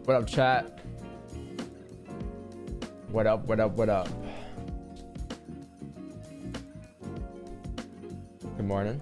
What up, chat? What up, what up, what up? Good morning.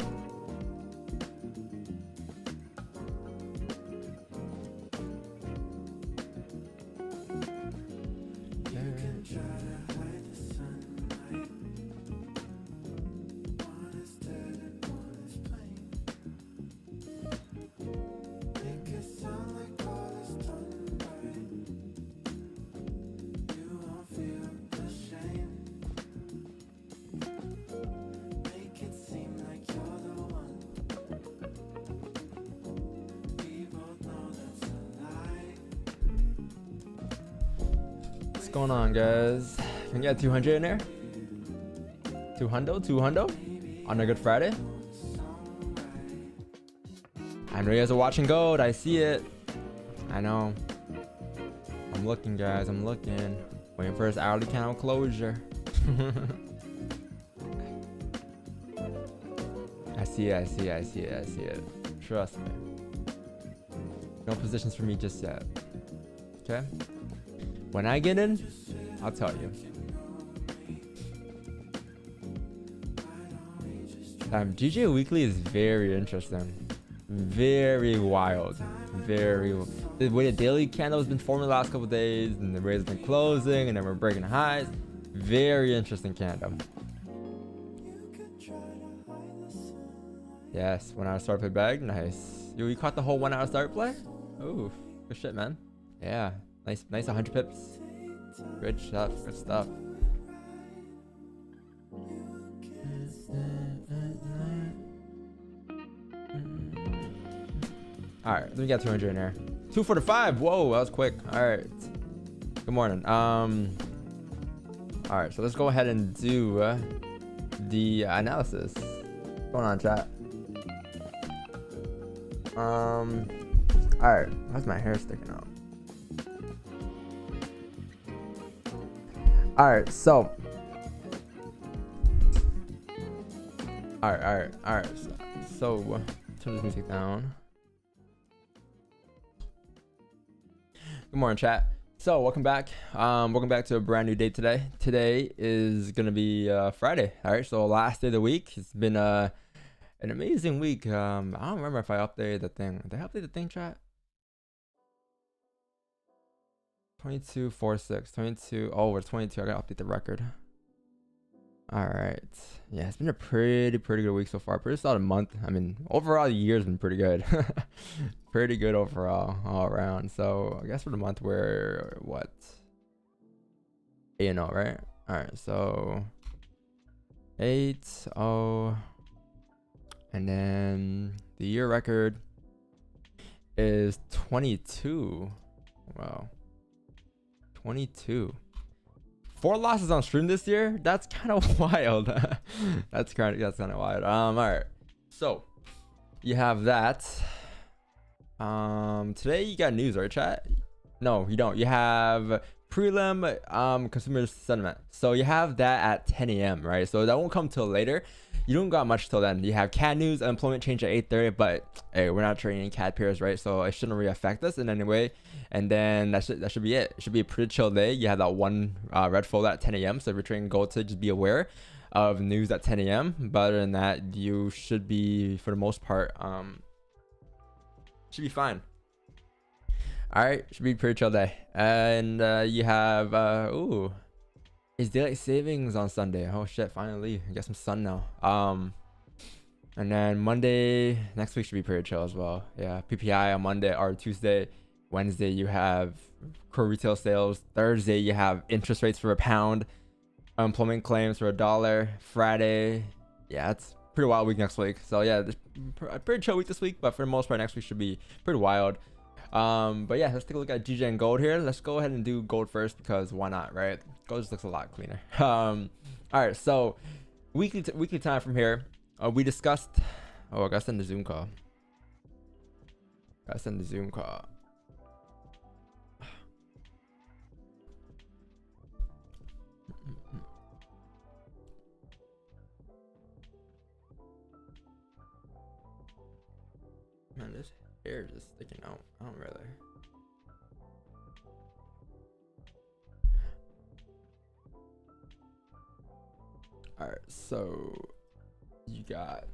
What's going on, guys? Can we get 200 in there? 200 on a Good Friday. I know you guys are watching gold. I see it. I know. I'm looking, guys. I'm looking. Waiting for his hourly candle closure. I see it. I see it. I see it. I see it. Trust me. No positions for me just yet. Okay. When I get in, I'll tell you. GJ Weekly is very interesting. Very wild. Very. The way the daily candle has been forming the last couple days, and the way it's been closing, and then we're breaking highs. Very interesting candle. Yes, 1 hour start play bag. Nice. Yo, you caught the whole 1 hour start play? Ooh, good shit, man. Yeah. Nice 100 pips. Good stuff, good stuff. Alright, let me get 200 in there. 245, whoa, that was quick. Alright. Good morning. Alright, so let's go ahead and do the analysis. What's going on, chat? Alright, why's my hair sticking out? Alright, so Alright. So turn this music down. Good morning, chat. So welcome back. Welcome back to a brand new day today. Today is gonna be Friday. All right, so last day of the week. It's been an amazing week. I don't remember if I updated the thing. Did I update the thing, chat? 22.46. 22. Oh, we're 22. I gotta update the record. All right. Yeah, it's been a pretty good week so far. Pretty solid month. I mean, overall, the year's been pretty good. Pretty good overall, all around. So I guess for the month we're what? 8-0, right? All right. So 8-0, and then the year record is 22. Wow. 22. 4 losses on stream this year. That's kind of wild. that's kind of wild. All right. So you have that. Today you got news, right, chat? No, you don't. You have prelim consumer sentiment. So you have that at 10 a.m. right? So that won't come till later. You don't got much till then. You have CAD news, unemployment change at 8:30, but hey, we're not trading CAD pairs, right? So it shouldn't really affect us in any way. And then that should be it. It should be a pretty chill day. You have that one red folder at 10 a.m. So if you're trading gold, to just be aware of news at 10 a.m. But other than that, you should be, for the most part, should be fine. All right, should be a pretty chill day. And you have ooh. Is daylight savings on Sunday? Oh shit, finally. I got some sun now. And then Monday, next week should be pretty chill as well. Yeah, PPI on Monday or Tuesday. Wednesday, you have core retail sales. Thursday, you have interest rates for a pound. Unemployment claims for $1. Friday, yeah, it's pretty wild week next week. So yeah, a pretty chill week this week, but for the most part, next week should be pretty wild. But yeah, let's take a look at GJ and gold here. Let's go ahead and do gold first because why not, right? Gold just looks a lot cleaner. All right, so weekly time from here. We discussed. Oh, I gotta send the Zoom call. Man, this hair is just sticking out. I don't really. All right, so you got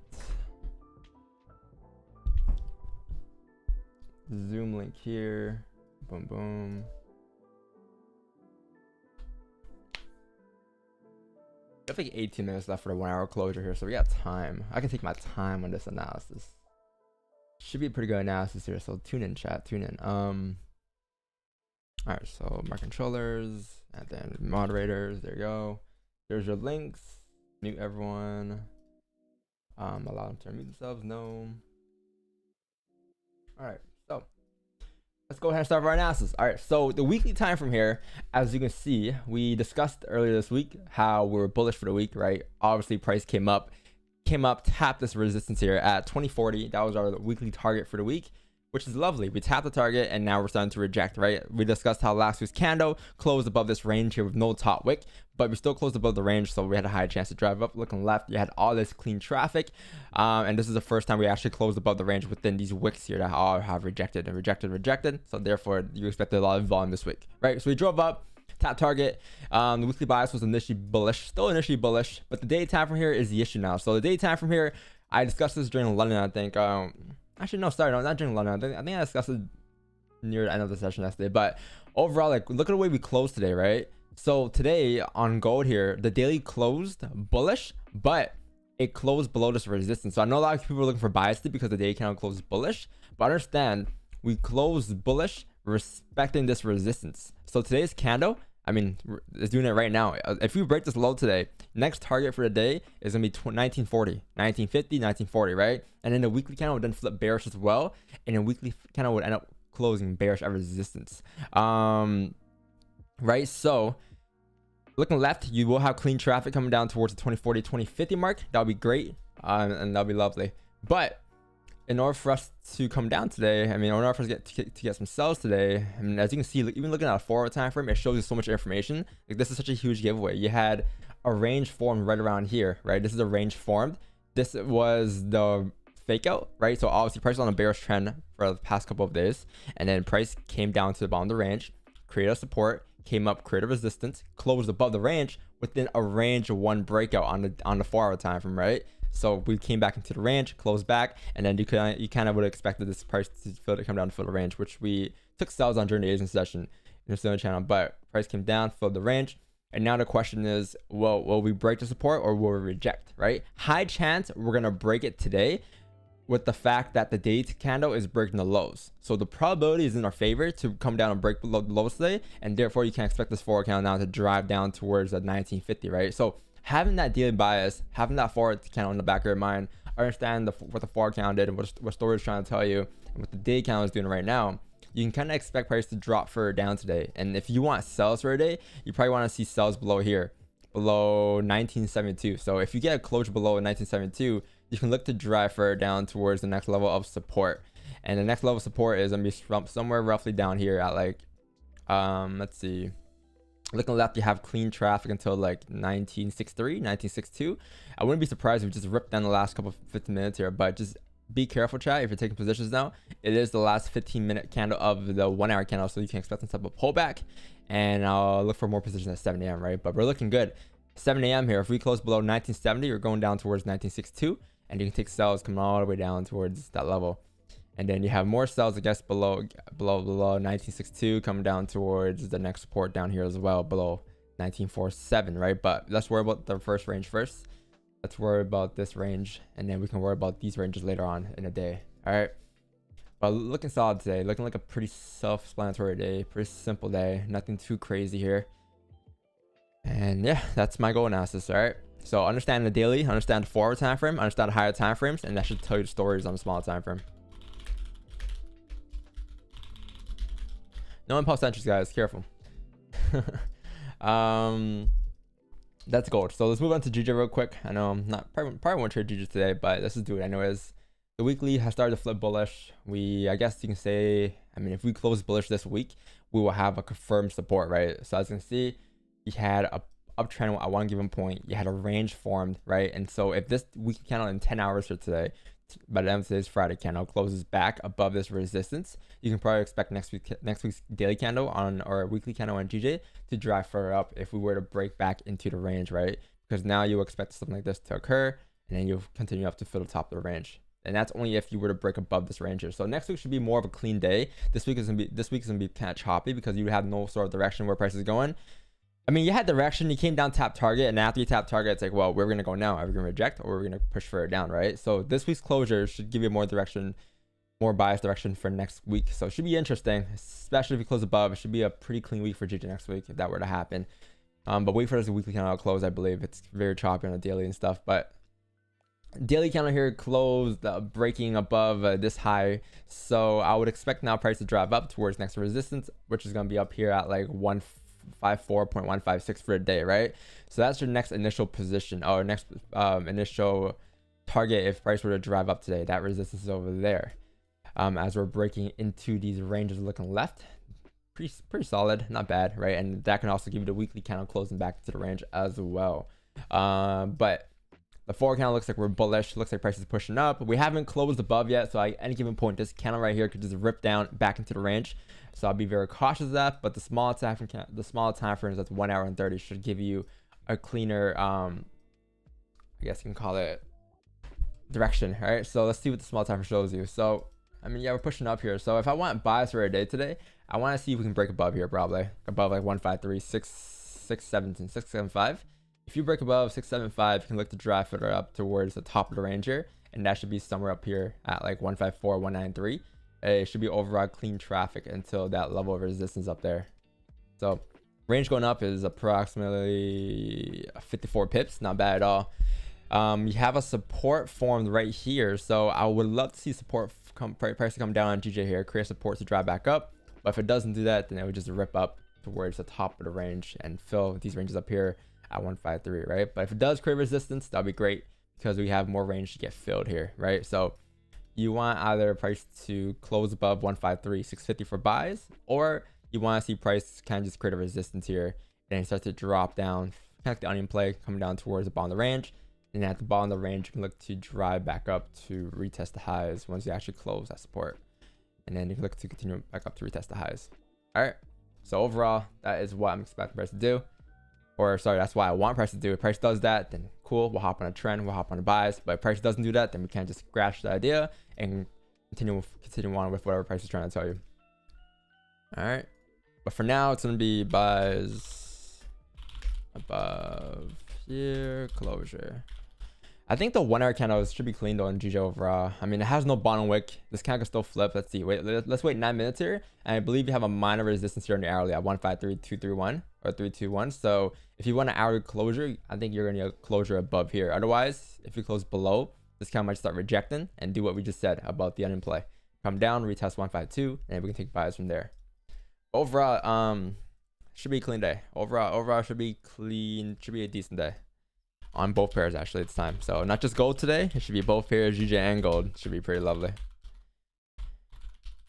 Zoom link here. Boom, boom. I have like 18 minutes left for the 1 hour closure here, so we got time. I can take my time on this analysis. Should be a pretty good analysis here, so tune in, chat. Tune in. All right, so my controllers and then moderators. There you go. There's your links. Mute everyone. Allow them to mute themselves. No. All right, so let's go ahead and start our analysis. All right, so the weekly time from here, as you can see, we discussed earlier this week how we were bullish for the week, right? Obviously, price came up, tapped this resistance here at 2040. That was our weekly target for the week, which is lovely. We tapped the target and now we're starting to reject, right? We discussed how last week's candle closed above this range here with no top wick, but we still closed above the range, so we had a high chance to drive up. Looking left, you had all this clean traffic, and this is the first time we actually closed above the range within these wicks here that all have rejected. So therefore, you expected a lot of volume this week, right? So we drove up, tap target. The weekly bias was initially bullish, still initially bullish, but the day time from here is the issue now. So the day time from here, I discussed this during London, I think. Actually, no, sorry, no, not during London. I think I discussed it near the end of the session yesterday. But overall, like, look at the way we closed today, right? So today on gold here, the daily closed bullish, but it closed below this resistance. So I know a lot of people are looking for bias because the day candle closed bullish, but understand we closed bullish respecting this resistance. So today's candle, I mean, it's doing it right now. If we break this low today, next target for the day is gonna be 1940, 1950, 1940, right? And then the weekly candle would then flip bearish as well, and the weekly candle would end up closing bearish at resistance. Right? So looking left, you will have clean traffic coming down towards the 2040, 2050 mark. That'll be great, and that'll be lovely. But in order for us to come down today, I mean, in order for us to get some sells today, I mean, as you can see, even looking at a 4 hour time frame, it shows you so much information. Like, this is such a huge giveaway. You had a range formed right around here, right? This is a range formed. This was the fake out, right? So obviously price was on a bearish trend for the past couple of days, and then price came down to the bottom of the range. create a support, came up, create a resistance, closed above the range within a range 1 breakout on the 4 hour time frame, right? So we came back into the range, closed back, and then you kind of would have expected this price to come down to fill the range, which we took sells on during the Asian session in the channel, but price came down, filled the range. And now the question is, well, will we break the support or will we reject, right? High chance we're going to break it today with the fact that the daily candle is breaking the lows. So the probability is in our favor to come down and break below the lows today. And therefore you can expect this forward candle now to drive down towards the 1950, right? So having that daily bias, having that forward candle in the back of your mind, understand what the forward candle did and what story is trying to tell you and what the daily candle is doing right now, you can kind of expect price to drop further down today. And if you want sells for a day, you probably want to see sells below here, below 1972. So if you get a closure below 1972, you can look to drive further down towards the next level of support. And the next level of support is going to be somewhere roughly down here at like, let's see. Looking left, you have clean traffic until like 1963, 1962. I wouldn't be surprised if we just ripped down the last couple of 15 minutes here, but just be careful, chat, if you're taking positions now. It is the last 15-minute candle of the 1 hour candle, so you can expect some type of pullback. And I'll look for more positions at 7 a.m., right? But we're looking good. 7 a.m. here, if we close below 1970, you're going down towards 1962, and you can take sells coming all the way down towards that level. And then you have more sells, I guess, below 1962, coming down towards the next support down here as well, below 1947, right? But let's worry about the first range first. Let's worry about this range, and then we can worry about these ranges later on in the day. All right. But looking solid today, looking like a pretty self-explanatory day, pretty simple day, nothing too crazy here. And yeah, that's my goal analysis. All right. So understand the daily, understand the 4 hour time frame, understand the higher time frames, and that should tell you the stories on the smaller time frame. No impulse entries, guys. Careful. That's gold. So let's move on to GJ real quick. I know I'm not probably won't trade GJ today, but let's just do it anyways. The weekly has started to flip bullish. I guess you can say, I mean, if we close bullish this week, we will have a confirmed support, right? So as you can see, you had a uptrend at one given point. You had a range formed, right? And so if this weekly candle in 10 hours for today, by the end of today's Friday candle closes back above this resistance, you can probably expect next week's daily candle on or weekly candle on GJ to drive further up if we were to break back into the range, right? Because now you expect something like this to occur, and then you'll continue up to fill the top of the range. And that's only if you were to break above this range here. So next week should be more of a clean day. This week is gonna be kind of choppy because you have no sort of direction where price is going. I mean, you had direction, you came down, tap target, and after you tap target, it's like, well, we're gonna go now. Are we gonna reject or we're gonna push further down, right? So this week's closure should give you more direction, more biased direction for next week. So it should be interesting, especially if you close above. It should be a pretty clean week for GJ next week if that were to happen. But wait for this weekly candle to close. I believe it's very choppy on the daily and stuff, but daily candle here closed breaking above this high. So I would expect now price to drive up towards next resistance, which is gonna be up here at like 154.156 for a day, right? So that's your next initial position or next initial target if price were to drive up today. That resistance is over there. As we're breaking into these ranges looking left, pretty solid, not bad, right? And that can also give you the weekly candle closing back into the range as well. But the forward candle looks like we're bullish. Looks like price is pushing up. We haven't closed above yet, so at any given point, this candle right here could just rip down back into the range. So I'll be very cautious of that. But the small time frames, that's 1 hour and 30, should give you a cleaner, I guess you can call it direction. All right. So let's see what the small time frame shows you. So I mean, yeah, we're pushing up here. So if I want bias for a day today, I want to see if we can break above here, probably above like 675. If you break above 675, you can look to drive further up towards the top of the range here, and that should be somewhere up here at like 154, 193. It should be overall clean traffic until that level of resistance up there. So range going up is approximately 54 pips, not bad at all. You have a support formed right here, so I would love to see support price to come down on GJ here, create support to drive back up. But if it doesn't do that, then it would just rip up towards the top of the range and fill these ranges up here at 153, right? But if it does create resistance, that'll be great because we have more range to get filled here, right? So you want either price to close above 153, 650 for buys, or you want to see price kind of just create a resistance here and start to drop down, kind of like the onion play, coming down towards the bottom of the range. And at the bottom of the range, you can look to drive back up to retest the highs once you actually close that support. And then you can look to continue back up to retest the highs. All right. So overall, that is what I'm expecting price to do. Or sorry, that's why I want price to do. If price does that, then cool, we'll hop on a trend, we'll hop on a buys. But if price doesn't do that, then we can't just scratch the idea and continue on with whatever price is trying to tell you. All right, but for now, it's gonna be buys above here, closure. I think the 1 hour candles should be clean though in GJ overall. I mean, it has no bottom wick. This candle can still flip. Let's see. Wait, let's wait 9 minutes here. And I believe you have a minor resistance here on the hourly at 153.231 or 321. So if you want an hourly closure, I think you're gonna need a closure above here. Otherwise, if you close below, this candle might start rejecting and do what we just said about the end play. Come down, retest 152, and we can take buys from there. Overall, should be a clean day. Overall should be clean. Should be a decent day. On both pairs actually it's time. So not just gold today, it should be both pairs, GJ and gold. Should be pretty lovely.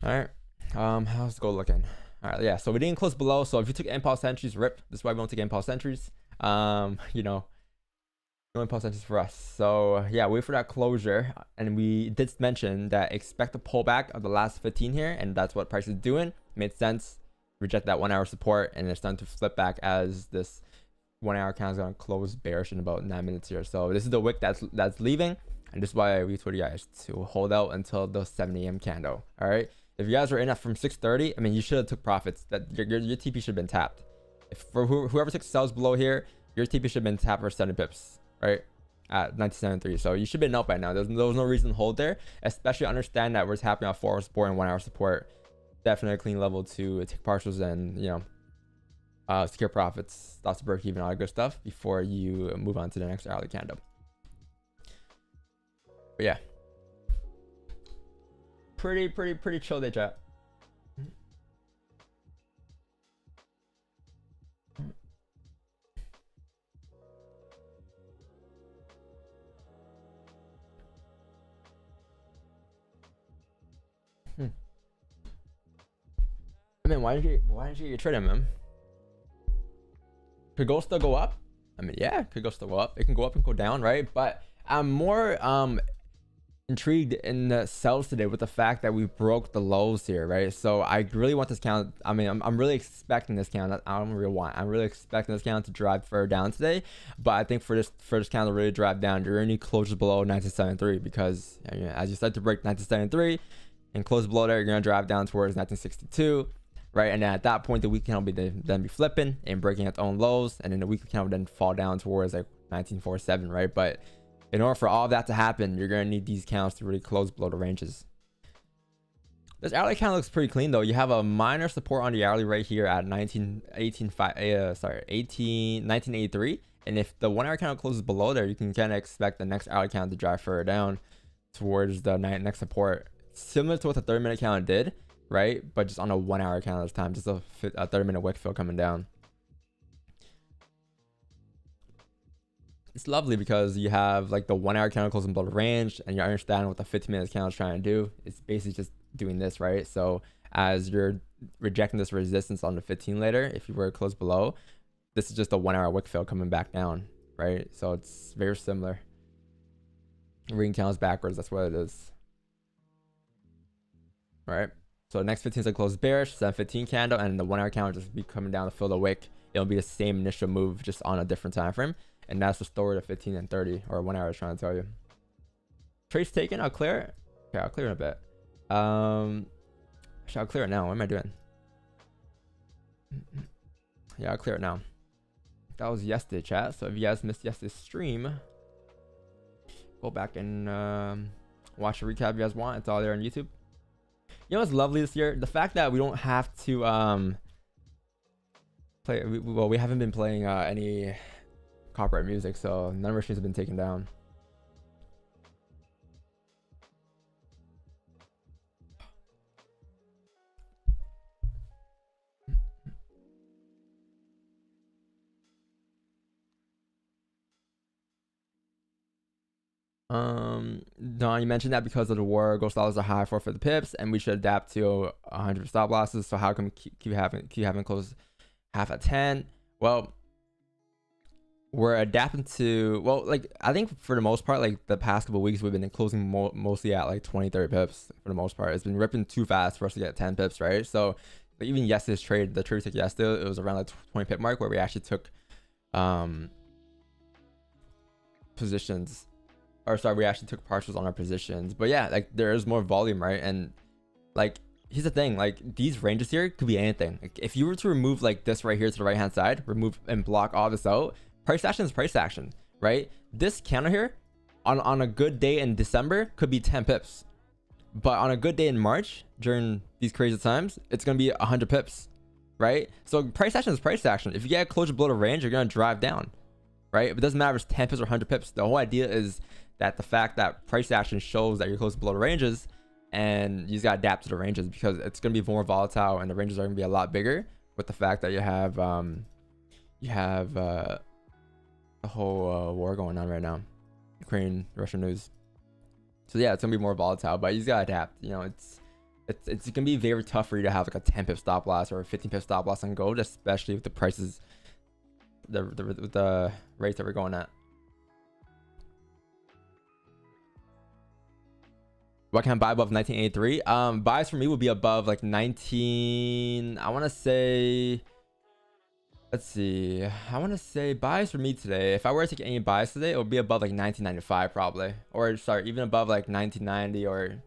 All right, how's gold looking? All right, yeah, so we didn't close below. So if you took impulse entries, rip. This is why we don't take impulse entries. You know, no impulse entries for us. So yeah, wait for that closure. And we did mention that expect a pullback of the last 15 here, and that's what price is doing. Made sense. Reject that 1 hour support, and it's starting to flip back as this 1 hour candle is going to close bearish in about 9 minutes here. So this is the wick that's leaving, and this is why we told you guys to hold out until the 7 a.m. candle. All right, if you guys were in at from 6:30, I mean, you should have took profits. That your TP should have been tapped. If for whoever took sells below here, your TP should have been tapped for 7 pips, right, at 97.3. So you should have been up by now. There was no reason to hold there, especially understand that we're tapping on 4 hour support and 1 hour support. Definitely a clean level to take partials and, you know, secure profits, lots of break even, all that good stuff before you move on to the next hourly candle. But yeah, pretty chill day, chat. I mean, why didn't you get traded, man? Could gold still go up? I mean, yeah, could gold still go up. It can go up and go down, right? But I'm more intrigued in the sells today with the fact that we broke the lows here, right? So I really want this count. I mean, I'm really expecting this count. I don't really want. I'm really expecting this count to drive further down today. But I think for this count to really drive down, you're gonna need closures below 1973 because, I mean, as you start to break 1973 and close below there, you're gonna drive down towards 1962. Right, and then at that point, the weekly candle will then be flipping and breaking its own lows, and then the weekly candle will then fall down towards like 1947, right? But in order for all of that to happen, you're gonna need these candles to really close below the ranges. This hourly candle looks pretty clean though. You have a minor support on the hourly right here at 1983, and if the 1 hour candle closes below there, you can kind of expect the next hourly candle to drive further down towards the next support, similar to what the 30-minute candle did. Right, but just on a 1 hour candle this time, just a 30-minute wick fill coming down. It's lovely because you have like the 1 hour candle closing below the range, and you understand what the 15-minute candle is trying to do. It's basically just doing this, right? So as you're rejecting this resistance on the 15 later, if you were to close below, this is just a 1 hour wick fill coming back down, right? So it's very similar. Reading candles backwards, that's what it is. All right. So next 15 is a close bearish, 715 candle, and the 1 hour candle just be coming down to fill the wick. It'll be the same initial move, just on a different time frame, and that's the story of 15 and 30, or 1 hour is trying to tell you. Trace taken, I'll clear it. Okay, I'll clear it in a bit. Actually, I'll clear it now. What am I doing? Yeah, I'll clear it now. That was yesterday, chat. So if you guys missed yesterday's stream, go back and watch the recap if you guys want. It's all there on YouTube. You know what's lovely this year? The fact that we don't have to play. Well, we haven't been playing any copyright music, so none of our streams have been taken down. Don, you mentioned that because of the war, ghost dollars are high for the pips, and we should adapt to 100 stop losses. So how come keep having close half at 10? Well, we're adapting to, well, like I think for the most part, like the past couple of weeks, we've been closing mostly at like 20-30 pips for the most part. It's been ripping too fast for us to get 10 pips, right? So like even yesterday's trade, the trade we took yesterday, it was around like 20 pip mark where we actually took positions, or sorry, we actually took partials on our positions. But yeah, like there is more volume, right? And like here's the thing, like these ranges here could be anything. Like if you were to remove like this right here to the right hand side, remove and block all this out, price action is price action, right? This candle here on a good day in December could be 10 pips, but on a good day in March during these crazy times, it's gonna be 100 pips, right? So price action is price action. If you get closer below the range, you're gonna drive down, right? It doesn't matter if it's 10 pips or 100 pips. The whole idea is that the fact that price action shows that you're close below the ranges, and you just gotta adapt to the ranges because it's gonna be more volatile and the ranges are gonna be a lot bigger with the fact that you have the whole war going on right now, Ukraine, Russian news. So yeah, it's gonna be more volatile, but you just gotta adapt. You know, it's gonna be very tough for you to have like a 10 pip stop loss or a 15 pip stop loss on gold, especially with the prices, the rates that we're going at. What can I buy above 1983? Buys for me would be above like 19. I want to say, let's see. I want to say buys for me today. If I were to take any buys today, it would be above like 1995 probably, or sorry, even above like 1990, or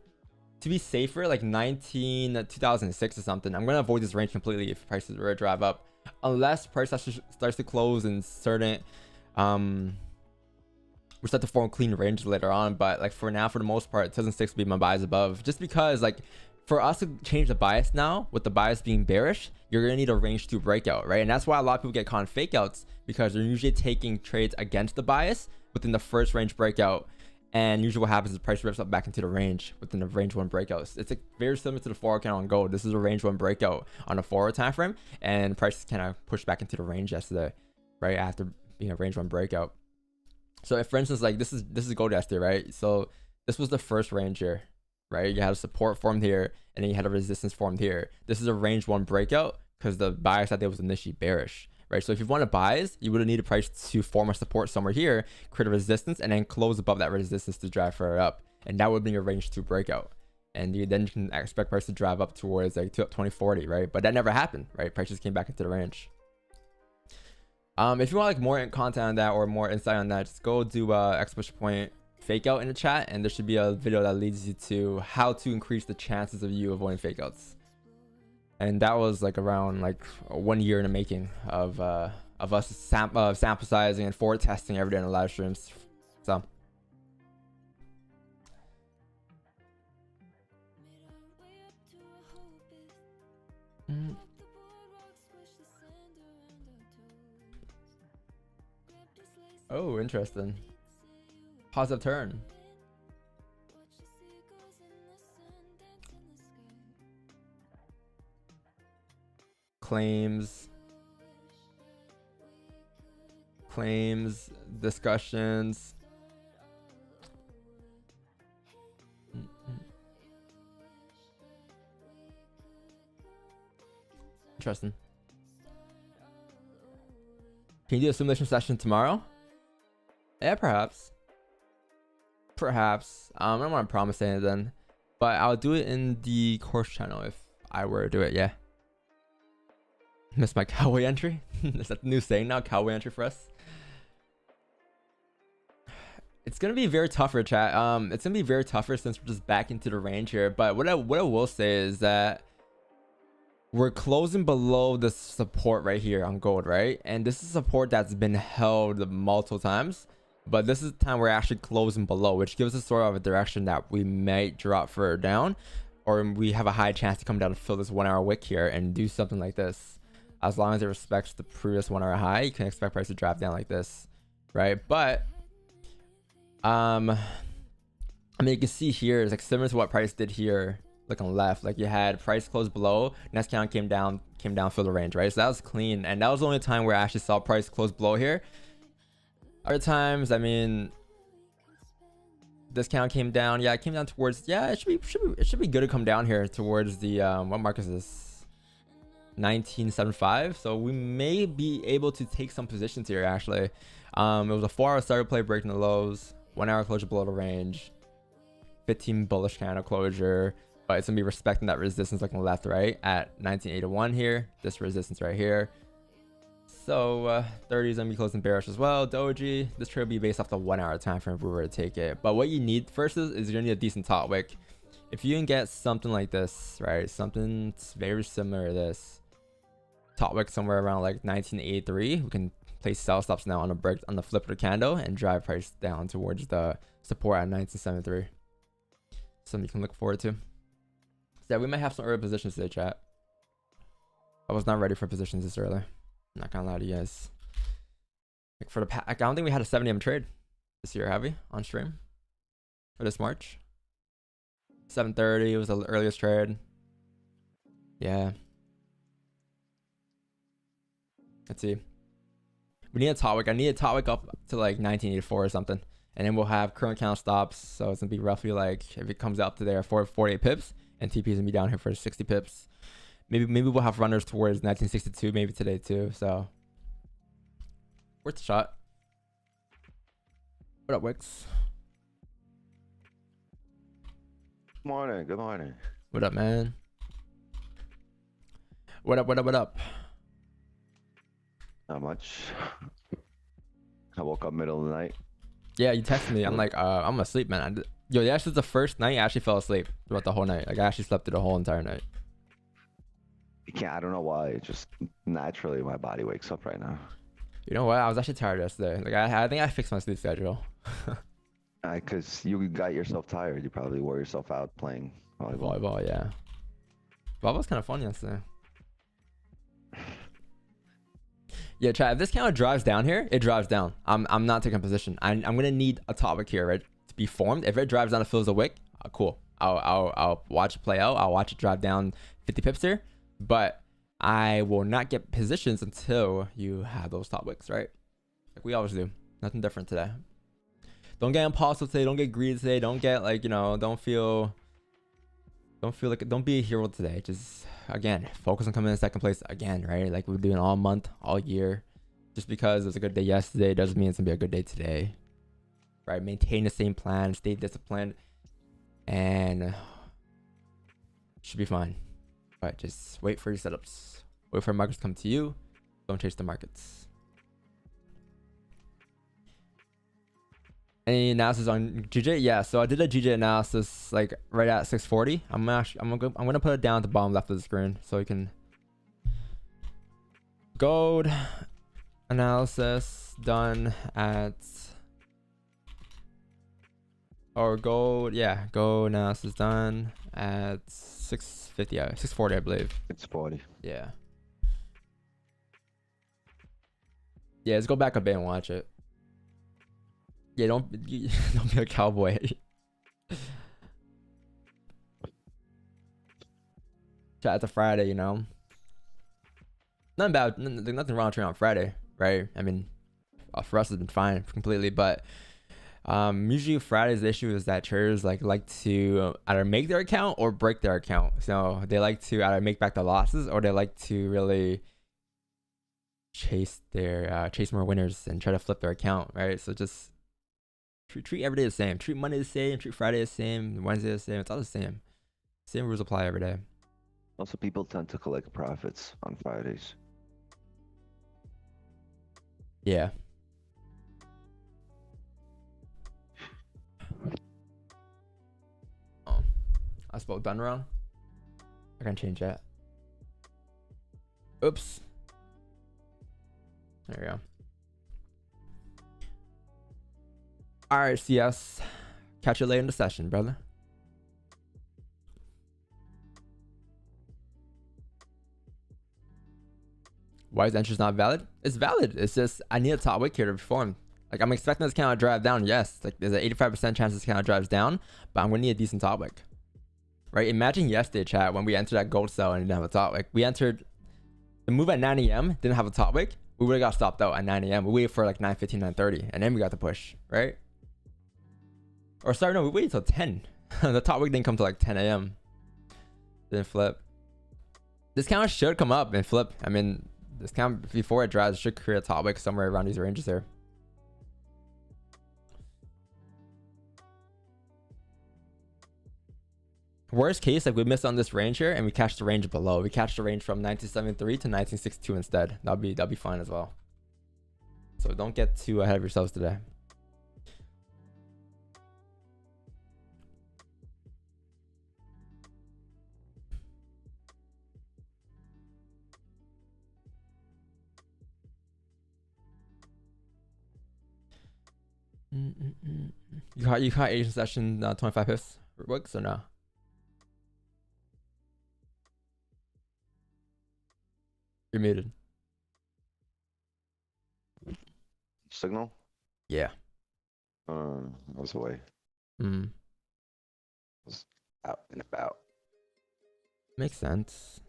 to be safer, like 2006 or something. I'm gonna avoid this range completely if prices were to drive up, unless price starts to close in certain we start to form clean range later on. But like for now, for the most part, 2006 will be my buys above, just because like for us to change the bias now, with the bias being bearish, you're gonna need a range 2 breakout, right? And that's why a lot of people get caught in fake outs, because they're usually taking trades against the bias within the first range breakout, and usually what happens is price rips up back into the range within the range 1 breakouts. It's like very similar to the forward candle on gold. This is a range 1 breakout on a forward time frame, and prices kind of pushed back into the range yesterday, right after being a range 1 breakout. So if, for instance, like this is gold yesterday, right? So this was the first range here, right? You had a support formed here, and then you had a resistance formed here. This is a range 1 breakout because the bias that day was initially bearish, right? So if you want to buys, you would have needed price to form a support somewhere here, create a resistance, and then close above that resistance to drive further up, and that would be a range 2 breakout. And then you can expect price to drive up towards like 2040, right? But that never happened, right? Prices came back into the range. If you want like more content on that or more insight on that, just go do exclamation point fake out in the chat, and there should be a video that leads you to how to increase the chances of you avoiding fake outs. And that was like around like 1 year in the making of us sample sizing and forward testing every day in the live streams. So oh, interesting. Positive turn. Claims, discussions. Interesting. Can you do a simulation session tomorrow? Yeah, perhaps. I don't want to promise anything, but I'll do it in the course channel if I were to do it. Yeah. Missed my cowboy entry. Is that the new saying now? Cowboy entry for us. It's gonna be very tougher, chat. It's gonna be very tougher since we're just back into the range here. But what I will say is that we're closing below the support right here on gold, right? And this is support that's been held multiple times, but this is the time we're actually closing below, which gives us sort of a direction that we might drop further down, or we have a high chance to come down to fill this 1 hour wick here and do something like this. As long as it respects the previous 1 hour high, you can expect price to drop down like this, right? But I mean, you can see here it's like similar to what price did here. Look on the left, like you had price close below, next count came down for the range, right? So that was clean, and that was the only time where I actually saw price close below here. Other times, I mean, this count came down. Yeah, it came down towards. Yeah, it should be good to come down here towards the what mark is this? 1975. So we may be able to take some positions here. Actually, it was a 4 hour starter play breaking the lows, 1 hour closure below the range, 15 bullish candle closure, but it's gonna be respecting that resistance looking left, right at 1981 here. This resistance right here. So 30 is gonna be closing bearish as well. Doji, this trade will be based off the 1 hour time frame if we were to take it. But what you need first is you're gonna need a decent top wick. If you can get something like this, right, something very similar to this, top wick somewhere around like 1983, we can place sell stops now on a break on the flip of the candle and drive price down towards the support at 1973. Something you can look forward to. So yeah, we might have some early positions today, chat. I was not ready for positions this early. I'm not gonna lie to you guys. Like for the I don't think we had a 7 a.m. trade this year, have we? On stream for this March. 7:30 was the earliest trade. Yeah. Let's see. We need a top wick. I need a top wick up to like 1984 or something, and then we'll have current count stops. So it's gonna be roughly like if it comes out to there 48 pips, and TP is gonna be down here for 60 pips. Maybe we'll have runners towards 1962 maybe today too. So worth a shot. What up, Wix? Good morning. Good morning. What up, man? What up? What up? What up? Not much. I woke up middle of the night. Yeah, you texted me. I'm like, I'm asleep, man. Yo, yeah, this is the first night I actually fell asleep throughout the whole night. Like I actually slept through the whole entire night. I don't know why. It just naturally my body wakes up right now. You know what? I was actually tired yesterday. Like I think I fixed my sleep schedule. Cause you got yourself tired. You probably wore yourself out playing volleyball. Volleyball, yeah. Volleyball was kind of fun yesterday. Yeah, chat. If this candle drives down here, it drives down. I'm not taking a position. I'm gonna need a top wick here, right, to be formed. If it drives down and fills a wick, cool. I'll watch it play out. I'll watch it drive down 50 pips here, but I will not get positions until you have those top wicks, right? Like we always do. Nothing different today. Don't get impulsive today. Don't get greedy today. Don't get like, you know, don't feel like, don't be a hero today. Just, again, focus on coming in second place again, right? Like we're doing all month, all year. Just because it was a good day yesterday doesn't mean it's gonna be a good day today, right? Maintain the same plan, stay disciplined, and should be fine. But just wait for your setups. Wait for markets to come to you. Don't chase the markets. Any analysis on GJ? Yeah, so I did a GJ analysis like right at 640. I'm gonna put it down at the bottom left of the screen so you can. Gold analysis done at, or gold, yeah, gold analysis done at 650, 640, I believe. 640. Yeah. Yeah, let's go back a bit and watch it. Yeah, don't be a cowboy. Chat, it's a Friday, you know. Nothing bad, nothing wrong with trading on Friday, right? I mean, for us it's been fine completely, but usually Friday's issue is that traders like to either make their account or break their account. So they like to either make back the losses or they like to really chase more winners and try to flip their account, right? So just treat every day the same. Treat Monday the same. Treat Friday the same. Wednesday the same. It's all the same. Same rules apply every day. Also, people tend to collect profits on Fridays. Yeah. Oh, I spelled done wrong. I can change that. Oops. There we go. All right, CS. Catch you later in the session, brother. Why is interest not valid? It's valid. It's just I need a top wick here to perform. Like I'm expecting this candle to drive down. Yes, like there's an 85% chance this candle drives down, but I'm gonna need a decent top wick. Right? Imagine yesterday, chat, when we entered that gold cell and didn't have a top wick. We entered the move at 9 a.m. didn't have a top wick. We would have got stopped out at 9 a.m. We waited for like 9:15, 9:30, and then we got the push, right? Or sorry, no, we waited till 10. The top wick didn't come till like 10 a.m. Didn't flip. This candle should come up and flip. I mean, this candle before it drives should create a top wick somewhere around these ranges there. Worst case, like we missed on this range here and we catch the range below. We catch the range from 1973 to 1962 instead. That'll be fine as well. So don't get too ahead of yourselves today. You caught Asian session 25 pips works or no? You're muted. Signal? Yeah. I was away. Was out and about. Makes sense.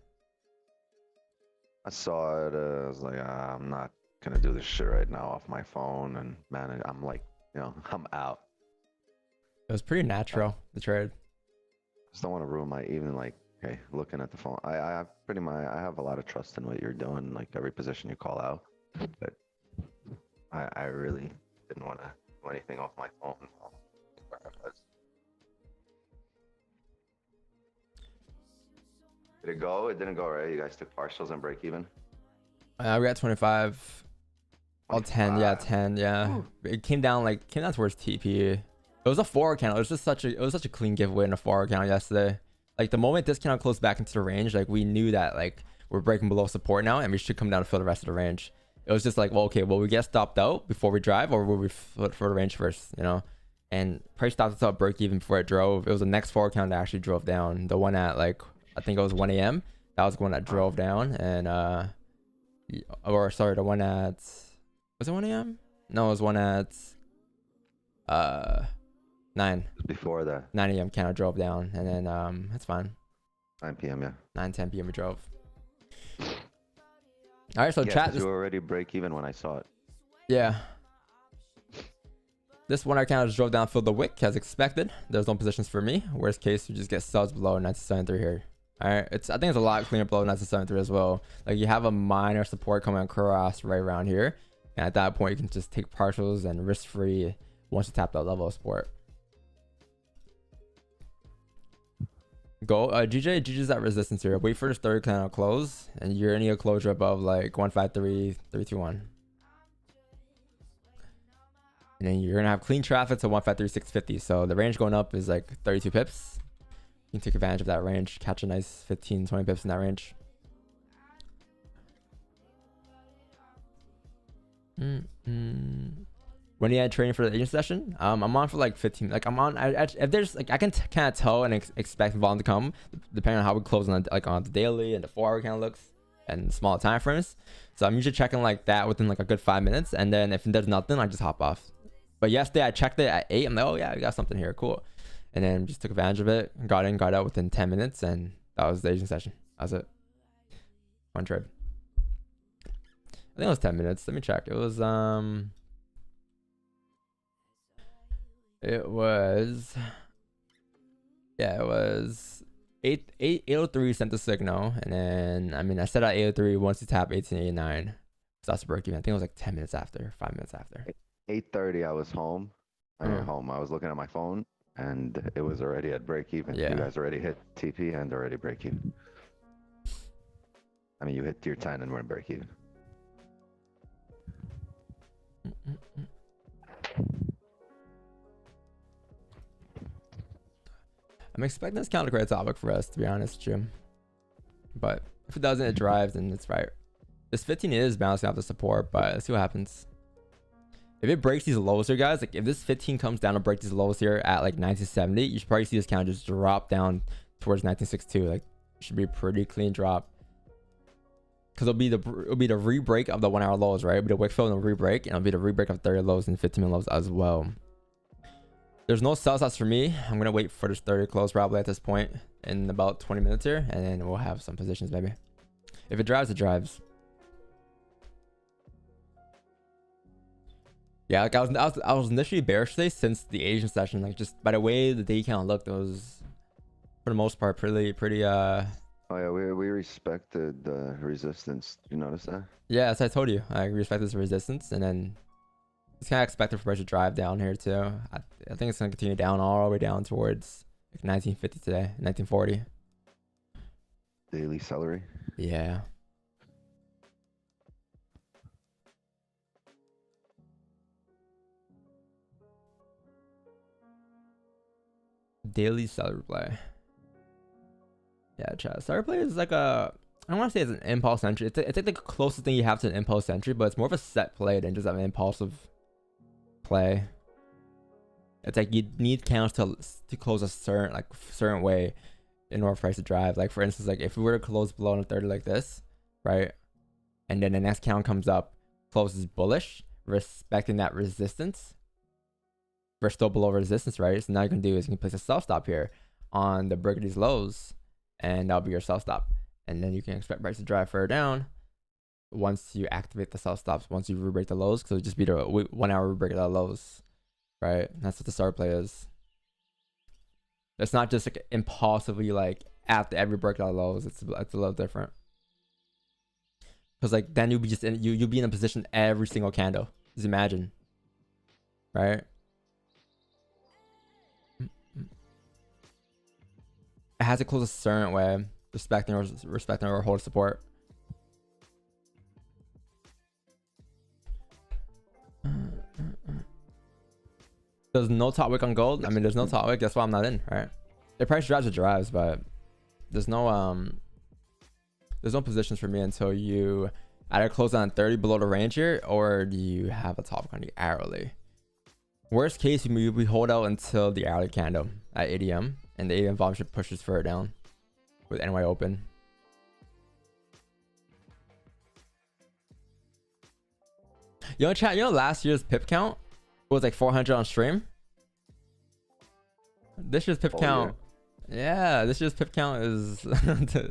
I saw it. I was like, I'm not gonna do this shit right now off my phone. And man, I'm like, you know, I'm out. It was pretty natural, the trade. Just don't want to ruin my evening. Like, hey, looking at the phone. I have pretty much. I have a lot of trust in what you're doing. Like every position you call out, but I really didn't want to do anything off my phone. Where I was. Did it go? It didn't go, right? You guys took partials and break even? We got 25. All 10, yeah, 10, yeah. It came down towards TP. It was a 4 candle. It was just such a clean giveaway in a 4 candle yesterday. Like the moment this candle closed back into the range, like we knew that like we're breaking below support now and we should come down to fill the rest of the range. It was just like, well, okay, will we get stopped out before we drive or will we fill the range first, you know? And price stopped us out break even before it drove. It was the next 4 candle that actually drove down. The one at like, I think it was 1 a.m. That was the one that drove down and, or sorry, the one at, was it 1 a.m.? No, it was one at 9. Before that. 9 a.m. candle drove down and then that's fine. 9 p.m. Yeah. 9, 10 p.m. we drove. All right, so yeah, chat. You were already break even when I saw it. Yeah. This one I kind of just drove down, filled the wick as expected. There's no positions for me. Worst case, you just get subs below 1973 here. All right, I think it's a lot cleaner below 1973 as well. Like you have a minor support coming across right around here, and at that point you can just take partials and risk free once you tap that level of support. Go GG's at resistance here. Wait for this third candle close, and you're any a closure above like 153.321. And then you're gonna have clean traffic to 153.650. So the range going up is like 32 pips. You can take advantage of that range, catch a nice 15-20 pips in that range. When you had training for the agent session, I'm on for like 15. Like I'm on. If there's like I can kind of tell and expect volume to come depending on how we close on on the daily and the 4 hour candle looks and smaller time frames. So I'm usually checking like that within like a good 5 minutes, and then if there's nothing, I just hop off. But yesterday I checked it at 8. I'm like, oh yeah, we got something here, cool. And then just took advantage of it, got in, got out within 10 minutes, and that was the agent session. That was it. One trade. I think it was 10 minutes. Let me check. It was yeah, it was 803 sent the signal, and then I mean I set out 803 once you tap 1889. So that's a break even. I think it was like 10 minutes after, 5 minutes after. 8:30 I was home. I mean home. I was looking at my phone and it was already at break even. Yeah. You guys already hit TP and already break even. I mean you hit tier 10 and we're in break even. I'm expecting this count to create a topic for us, to be honest, Jim. But if it doesn't, it drives, and it's right. This 15 is bouncing off the support, but let's see what happens. If it breaks these lows here, guys, like if this 15 comes down and break these lows here at like 1970, you should probably see this count just drop down towards 1962. Like, it should be a pretty clean drop. Because it'll be the re-break of the 1 hour lows, right? It'll be the wick fill and the re-break, and it'll be the re-break of 30 lows and 15 minute lows as well. There's no sell size for me. I'm gonna wait for this 30 close probably at this point in about 20 minutes here, and then we'll have some positions maybe. If it drives, it drives. Yeah, like I was initially bearish today since the Asian session. Like just by the way the day count looked, it was for the most part pretty Oh yeah, we respected the resistance. Did you notice that? Yeah, as I told you, I respect this resistance, and then it's kind of expected for price to drive down here too. I think it's gonna continue down all the way down towards Like 1950 today, 1940. Daily celery. Yeah. Daily seller play. Yeah, chat. Seller play is like a, I don't want to say it's an impulse entry. It's like the closest thing you have to an impulse entry, but it's more of a set play than just an impulsive play. It's like you need candles to close a certain way in order for us to drive. Like for instance, like if we were to close below on a 30 like this, right? And then the next candle comes up, closes bullish, respecting that resistance. We're still below resistance, right? So now you can do is you can place a self stop here on the break of these lows, and that'll be your self stop. And then you can expect price to drive further down once you activate the self stops, once you re-break the lows, because it'll just be the 1 hour re-break of the lows, right? And that's what the start play is. It's not just like impulsively like after every breakout of lows. It's a little different. Because like then you'll be just in, you'll be in a position every single candle. Just imagine, right? It has to close a certain way, respecting or hold support. There's no top wick on gold. I mean, there's no top wick. That's why I'm not in, right? The price drives, it drives, but there's no positions for me until you either close on 30 below the range here, or you have a top wick on the hourly. Worst case, we hold out until the hourly candle at 8 AM, and the 8 AM volume should push us further down with NY open. You know, chat, you know last year's pip count was like 400 on stream? This year's pip count, yeah, this year's pip count is,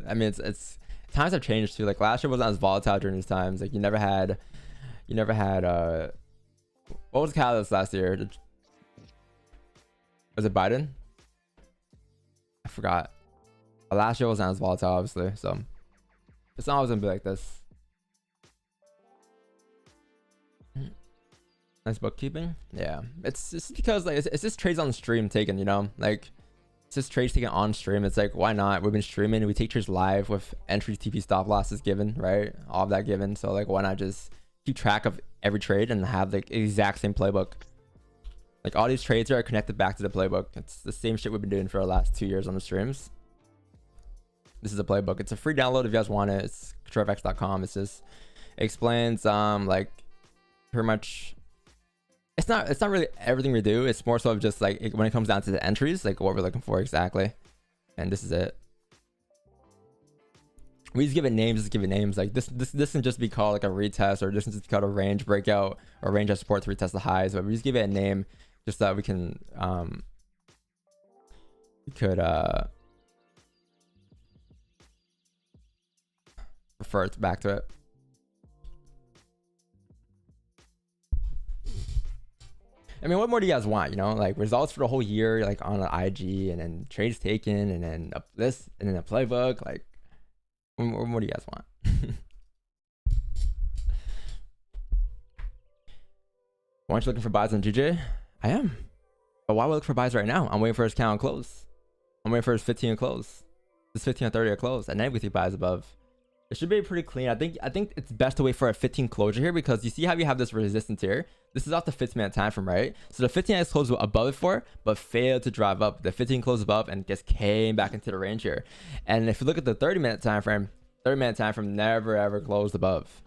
I mean, it's times have changed too. Like last year wasn't as volatile during these times. Like you never had, what was catalyst last year? Was it Biden? I forgot. Last year wasn't as volatile, obviously, so it's not always gonna be like this. Nice bookkeeping. Yeah, it's just because like it's just trades on stream taken, you know, like it's just trades taken on stream. It's like, why not? We've been streaming, we take trades live with entries, TP, stop losses given, right? All of that given. So like, why not just keep track of every trade and have the exact same playbook? Like all these trades are connected back to the playbook. It's the same shit we've been doing for the last 2 years on the streams. This is a playbook. It's a free download if you guys want it. It's controlfx.com. It just explains like pretty much. It's not really everything we do. It's more so of just like when it comes down to the entries, like what we're looking for exactly. And this is it. We just give it names. Just give it names. Like this can just be called like a retest, or this can just be called a range breakout, or range of support to retest the highs. But we just give it a name just so that we can refer it back to it. I mean, what more do you guys want? You know, like results for the whole year, like on an IG, and then trades taken, and then this, and then a playbook. Like, what do you guys want? Aren't you looking for buys on GJ? I am. But why would I look for buys right now? I'm waiting for his count to close. I'm waiting for his 15 to close. This 15 or 30 to close, and then we see buys above. It should be pretty clean. I think it's best to wait for a 15 closure here, because you see how you have this resistance here. This is off the 15-minute time frame, right? So the 15 has closed above it for, but failed to drive up. The 15 closed above and just came back into the range here. And if you look at the 30-minute time frame, 30-minute time frame never ever closed above,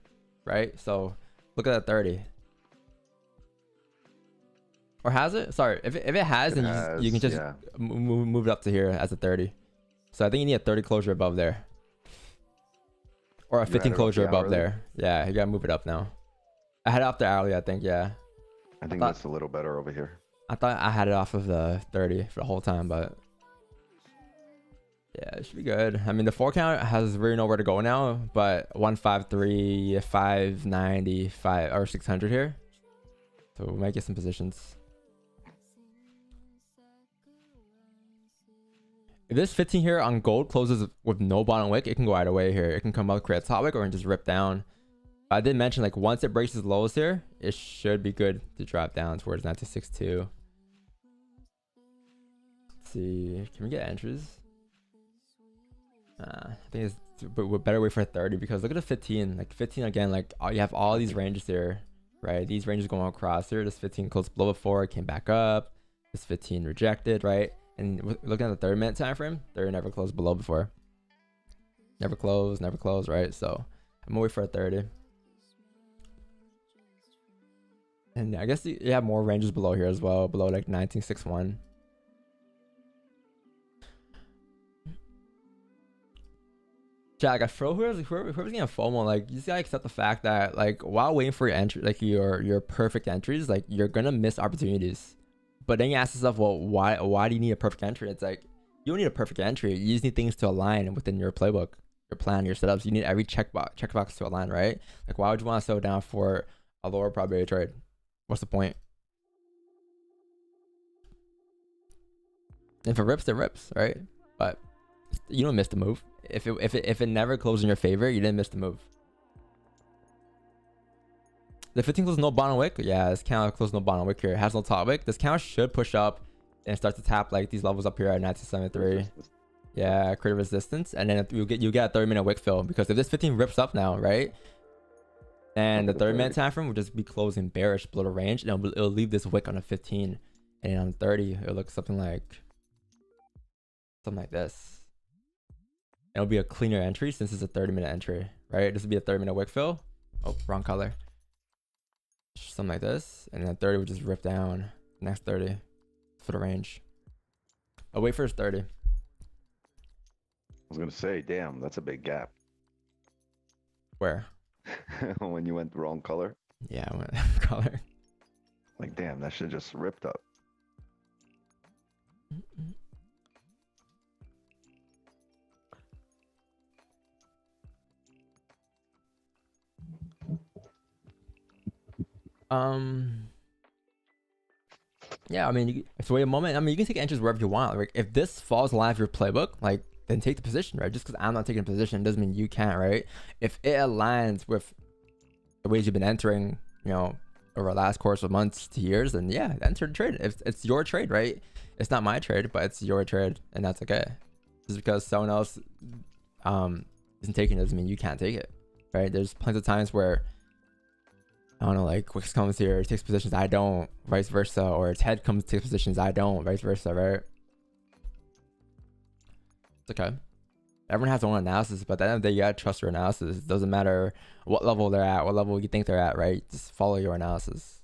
right? So look at that 30. Or has it? Sorry, if it has, then you can just move it up to here as a 30. So I think you need a 30 closure above there. Or a 15 closure above there. Yeah, you gotta move it up now. I had it off the hourly, I think, yeah. I think that's a little better over here. I thought I had it off of the 30 for the whole time, but yeah, it should be good. I mean, the 4 count has really nowhere to go now, but 153, 590, 5 or 600 here. So we might get some positions. If this 15 here on gold closes with no bottom wick, it can go either way here. It can come up, create a top wick, or just rip down. I did mention, like, once it breaks its lows here, it should be good to drop down towards 926.2. see, can we get entries? I think it's we're better wait for 30 because look at the 15. Like 15 again, like you have all these ranges here, right? These ranges going across here. This 15 closed below before, it came back up. This 15 rejected, right? And looking at the 30-minute time frame, 30 never closed below before. Never closed, right? So I'm gonna wait for a 30. And I guess you have more ranges below here as well, below like 1961. Jack, I feel whoever's getting a FOMO, like you just gotta accept the fact that like while waiting for your entry, like your perfect entries, like you're gonna miss opportunities. But then you ask yourself, well, why do you need a perfect entry? It's like you don't need a perfect entry. You just need things to align within your playbook, your plan, your setups. You need every checkbox to align, right? Like why would you want to settle down for a lower probability trade? What's the point? If it rips, it rips, right? But you don't miss the move. If it never closed in your favor, you didn't miss the move. The 15 closed no bottom wick. Yeah, this candle closed no bottom wick here. It has no top wick. This candle should push up and start to tap like these levels up here at 1973. Yeah, create resistance, and then you get a 30-minute wick fill, because if this 15 rips up now, right? And the 30-minute time frame will just be closing bearish below the range, and it'll leave this wick on a 15, and on 30 it'll look something like this. It'll be a cleaner entry since it's a 30-minute entry, right? This would be a 30-minute wick fill. Oh, wrong color. Something like this, and then 30 would just rip down. Next 30 for the range. I'll wait for his 30. I was gonna say, damn, that's a big gap. Where? When you went the wrong color. Yeah, I went color. Like, damn, that shit just ripped up. Yeah, I mean, so wait a moment. I mean, you can take entries wherever you want. Like, if this falls in line with your playbook, like, then take the position, right? Just because I'm not taking a position doesn't mean you can't, right? If it aligns with the ways you've been entering, you know, over the last course of months to years, then yeah, enter the trade. If it's your trade, right? It's not my trade, but it's your trade, and that's okay. Just because someone else isn't taking it doesn't mean you can't take it, right? There's plenty of times where, I don't know, like Wix comes here, takes positions, I don't, vice versa, or Ted comes, takes positions, I don't, vice versa, right? It's okay. Everyone has their own analysis, but at the end of the day, you gotta trust your analysis. It doesn't matter what level they're at, what level you think they're at, right? Just follow your analysis.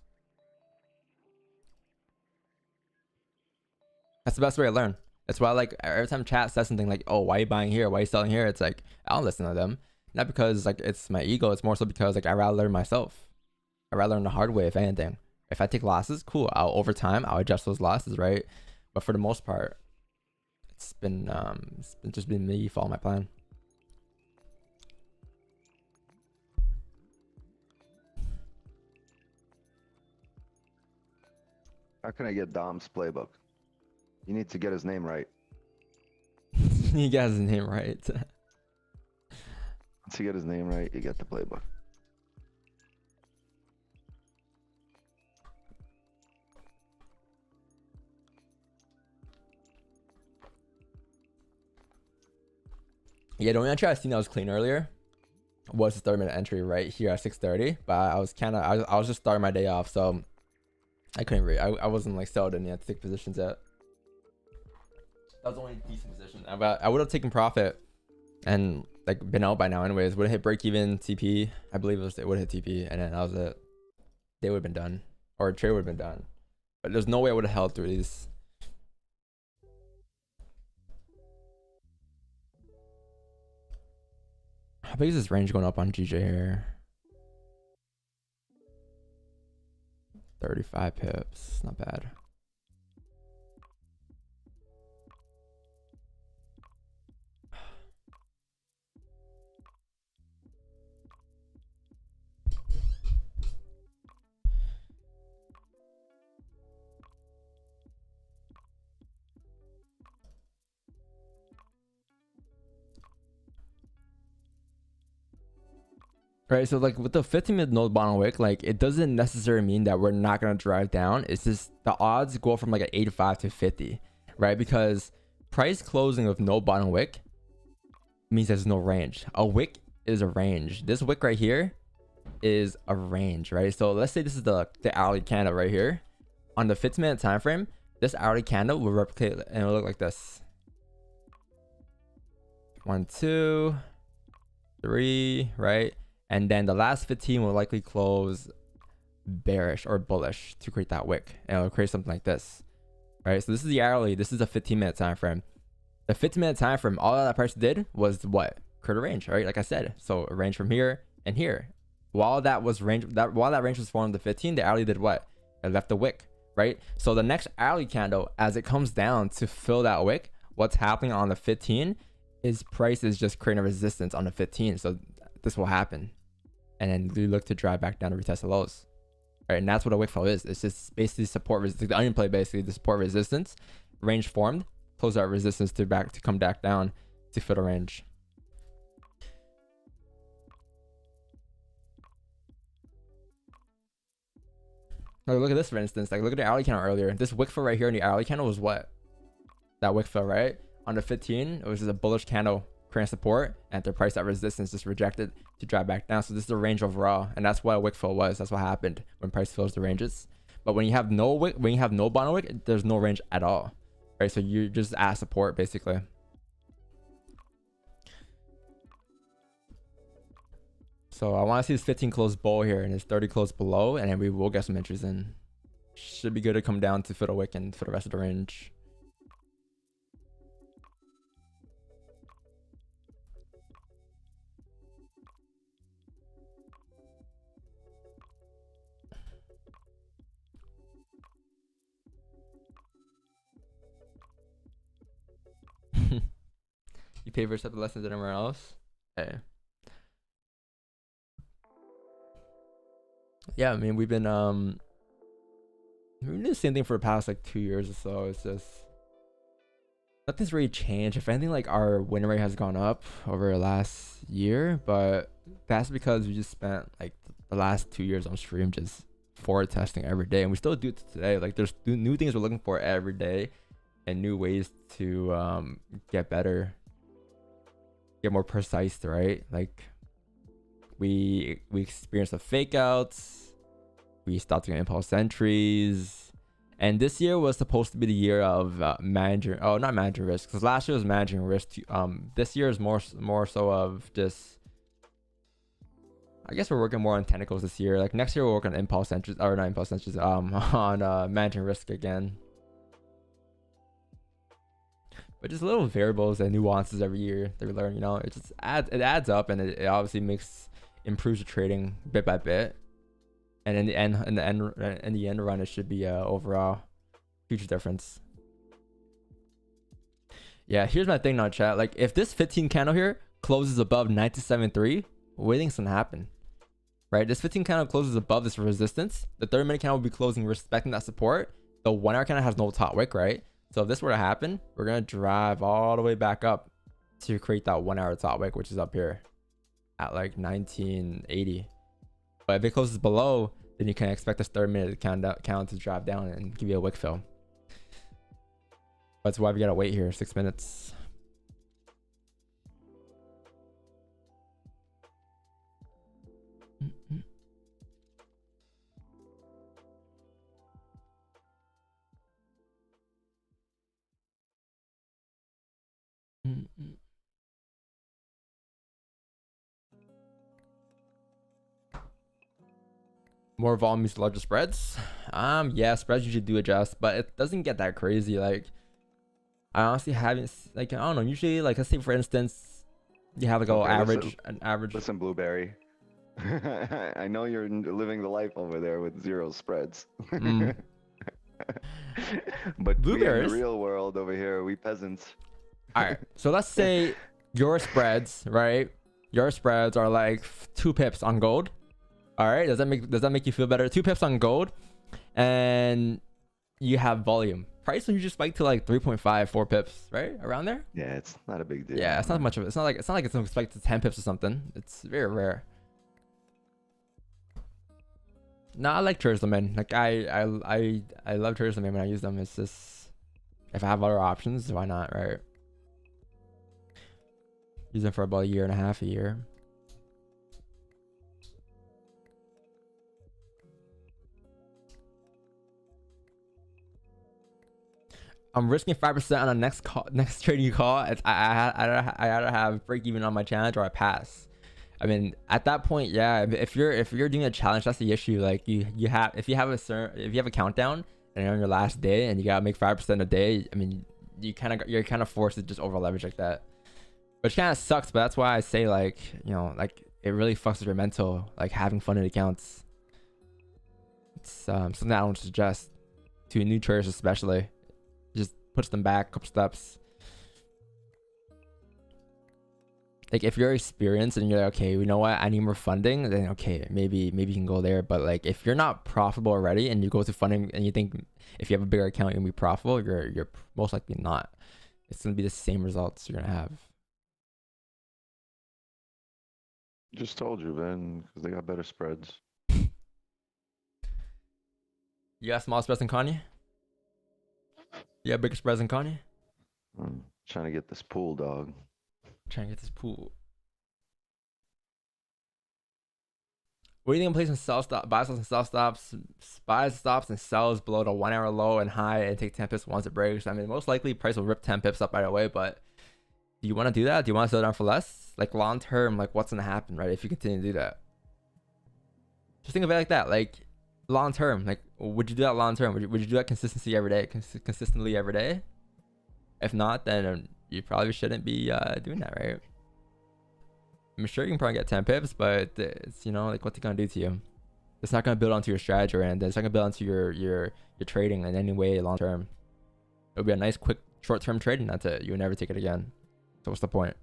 That's the best way to learn. That's why, like, every time chat says something like, oh, why are you buying here? Why are you selling here? It's like, I don't listen to them. Not because, like, it's my ego. It's more so because, like, I rather learn myself. I rather learn the hard way, if anything. If I take losses, cool. Over time, I'll adjust those losses, right? But for the most part, it's been just been me following my plan. How can I get Dom's playbook? You need to get his name right. You got his name right. Once you get his name right, you get the playbook. Yeah, the only entry I seen that was clean earlier was the 30-minute entry right here at 6:30. But I was just starting my day off, so I couldn't read. I wasn't like settled in yet to take positions yet. That was the only decent position. But I would have taken profit and like been out by now anyways. Would have hit break even TP. I believe it would have hit TP, and then that was it. They would have been done, or trade would have been done. But there's no way I would have held through these. How big is this range going up on GJ here? 35 pips, not bad. Right, so like with the 15-minute no bottom wick, like it doesn't necessarily mean that we're not gonna drive down. It's just the odds go from like an 85 to 50. right? Because price closing with no bottom wick means there's no range. A wick is a range. This wick right here is a range, right? So let's say this is the hourly candle right here. On the 15-minute time frame, this hourly candle will replicate and it'll look like this. 1, 2, 3, right? And then the last 15 will likely close bearish or bullish to create that wick, and it'll create something like this, right? So this is the hourly, this is a 15-minute time frame. The 15-minute time frame, all that price did was what? Create a range, right? Like I said, so a range from here and here. While that range was formed, the 15, the hourly did what? It left the wick, right? So the next hourly candle, as it comes down to fill that wick, what's happening on the 15 is price is just creating a resistance on the 15. So this will happen, and then we look to drive back down to retest the lows, right? And that's what a wick fill is. It's just basically support resistance. The onion play, basically the support resistance, range formed, close out resistance to come back down to fill the range. Like, look at this, for instance. Like, look at the hourly candle earlier. This wick fill right here in the hourly candle was what? That wick fill, right? On the 15, it was just a bullish candle creating support, and the price at resistance just rejected to drive back down. So this is the range overall, and that's what a wick fill was. That's what happened when price fills the ranges. But when you have no wick, when you have no bottom wick, there's no range at all, right? So you just at support basically. So I want to see this 15 close below here and this 30 close below, and then we will get some entries in. Should be good to come down to fill the wick and for the rest of the range. You pay for accepted lessons anywhere else? Hey. Yeah, I mean, we've been doing the same thing for the past like 2 years or so. It's just nothing's really changed. If anything, like our win rate has gone up over the last year, but that's because we just spent like the last 2 years on stream just forward testing every day, and we still do it today. Like there's new things we're looking for every day, and new ways to get better, get more precise, right? Like we experienced the fake outs, we stopped doing impulse entries, and this year was supposed to be the year of not managing risk, because last year was managing risk. This year is more so of just, I guess we're working more on technicals this year. Like next year we'll work on impulse entries, or not impulse entries, on managing risk again. But just little variables and nuances every year that we learn, you know, it adds up, and it obviously improves the trading bit by bit. And in the end run, it should be overall huge difference. Yeah, here's my thing now, chat. Like if this 15 candle here closes above 97.3, what do you think's gonna happen? Right? This 15 candle closes above this resistance. The 30-minute candle will be closing respecting that support. The 1 hour candle has no top wick, right? So if this were to happen, we're gonna drive all the way back up to create that 1 hour top wick, which is up here at like 1980. But if it closes below, then you can expect this 30-minute count to drop down and give you a wick fill. That's why we gotta wait here 6 minutes. More volume means larger spreads. Yeah, spreads usually do adjust, but it doesn't get that crazy. Like I honestly haven't, like, I don't know, usually, like, let's say for instance you have like an average. Listen, Blueberry, I know you're living the life over there with zero spreads. But Blueberries, in the real world over here, we peasants. All right, so let's say your spreads, right? Your spreads are like 2 pips on gold. All right, does that make you feel better? 2 pips on gold, and you have volume. Price will usually spike to like 3.5, 4 pips, right around there. Yeah, it's not a big deal. Yeah, it's not much of it. It's not like it's gonna spike to 10 pips or something. It's very rare. No, I like tourism, man. Like I love tourism, man. When I use them, it's just If I have other options, why not, right? Use them for about a year and a half, a year. I'm risking 5% on the next call, next trading call. I gotta have break even on my challenge or I pass. I mean, at that point, yeah. If you're doing a challenge, that's the issue. Like you have if you have a countdown and you're on your last day and you gotta make 5% a day. I mean, you're kind of forced to just over leverage like that, which kind of sucks. But that's why I say like like it really fucks with your mental. Like having fun in accounts. It's something I don't suggest to new traders especially. Just push them back a couple steps. Like if you're experienced and you're like, okay, you know what, I need more funding, then okay, maybe you can go there. But like if you're not profitable already and you go to funding and you think if you have a bigger account you're gonna be profitable, you're most likely not. It's gonna be the same results you're gonna have. Just told you, man, because they got better spreads. You got small spreads in Kanye? You got bigger spreads in Kanye? I'm trying to get this pool, dog. Trying to get this pool. What do you think of placing sell stop, buy stops and sell stops, buys stops and sells below the 1 hour low and high and take 10 pips once it breaks? I mean, most likely price will rip 10 pips up right away, but do you want to do that? Do you want to sell down for less? Like long term, like what's gonna happen, right? If you continue to do that, just think of it like that. Like long term, like would you do that long term? Would you do that consistently every day? Consistently every day? If not, then you probably shouldn't be doing that, right? I'm sure you can probably get 10 pips, but it's like what's it gonna do to you? It's not gonna build onto your strategy, and it's not gonna build onto your trading in any way long term. It'll be a nice quick short term trading. That's it. You'll never take it again. So what's the point?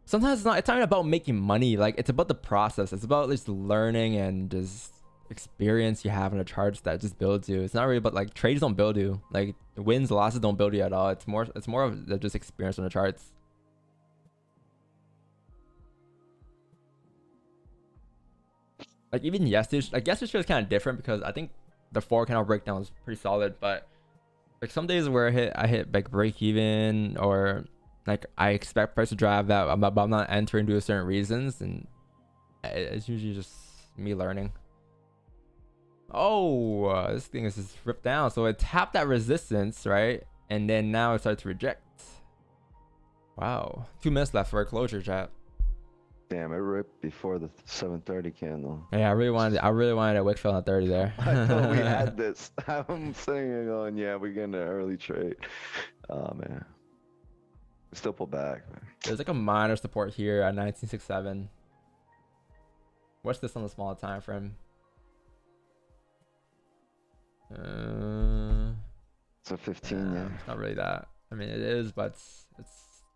Sometimes it's not even about making money. Like it's about the process. It's about just learning and just experience you have in the charts that just builds you. It's not really about like trades don't build you. Like wins, losses don't build you at all. It's more of just experience on the charts. Like even yesterday, like yesterday's was kind of different because I think the 4 candle breakdown was pretty solid, but like some days where I hit like break even or like I expect price to drive that, but I'm not entering due to certain reasons, and it's usually just me learning. Oh, this thing is just ripped down. So it tapped that resistance, right? And then now it started to reject. Wow. 2 minutes left for a closure, chat. Damn, it ripped before the 7:30 candle. Yeah, I really wanted a wick fill on 30 there. I thought we had this. I'm sitting here going, yeah, we're getting an early trade. Oh man. Still pull back, man. There's like a minor support here at 1967. What's this on the smaller time frame? It's a 15, yeah. It's not really that. I mean, it is, but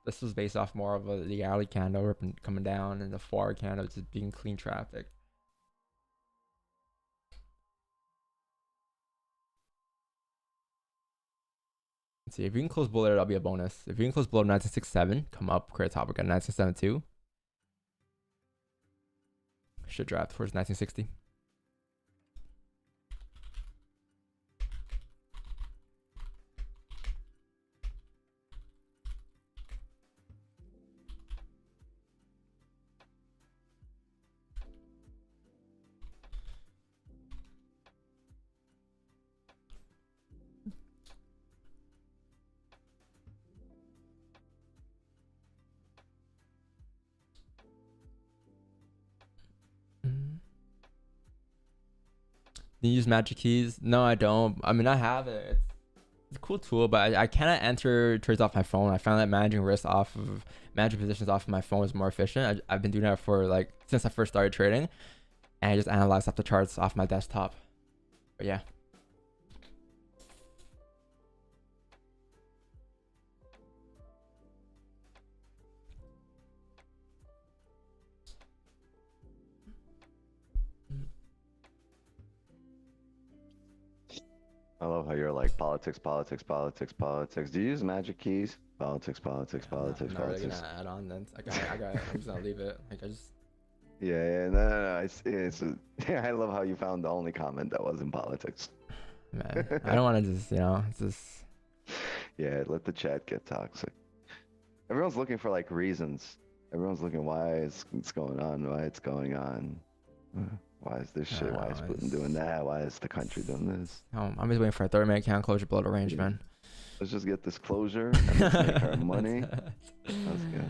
this was based off more of the hourly candle ripping, coming down, and the 4 candle just being clean traffic. Let's see, if you can close below it, that'll be a bonus. If you can close below 1967, come up, create a topic at 1972. Should draft towards 1960. Do you use magic keys? No, I don't. I mean, I have it. It's a cool tool, but I cannot enter trades off my phone. I found that managing positions off of my phone is more efficient. I've been doing that for like since I first started trading, and I just analyze off the charts off my desktop. But yeah. I love how you're like politics. Do you use magic keys? Politics. I'm not really gonna add on then. I'm just gonna leave it. Like I just. Yeah, no. Yeah, I love how you found the only comment that wasn't politics. Man, I don't want to just, just. Yeah, let the chat get toxic. Everyone's looking for like reasons. Everyone's looking why it's going on, why it's going on. Why is this shit? Why is Putin doing that? Why is the country doing this? I'm just waiting for a 30-minute candle closure below the range, man. Let's just get this closure and let's make our money. That's good.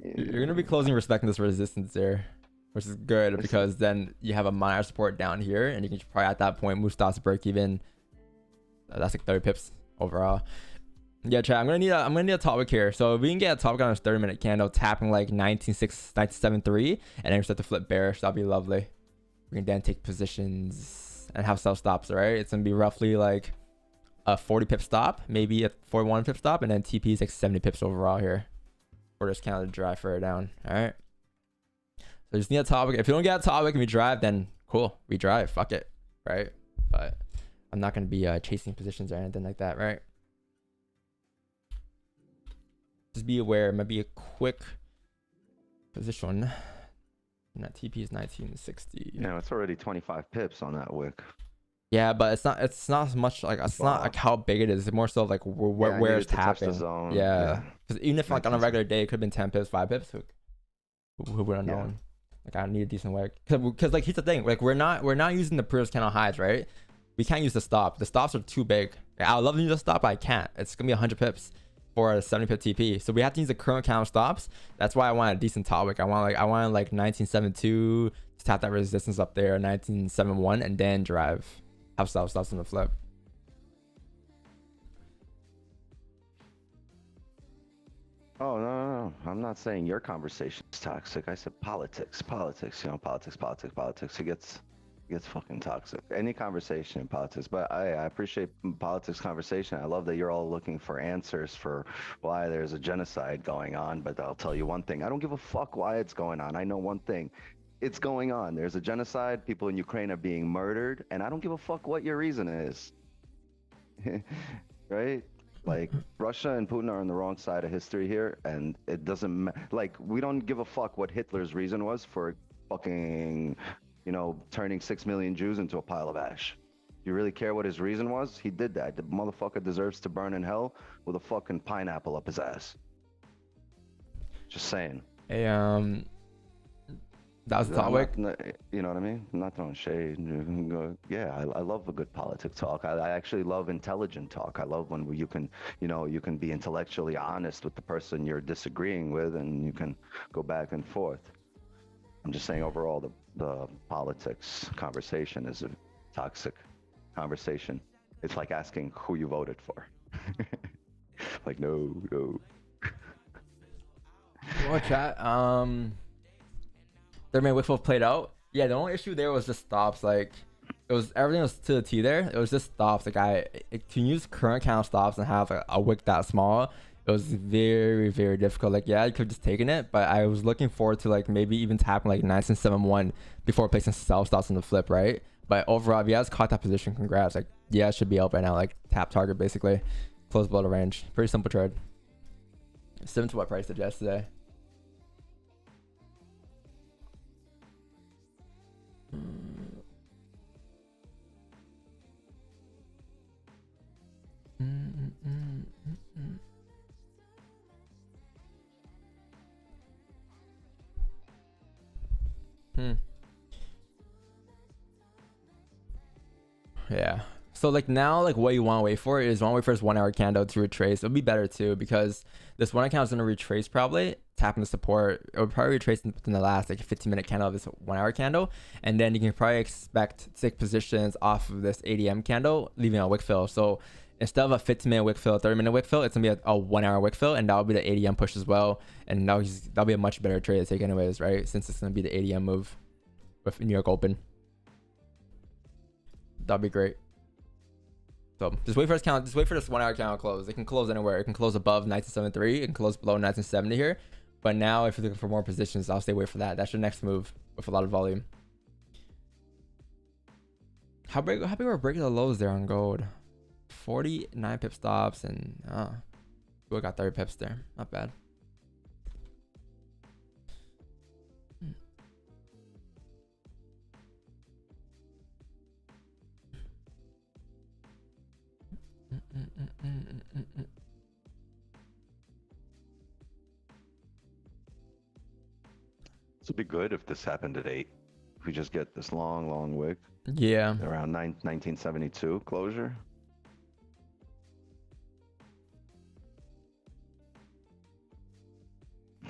You're gonna be closing respecting this resistance there, which is good because then you have a minor support down here, and you can probably at that point move stocks to break even. That's like 30 pips overall. Yeah, chat. I'm gonna need a topic here. So if we can get a topic on this 30-minute candle tapping like 19.6, 19.73, and then we start to flip bearish, that'd be lovely. We can then take positions and have sell stops. Right? It's gonna be roughly like a 40 pip stop, maybe a 41 pip stop, and then TP is like 70 pips overall here. Or just kind of drive further down. All right. So just need a topic. If you don't get a topic and we drive, then cool, we drive. Fuck it, right? But I'm not gonna be chasing positions or anything like that, right? Just be aware. It might be a quick position. And that TP is 1960. Yeah, it's already 25 pips on that wick. Yeah, but it's not as much like it's not like how big it is. It's more so like where it's tapping. Yeah, because even if like on a regular day it could have been 10 pips, 5 pips. Who would have known? Like I need a decent wick because like here's the thing. Like we're not using the previous candle highs, right? We can't use the stop. The stops are too big. I would love to use the stop, but I can't. It's gonna be 100 pips for a 70 pip TP. So we have to use the current candle stops. That's why I want a decent top wick. I want like 1972 to tap that resistance up there, 1971, and then drive. Have stops on the flip. Oh no, I'm not saying your conversation is toxic. I said politics. You know, politics. It gets fucking toxic. Any conversation in politics, but I appreciate politics conversation. I love that you're all looking for answers for why there's a genocide going on. But I'll tell you one thing: I don't give a fuck why it's going on. I know one thing. It's going on. There's a genocide. People in Ukraine are being murdered, and I don't give a fuck what your reason is. Right? Like Russia and Putin are on the wrong side of history here, and it doesn't like we don't give a fuck what Hitler's reason was for fucking, turning 6 million Jews into a pile of ash. You really care what his reason was? He did that. The motherfucker deserves to burn in hell with a fucking pineapple up his ass. Just saying. Hey, that was the topic. You know what I mean? I'm not throwing shade. Yeah, I love a good politic talk. I actually love intelligent talk. I love when you can be intellectually honest with the person you're disagreeing with, and you can go back and forth. I'm just saying overall, the politics conversation is a toxic conversation. It's like asking who you voted for. Like, no. What chat? Their main wickful played out. Yeah, the only issue there was just stops. Like everything was to the T there. It was just stops. Like to use current count stops and have a wick that small, it was very, very difficult. Like yeah, you could have just taken it, but I was looking forward to like maybe even tapping like 1971 before placing sell stops on the flip, right? But overall, if you guys caught that position, congrats. Like yeah, it should be out right now. Like tap target basically, close below the range. Pretty simple trade. Similar to what price did yesterday. Yeah. So like now, like what you want to wait for is want to wait for this 1 hour candle to retrace. It'll be better too because this 1 hour candle is gonna retrace probably, tapping the support. It would probably retrace within the last like 15-minute candle of this 1 hour candle, and then you can probably expect to take positions off of this ADM candle, leaving a wick fill. So instead of a 15-minute wick fill, 30-minute wick fill, it's gonna be a 1 hour wick fill, and that'll be the ADM push as well. And that'll be a much better trade to take anyways, right? Since it's gonna be the ADM move with New York Open. That'd be great. So just wait for this count. Just wait for this 1 hour candle close. It can close anywhere. It can close above 1973. It can close below 1970 here. But now, if you're looking for more positions, I'll stay away for that. That's your next move with a lot of volume. How big are breaking the lows there on gold? 49 pip stops and we got 30 pips there. Not bad. This would be good if this happened at 8. If we just get this long wick Yeah. around 1972 closure.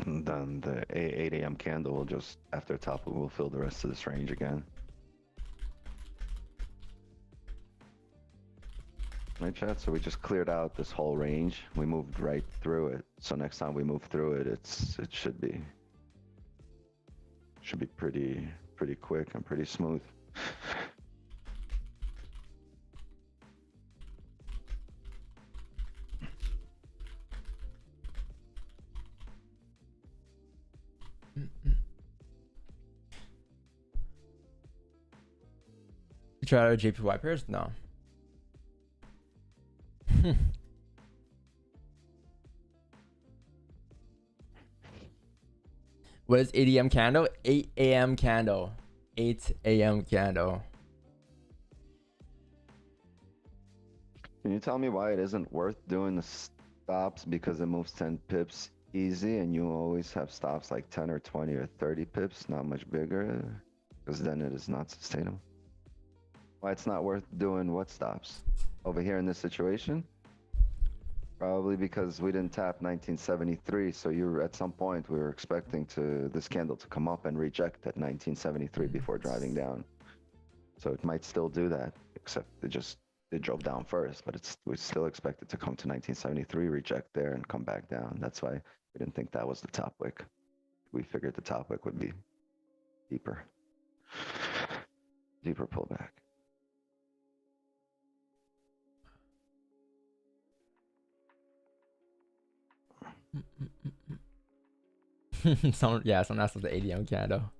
And then the 8 a.m. candle will just, after top, will fill the rest of this range again. Right, chat? So we just cleared out this whole range. We moved right through it. So next time we move through it, it should be pretty quick and pretty smooth. You try out JPY pairs? No. What is 8 a.m. candle? 8 a.m. candle. 8 a.m. candle. Can you tell me why it isn't worth doing the stops because it moves 10 pips easy and you always have stops like 10 or 20 or 30 pips, not much bigger? Because then it is not sustainable. Why it's not worth doing what stops? Over here in this situation? Probably because we didn't tap 1973, so you at some point we were expecting this candle to come up and reject at 1973 before driving down. So it might still do that, except it drove down first, but we still expect it to come to 1973, reject there, and come back down. That's why we didn't think that was the top wick. We figured the top wick would be deeper pullback. Someone asked for the 8 a.m. candle.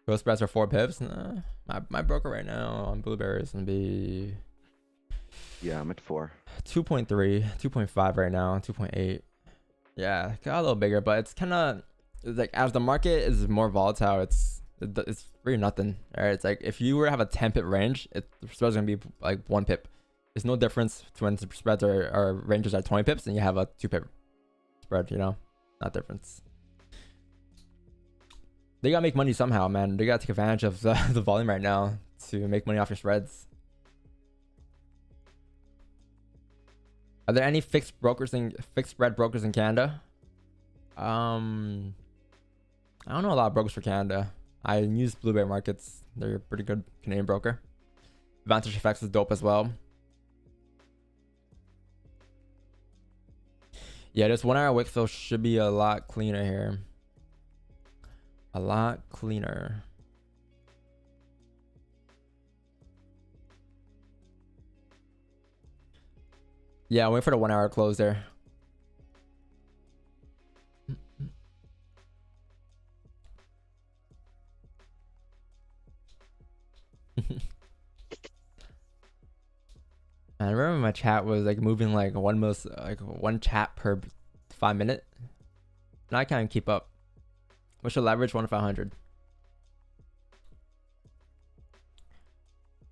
Growth spreads are 4 pips. Nah, my broker right now on Blueberry is gonna be. Yeah, I'm at 4. 2.3, 2.5 right now, 2.8. Yeah, got a little bigger, but it's kind of like as the market is more volatile, it's really nothing. All right, it's like if you were to have a 10 pip range, the spread's gonna be like 1 pip. There's no difference to when the spreads or ranges are 20 pips and you have a 2 pip spread. You know, not difference. They gotta make money somehow, man. They gotta take advantage of the volume right now to make money off your spreads. Are there any fixed spread brokers in Canada? I don't know a lot of brokers for Canada. I use Blueberry Markets. They're a pretty good Canadian broker. Vantage FX is dope as well. Yeah, this 1 hour wick fill should be a lot cleaner here. A lot cleaner. Yeah, wait for the 1 hour close there. I remember my chat was like moving like one chat per 5 minute. Now I can't even keep up. What's your leverage? 1 to 500.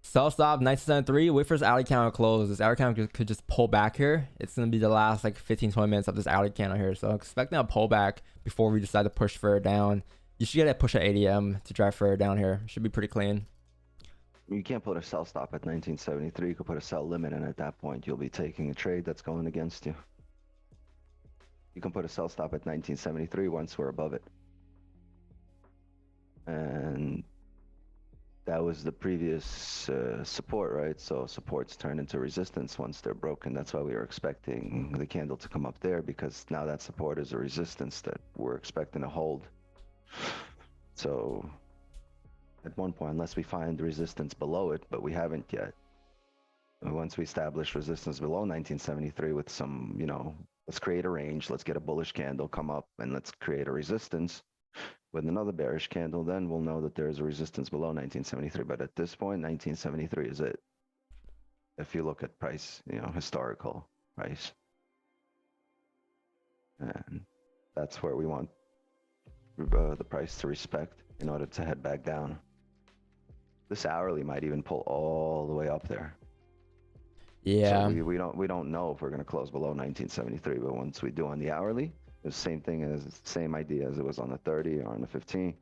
Sell stop 1973. Wait for this alley candle to close. This alley candle could just pull back here. It's gonna be the last like 15-20 minutes of this alley candle here. So expecting a pullback before we decide to push further down. You should get a push at 8 a.m. to drive further down here. Should be pretty clean. You can't put a sell stop at 1973. You could put a sell limit, and at that point, you'll be taking a trade that's going against you. You can put a sell stop at 1973 once we're above it. And that was the previous support, right? So supports turn into resistance once they're broken. That's why we were expecting the candle to come up there, because now that support is a resistance that we're expecting to hold. So at one point, unless we find resistance below it, but we haven't yet. Once we establish resistance below 1973 with some, let's create a range, let's get a bullish candle come up, and let's create a resistance with another bearish candle, then we'll know that there's a resistance below 1973. But at this point, 1973 is it. If you look at price, historical price. And that's where we want the price to respect in order to head back down. This hourly might even pull all the way up there. So Yeah. we don't know if we're gonna close below 1973. But once we do on the hourly, the same thing as same idea as it was on the 30 or on the 15.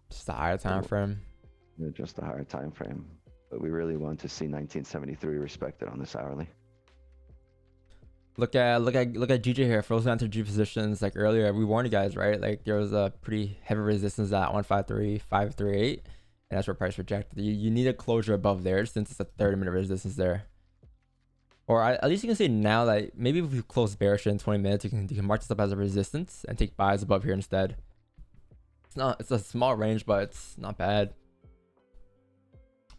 Just a higher time frame. Just a higher time frame. But we really want to see 1973 respected on this hourly. Look at GJ here, frozen into G positions. Like earlier, we warned you guys, right? Like there was a pretty heavy resistance at 153.538, and that's where price rejected. You need a closure above there since it's a 30-minute resistance there. Or at least you can say now that maybe if we close bearish in 20 minutes, you can mark this up as a resistance and take buys above here instead. It's a small range, but it's not bad.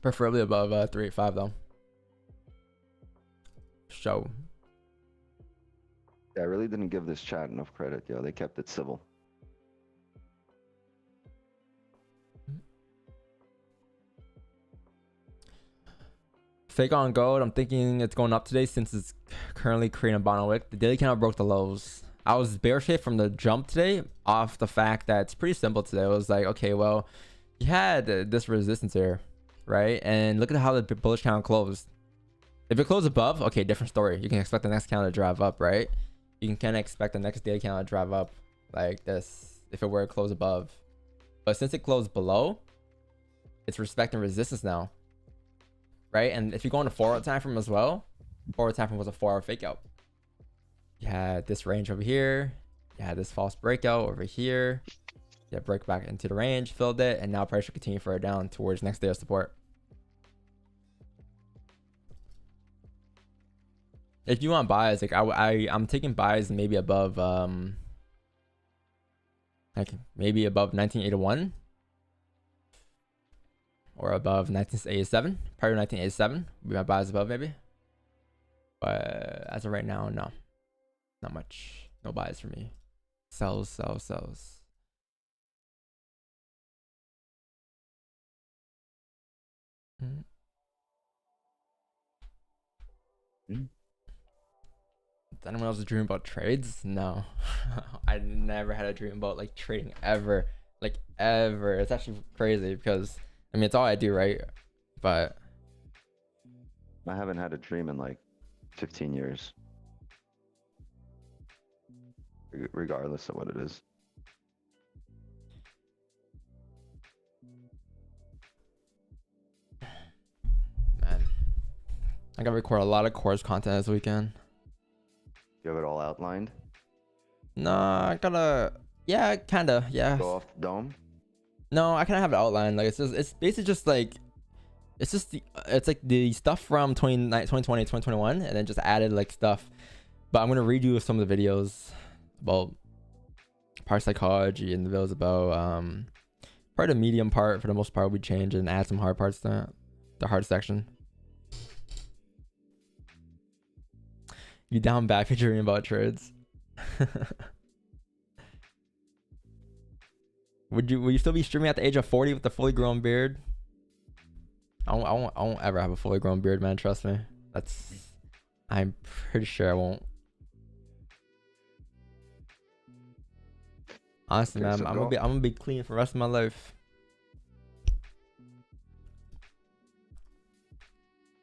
Preferably above 385 though. Show. Yeah, I really didn't give this chat enough credit, yo. They kept it civil. Fake on gold. I'm thinking it's going up today since it's currently creating a bottom wick. The daily candle broke the lows. I was bearish from the jump today off the fact that it's pretty simple today. It was like, okay, well, you had this resistance here, right? And look at how the bullish candle closed. If it closed above, okay, different story. You can expect the next candle to drive up, right? You can kind of expect the next daily candle to drive up like this if it were to close above. But since it closed below, it's respecting resistance now, right? And if you go on the forward time frame as well, forward time frame was a 4-hour fake out. You had this range over here. You had this false breakout over here. You break back into the range, filled it, and now price should continue further down towards next day of support. If you want buys, like I'm taking buys maybe above like maybe above 1981 or above 1987. Probably 1987 would be my buys above maybe. But as of right now, no, not much. No buys for me. Sells, sells, sells. Does anyone else dream about trades? No. I never had a dream about like trading ever. Like ever. It's actually crazy because I mean it's all I do, right? But I haven't had a dream in like 15 years. Regardless of what it is. man, I gotta record a lot of course content this weekend. You have it all outlined? Nah, I gotta, yeah, kinda, yeah. Go off the dome? No, I kinda have it outlined. Like it's basically just like, it's like the stuff from 2020, 2021, and then just added like stuff. But I'm gonna redo some of the videos about part psychology and the videos about part of the medium part for the most part we change and add some hard parts to the hard section. You down bad for dreaming about trades? Will you still be streaming at the age of 40 with a fully grown beard? I won't ever have a fully grown beard, man. Trust me. I'm pretty sure I won't. Honestly, man, I'm gonna be clean for the rest of my life.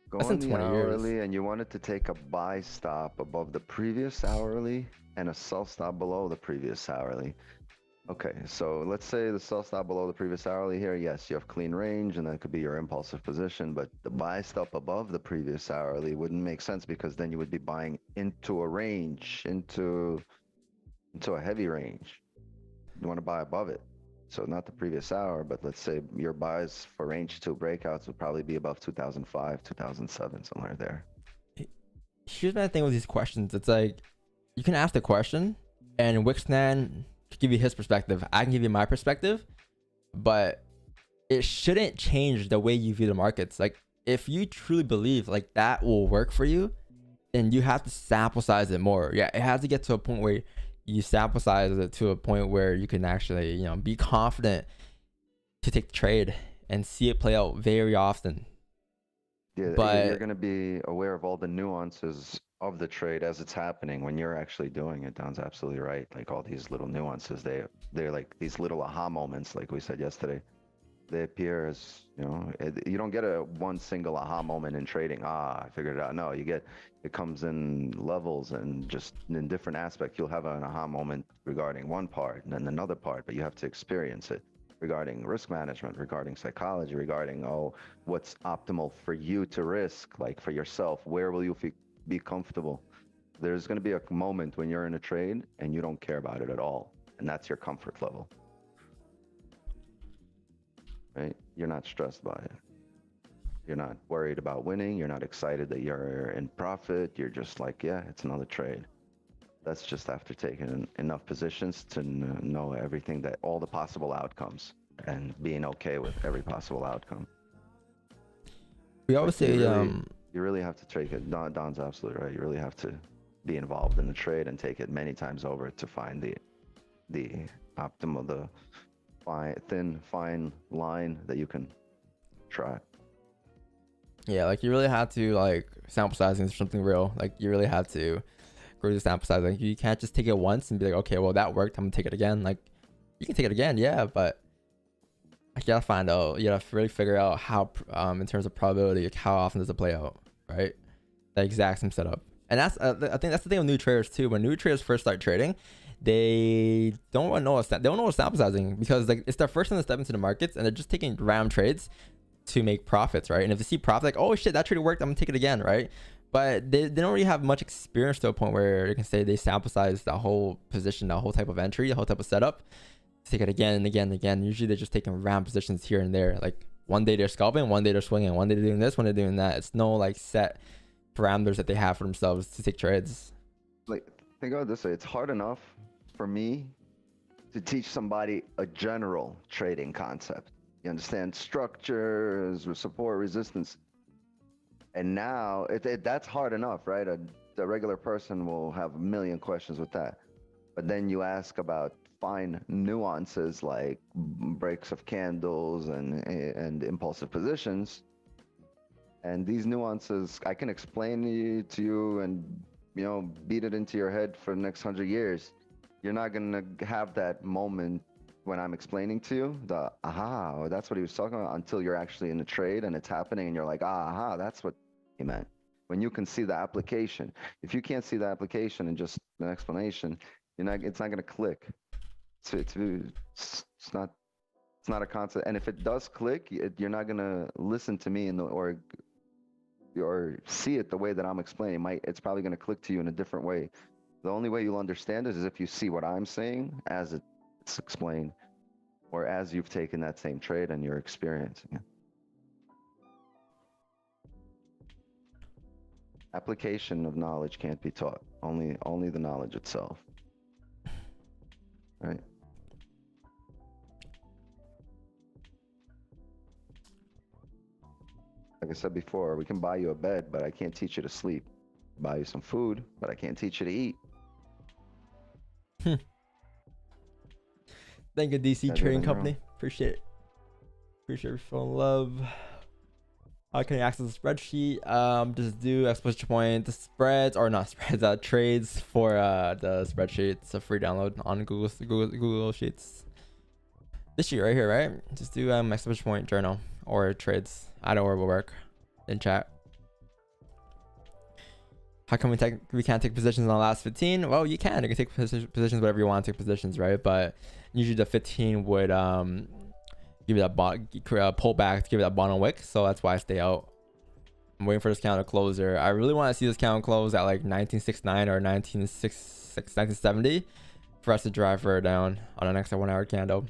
Go That's on in the 20 hourly years. and you wanted to take a buy stop above the previous hourly and a sell stop below the previous hourly. Okay, so let's say the sell stop below the previous hourly here. Yes, you have clean range and that could be your impulsive position, but the buy stop above the previous hourly wouldn't make sense because then you would be buying into a range, into a heavy range. You want to buy above it. So not the previous hour, but let's say your buys for range 2 breakouts would probably be above 2005, 2007, somewhere there. Here's my thing with these questions. It's like, you can ask the question and Wixnan can give you his perspective. I can give you my perspective, but it shouldn't change the way you view the markets. Like if you truly believe like that will work for you, then you have to sample size it more. Yeah, it has to get to a point where you sample size it to a point where you can actually, you know, be confident to take the trade and see it play out very often. Yeah, but you're going to be aware of all the nuances of the trade as it's happening when you're actually doing it. Don's absolutely right. Like all these little nuances, they're like these little aha moments, like we said yesterday. they appear as, you know, you don't get a one single aha moment in trading. Ah, I figured it out. No, it comes in levels and just in different aspects. You'll have an aha moment regarding one part and then another part, but you have to experience it regarding risk management, regarding psychology, regarding, oh, what's optimal for you to risk, like for yourself, where will you be comfortable? There's going to be a moment when you're in a trade and you don't care about it at all. And that's your comfort level. Right? You're not stressed by it. You're not worried about winning. You're not excited that you're in profit. You're just like, yeah, it's another trade. That's just after taking enough positions to know everything, that all the possible outcomes, and being okay with every possible outcome. We always say, you really have to take it. Don's absolutely right. You really have to be involved in the trade and take it many times over to find the optimal, the fine line that you can try. yeah, like you really have to like sample sizing is something real. Like you really have to grow the sample size. Like you can't just take it once and be like, okay, well that worked, I'm gonna take it again. Like you can take it again, yeah, but you gotta find out, you gotta really figure out how in terms of probability, like how often does it play out, right? The exact same setup. And that's I think that's the thing with new traders too. When new traders first start trading, they don't want to know they don't know what sample sizing, because like it's their first time to step into the markets and they're just taking random trades to make profits, right? And if they see profit, like, oh shit, that trade worked, I'm gonna take it again, right? But they don't really have much experience to a point where they can say they sample size the whole position, the whole type of entry, the whole type of setup, take it again and again and again. Usually they're just taking random positions here and there. Like one day they're scalping, one day they're swinging, one day they're doing this, one day they're doing that. It's no like set parameters that they have for themselves to take trades. Like, think of it this way: it's hard enough for me to teach somebody a general trading concept. You understand structures, support, resistance, and now that's hard enough, right? The regular person will have a million questions with that, but then you ask about fine nuances like breaks of candles and impulsive positions, and these nuances I can explain to you and, you know, beat it into your head for the next 100 years. You're not gonna have that moment when I'm explaining to you the aha, that's what he was talking about, until you're actually in the trade and it's happening and you're like, aha, that's what he meant. When you can see the application. If you can't see the application and just an explanation, it's not gonna click. It's not a concept. And if it does click, you're not gonna listen to me or see it the way that I'm explaining. It's probably gonna click to you in a different way. The only way you'll understand it is if you see what I'm saying as it's explained, or as you've taken that same trade and you're experiencing it. Application of knowledge can't be taught. Only the knowledge itself. Right? Like I said before, we can buy you a bed, but I can't teach you to sleep. Buy you some food, but I can't teach you to eat. Thank you, DC Trading Company. Appreciate it. Appreciate your phone love. How can you access the spreadsheet? Just do exclamation point the spreads, or not spreads, trades for the spreadsheet. It's a free download on Google Sheets. This sheet right here, right? Just do exclamation point journal or trades. Either or will work in chat. How come we can't take positions on the last 15? Well, you can. You can take positions whatever you want to take positions, right? But usually the 15 would give you that pull back to give you that bottom wick. So that's why I stay out. I'm waiting for this candle to close there. I really want to see this candle close at like 1969 or 1970 for us to drive further down on the next 1 hour candle.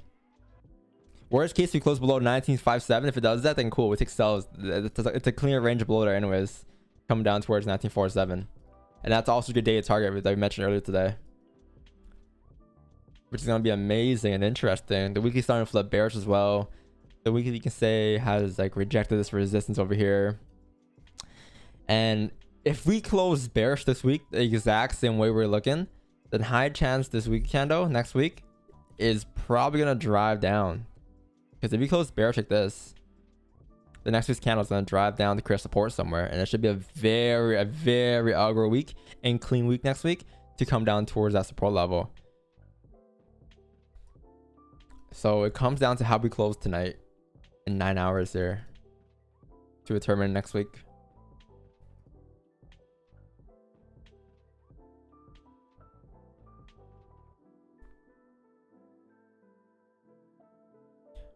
Worst case, we close below 1957. If it does that, then cool. We take sells. It's a clear range below there anyways. Coming down towards 1947. And that's also a good daily target that I mentioned earlier today, which is going to be amazing and interesting. The weekly starting to flip bearish as well. The weekly, you can say, has like rejected this resistance over here. And if we close bearish this week the exact same way we're looking, then high chance this week candle next week is probably going to drive down. Because if we close bearish like this, the next week's candle is going to drive down to create support somewhere, and it should be a very aggro week and clean week next week to come down towards that support level. So it comes down to how we close tonight. in 9 hours here to a tournament next week.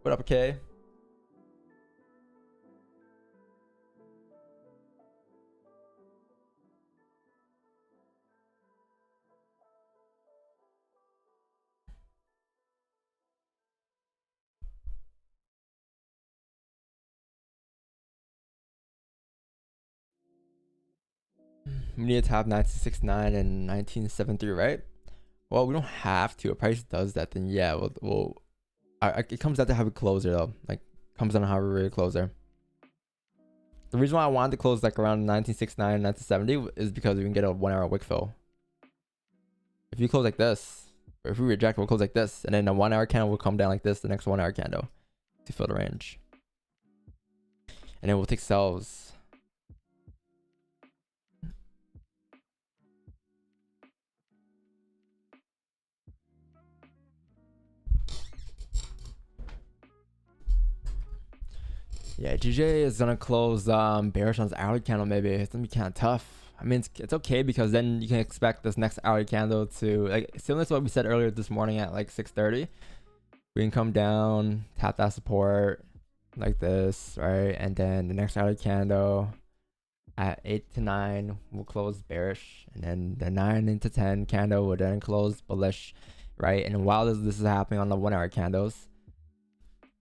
What up, Kay? We need to tap 1969 and 1973, right? Well, we don't have to. If price does that, then yeah, it comes down to how we close there, though. Like, comes down to how we really close there. The reason why I wanted to close like around 1969, 1970 is because we can get a 1 hour wick fill. If you close like this, or if we reject, we'll close like this, and then a 1 hour candle will come down like this, the next 1 hour candle to fill the range. And then we'll take sells. Yeah, GJ is gonna close bearish on his hourly candle. Maybe it's gonna be kind of tough. I mean, it's okay because then you can expect this next hourly candle to, like, similar to what we said earlier this morning at like 6:30. We can come down, tap that support like this, right? And then the next hourly candle at 8 to 9 will close bearish, and then the 9 into 10 candle will then close bullish, right? And while this is happening on the 1 hour candles,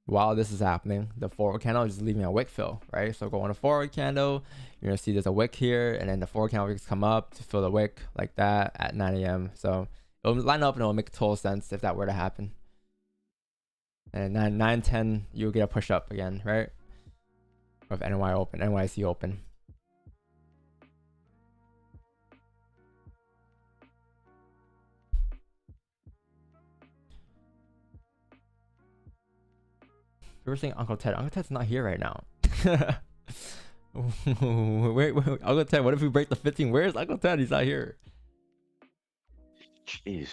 while this is happening, the forward candle is just leaving a wick fill, right? So go on a forward candle, you're gonna see there's a wick here, and then the forward candle wicks come up to fill the wick like that at 9 a.m. So it'll line up and it'll make total sense if that were to happen. And 9:10, you'll get a push up again, right? Of NYC open. We were saying Uncle Ted. Uncle Ted's not here right now. wait, Uncle Ted, what if we break the 15? Where's Uncle Ted? He's not here. Jeez.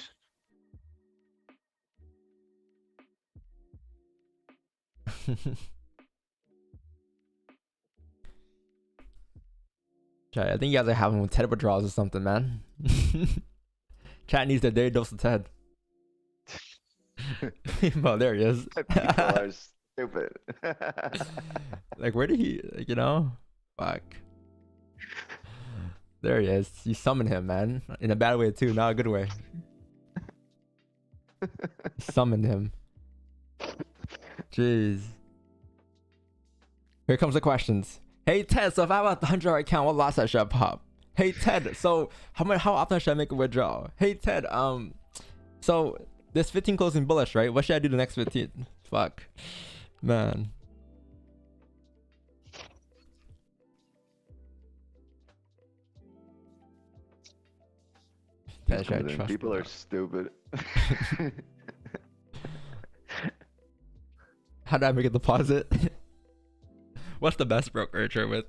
Chat, I think you guys are having Ted withdrawals or something, man. Chat needs their daily dose of Ted. Well, there he is. People are stupid. Like, where did he, like, you know? Fuck. There he is. You summoned him, man. In a bad way, too. Not a good way. Summoned him. Jeez. Here comes the questions. Hey, Ted, so if I have a 100 account, what loss I should I pop? Hey, Ted, so how often should I make a withdrawal? Hey, Ted, so this 15 closing bullish, right? What should I do the next 15? Fuck. Man. People are stupid. How do I make a deposit? What's the best brokerage you're with?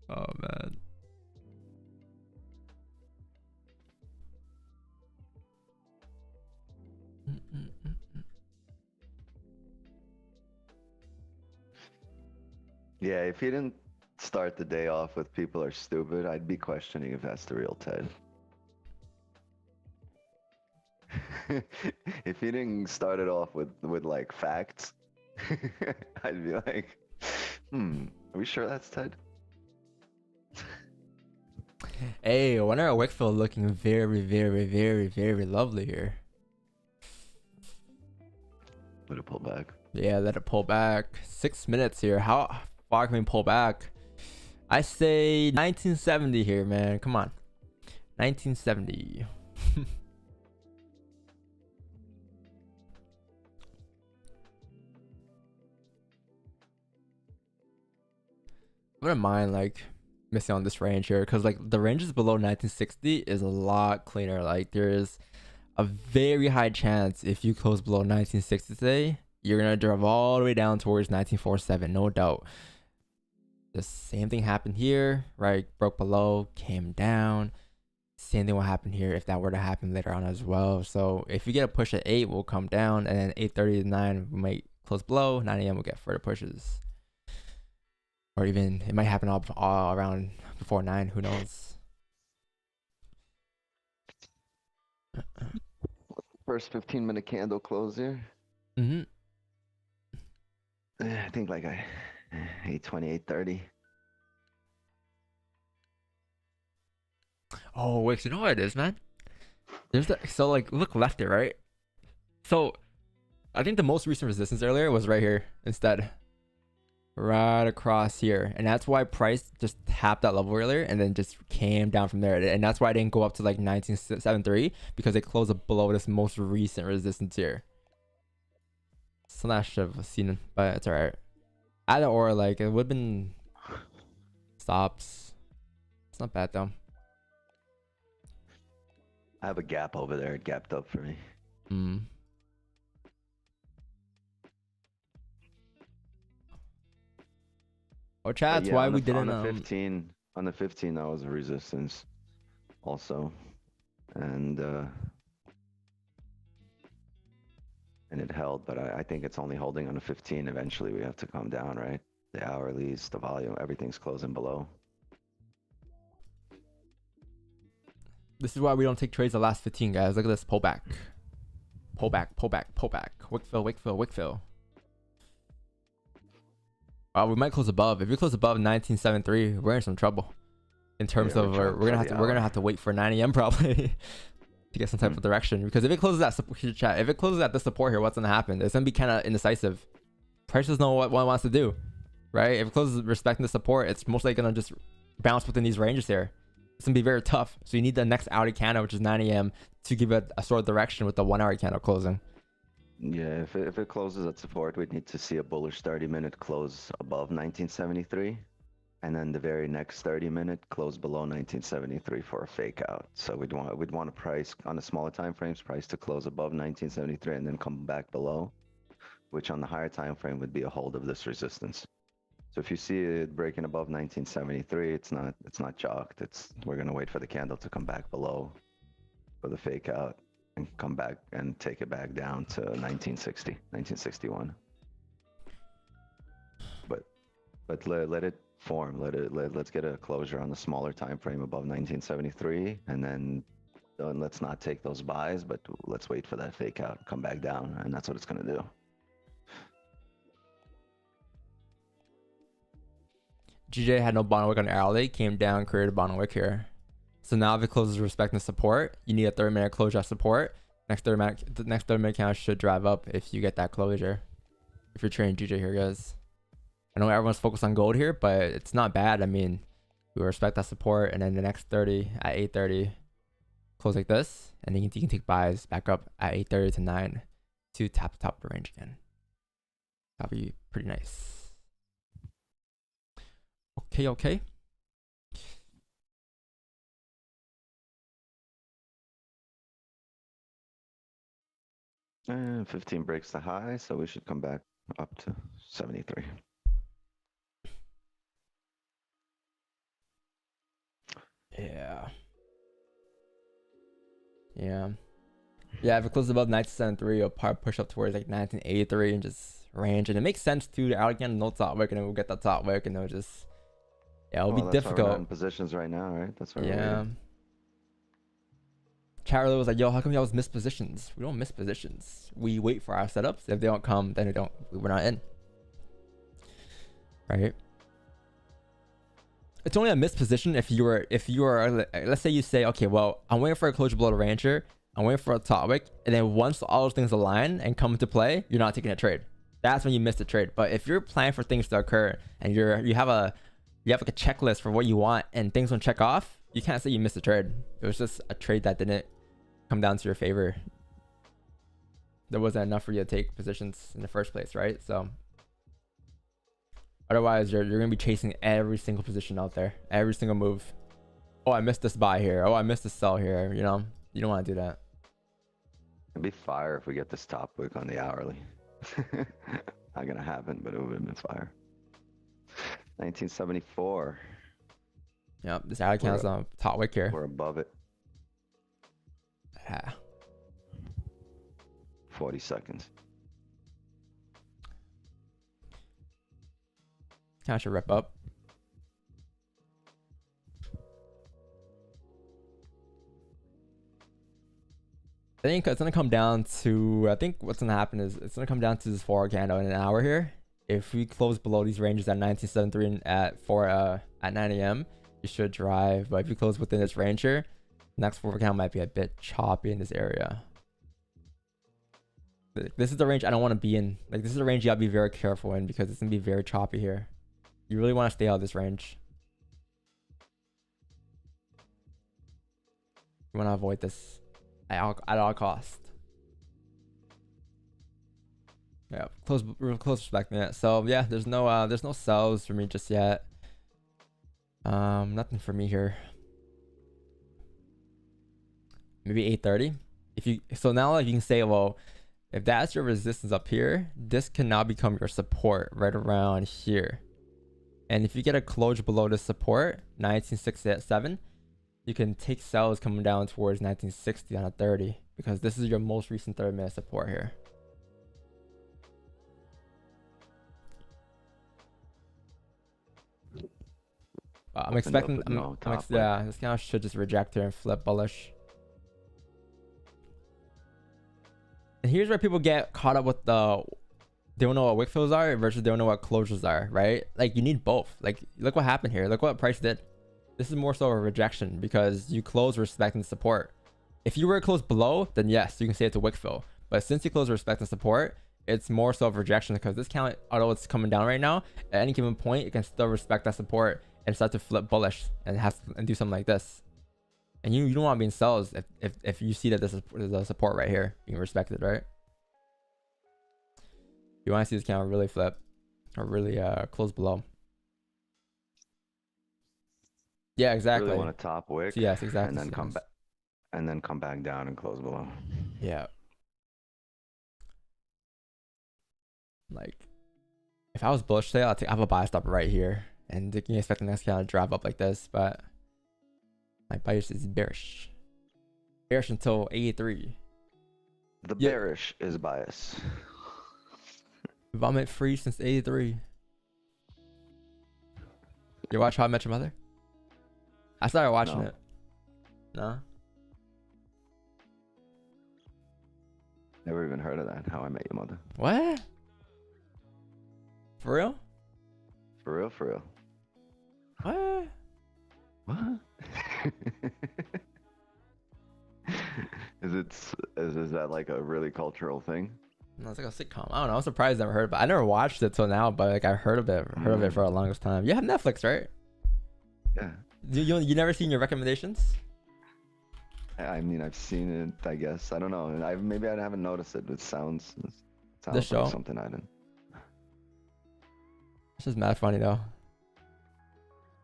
Oh, man. Yeah, if you didn't start the day off with people are stupid, I'd be questioning if that's the real Ted. If you didn't start it off with like facts, I'd be like, are we sure that's Ted? Hey, one hour Wickfield looking very, very, very, very lovely here. Let it pull back. Yeah, let it pull back. 6 minutes here. How far can we pull back? I say 1970 here, man. Come on. 1970. I wouldn't mind like missing on this range here, because like the ranges below 1960 is a lot cleaner. Like there is a very high chance if you close below 1960 today, you're gonna drop all the way down towards 1947, no doubt. The same thing happened here, right? Broke below, came down. Same thing will happen here if that were to happen later on as well. So if you get a push at 8, we'll come down, and then 8:30 to 9 we might close below 9 a.m. we'll get further pushes, or even it might happen all around before 9. Who knows? First 15-minute candle close here. Mm-hmm. I think like 8:20, 8:30. Oh wait, so you know what it is, man? There's the so like look left there, right? So I think the most recent resistance earlier was right here instead. Right across here. And that's why price just tapped that level earlier and then just came down from there. And that's why I didn't go up to like 1973, because it closed up below this most recent resistance here. So I should have seen it, but it's alright. Either or, like, it would have been stops. It's not bad though. I have a gap over there. It gapped up for me. Oh, chat, Yeah, why on we the, didn't on the 15 that was a resistance also, and it held, but I think it's only holding on the 15. Eventually we have to come down, right? The hourlies, the volume, everything's closing below. This is why we don't take trades the last 15, guys. Look at this pullback. Pullback. Wick fill. We might close above. If we close above 1973, we're in some trouble. In terms of we're gonna have to wait for 9 a.m. probably to get some type of direction. Because if it closes at if it closes at the support here, what's gonna happen? It's gonna be kind of indecisive. Price doesn't know what one wants to do, right? If it closes respecting the support, it's mostly gonna just bounce within these ranges here. It's gonna be very tough. So you need the next outie candle, which is 9 a.m. to give it a sort of direction with the 1 hour candle closing. Yeah, if it closes at support, we'd need to see a bullish 30-minute close above 1973, and then the very next 30-minute close below 1973 for a fake out. So we'd want to price on the smaller time frames, price to close above 1973 and then come back below, which on the higher time frame would be a hold of this resistance. So if you see it breaking above 1973, it's not chalked. We're gonna wait for the candle to come back below for the fake out and come back and take it back down to 1960, 1961. But let it form. Let's get a closure on the smaller time frame above 1973, and then let's not take those buys, but let's wait for that fake out, come back down, and that's what it's gonna do. GJ had no bottom wick on hourly, came down, created a bottom wick here. So now if it closes respecting support, you need a 30-minute closure at support. The next 30-minute count should drive up if you get that closure. If you're trading GJ here, guys. I know everyone's focused on gold here, but it's not bad. I mean, we respect that support, and then the next 30 at 8:30 close like this, and then you can take buys back up at 8:30 to 9 to tap the top of the range again. That'll be pretty nice. Okay. 15 breaks the high, so we should come back up to 73. Yeah, if it closes above 1973, it'll probably push up towards like 1983 and just range. And it makes sense too. Out again, no top wick, and then we'll get that top wick, and it'll just it'll be difficult. That's why we're not in positions right now, right? That's why. Yeah. Charlie was like, "Yo, how come y'all miss positions? We don't miss positions. We wait for our setups. If they don't come, then we're not in. Right? It's only a missed position if you are let's say you say, okay, well, I'm waiting for a closure below the rancher. I'm waiting for a top wick, and then once all those things align and come into play, you're not taking a trade. That's when you miss the trade. But if you're planning for things to occur and you have like a checklist for what you want and things don't check off, you can't say you missed a trade. It was just a trade that didn't come down to your favor. There wasn't enough for you to take positions in the first place, right? So otherwise, you're gonna be chasing every single position out there, every single move. Oh, I missed this buy here. Oh, I missed this sell here. You know, you don't want to do that. It'd be fire if we get this top wick on the hourly. Not gonna happen, but it would have been fire. 1974. Yep, this hourly counts on top wick here. We're above it. Yeah. 40 seconds. kind of should rip up. I think it's gonna come down to, I think what's gonna happen is it's gonna come down to this forward candle in an hour here. If we close below these ranges at 1973 and at 9 a.m., you should drive. But if you close within this range here, next forward candle might be a bit choppy in this area. This is the range I don't want to be in. Like, this is the range you gotta be very careful in because it's gonna be very choppy here. You really want to stay out of this range. You want to avoid this at all costs. Yeah, real close respecting it. So yeah, there's no sells for me just yet. Nothing for me here. Maybe 830. So now like you can say, well, if that's your resistance up here, this can now become your support right around here. And if you get a close below this support, 1967, you can take sells coming down towards 1960 on a 30 because this is your most recent 30-minute support here. I'm expecting, yeah, this kind of should just reject here and flip bullish. And here's where people get caught up with the, they don't know what wick fills are versus they don't know what closures are, right? Like you need both. Like look what happened here. Look what price did. This is more so a rejection because you close respecting support. If you were close below, then yes, you can say it's a wick fill. But since you close respecting support, it's more so of rejection because this count, although it's coming down right now, at any given point, it can still respect that support and start to flip bullish and do something like this. And you don't want to be in sells if you see that this is a support right here being respected, right? You want to see this count really flip or really close below. Yeah, exactly. Really want a top wick. Yes, exactly. And then come back, and then come back down and close below. Yeah. Like, if I was bullish today, I have a buy stop right here, and you can expect the next kind of drive up like this. But my bias is bearish. Bearish until 83. The bearish is bias. Vomit free since 83. You watch How I Met Your Mother? I started watching it. No? Never even heard of that. How I Met Your Mother. What? For real? For real, for real. What? What? Is that like a really cultural thing? No, it's like a sitcom. I don't know. I'm surprised I never heard of it. I never watched it till now, but like I heard of it for the longest time. You have Netflix, right? Yeah. You never seen your recommendations? I mean, I've seen it. I guess I don't know. Maybe I haven't noticed it. It sounds The show? like something I didn't. It's just mad funny though.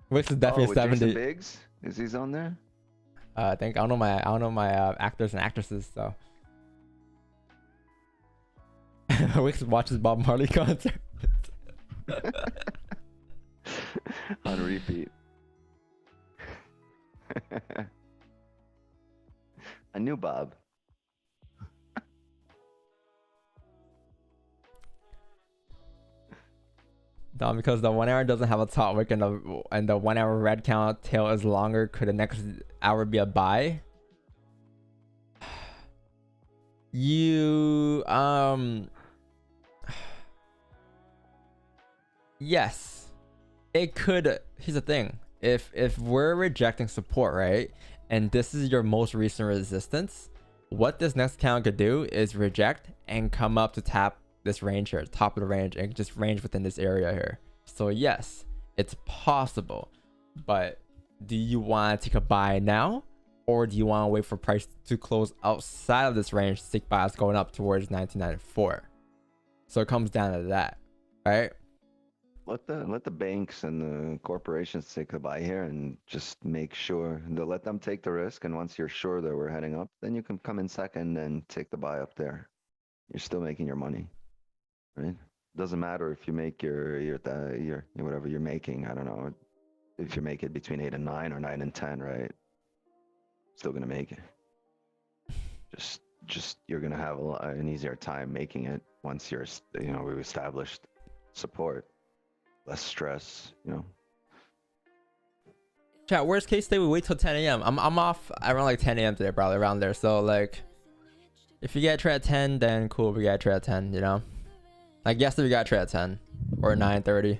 Wix is definitely with 70. Jason Biggs? Is he on there? I don't know my actors and actresses, so. Wix watches Bob Marley concert. On repeat. I knew Bob. Dom, because the 1 hour doesn't have a top wick and the 1 hour red count tail is longer, could the next hour be a buy? Yes, it could. Here's the thing: if we're rejecting support, right, and this is your most recent resistance, what this next count could do is reject and come up to tap this range here, top of the range, and just range within this area here. So yes, it's possible, but do you want to take a buy now, or do you want to wait for price to close outside of this range to take buys going up towards 1994? So it comes down to that, right? Let the banks and the corporations take the buy here and just make sure they'll let them take the risk. And once you're sure that we're heading up, then you can come in second and take the buy up there. You're still making your money, right? Doesn't matter if you make your whatever you're making. I don't know if you make it between 8 and 9 or 9 and 10, right? Still gonna make it. Just you're gonna have an easier time making it once we've established support. less stress, you know. Chat, worst case today we wait till 10 a.m. I'm off around like 10 a.m. today, probably around there. So like, if you get a trade at 10, then cool, we get a trade at 10, you know? Like yesterday we got a trade at 10 or 9:30.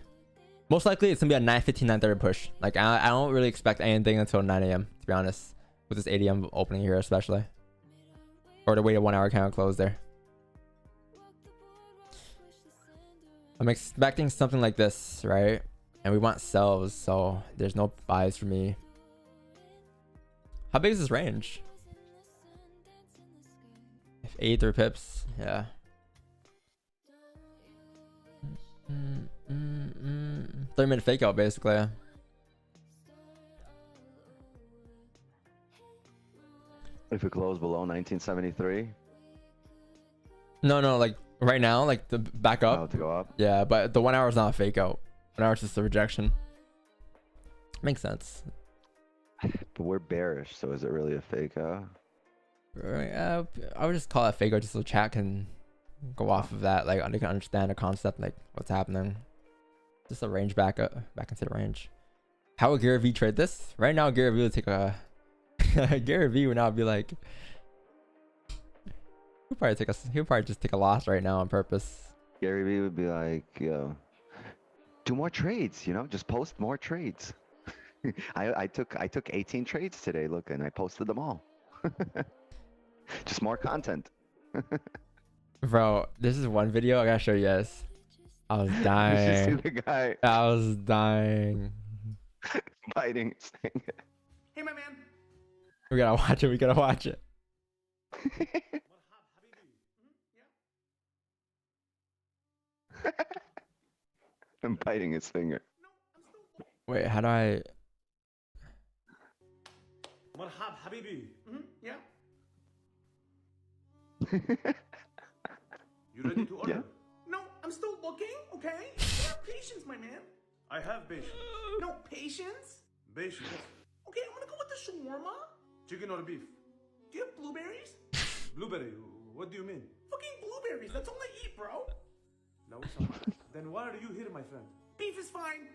Most likely it's gonna be a 9:15, 9:30 push. Like I don't really expect anything until 9 a.m. to be honest, with this 8 a.m. opening here especially. Or to wait a 1 hour candle close there. I'm expecting something like this, right? And we want sells, so there's no buys for me. How big is this range? If 83 pips, yeah. 30-minute fake out basically. If it closed below 1973, No, like right now, like the back up. about to go up. Yeah, but the 1 hour is not a fake out. 1 hour is just a rejection. Makes sense. But we're bearish, so is it really a fake out? Right, I would just call it fake out just so chat can go off of that. Like they can understand the concept, like what's happening. Just a range back up, back into the range. How would Gary V trade this? Right now, Gary V would take a. Gary V would now be like. He'll probably just take a loss right now on purpose. Gary Vee would be like, yo, do more trades, you know, just post more trades. I took 18 trades today, look, and I posted them all. Just more content. Bro, this is one video I gotta show you guys. I was Did you dying. see the guy I was dying. biting his thing? Hey, my man. We gotta watch it. We gotta watch it. I'm biting his finger. Wait, how do I? Marhab, habibi. Yeah. You ready to order? Yeah. No, I'm still looking, okay? Have patience, my man. I have patience. No, patience? Patience. Okay, I'm gonna go with the shawarma. Chicken or beef? Do you have blueberries? Blueberry? What do you mean? Fucking blueberries, that's all I eat, bro. No, then why are you here, my friend? Beef is fine.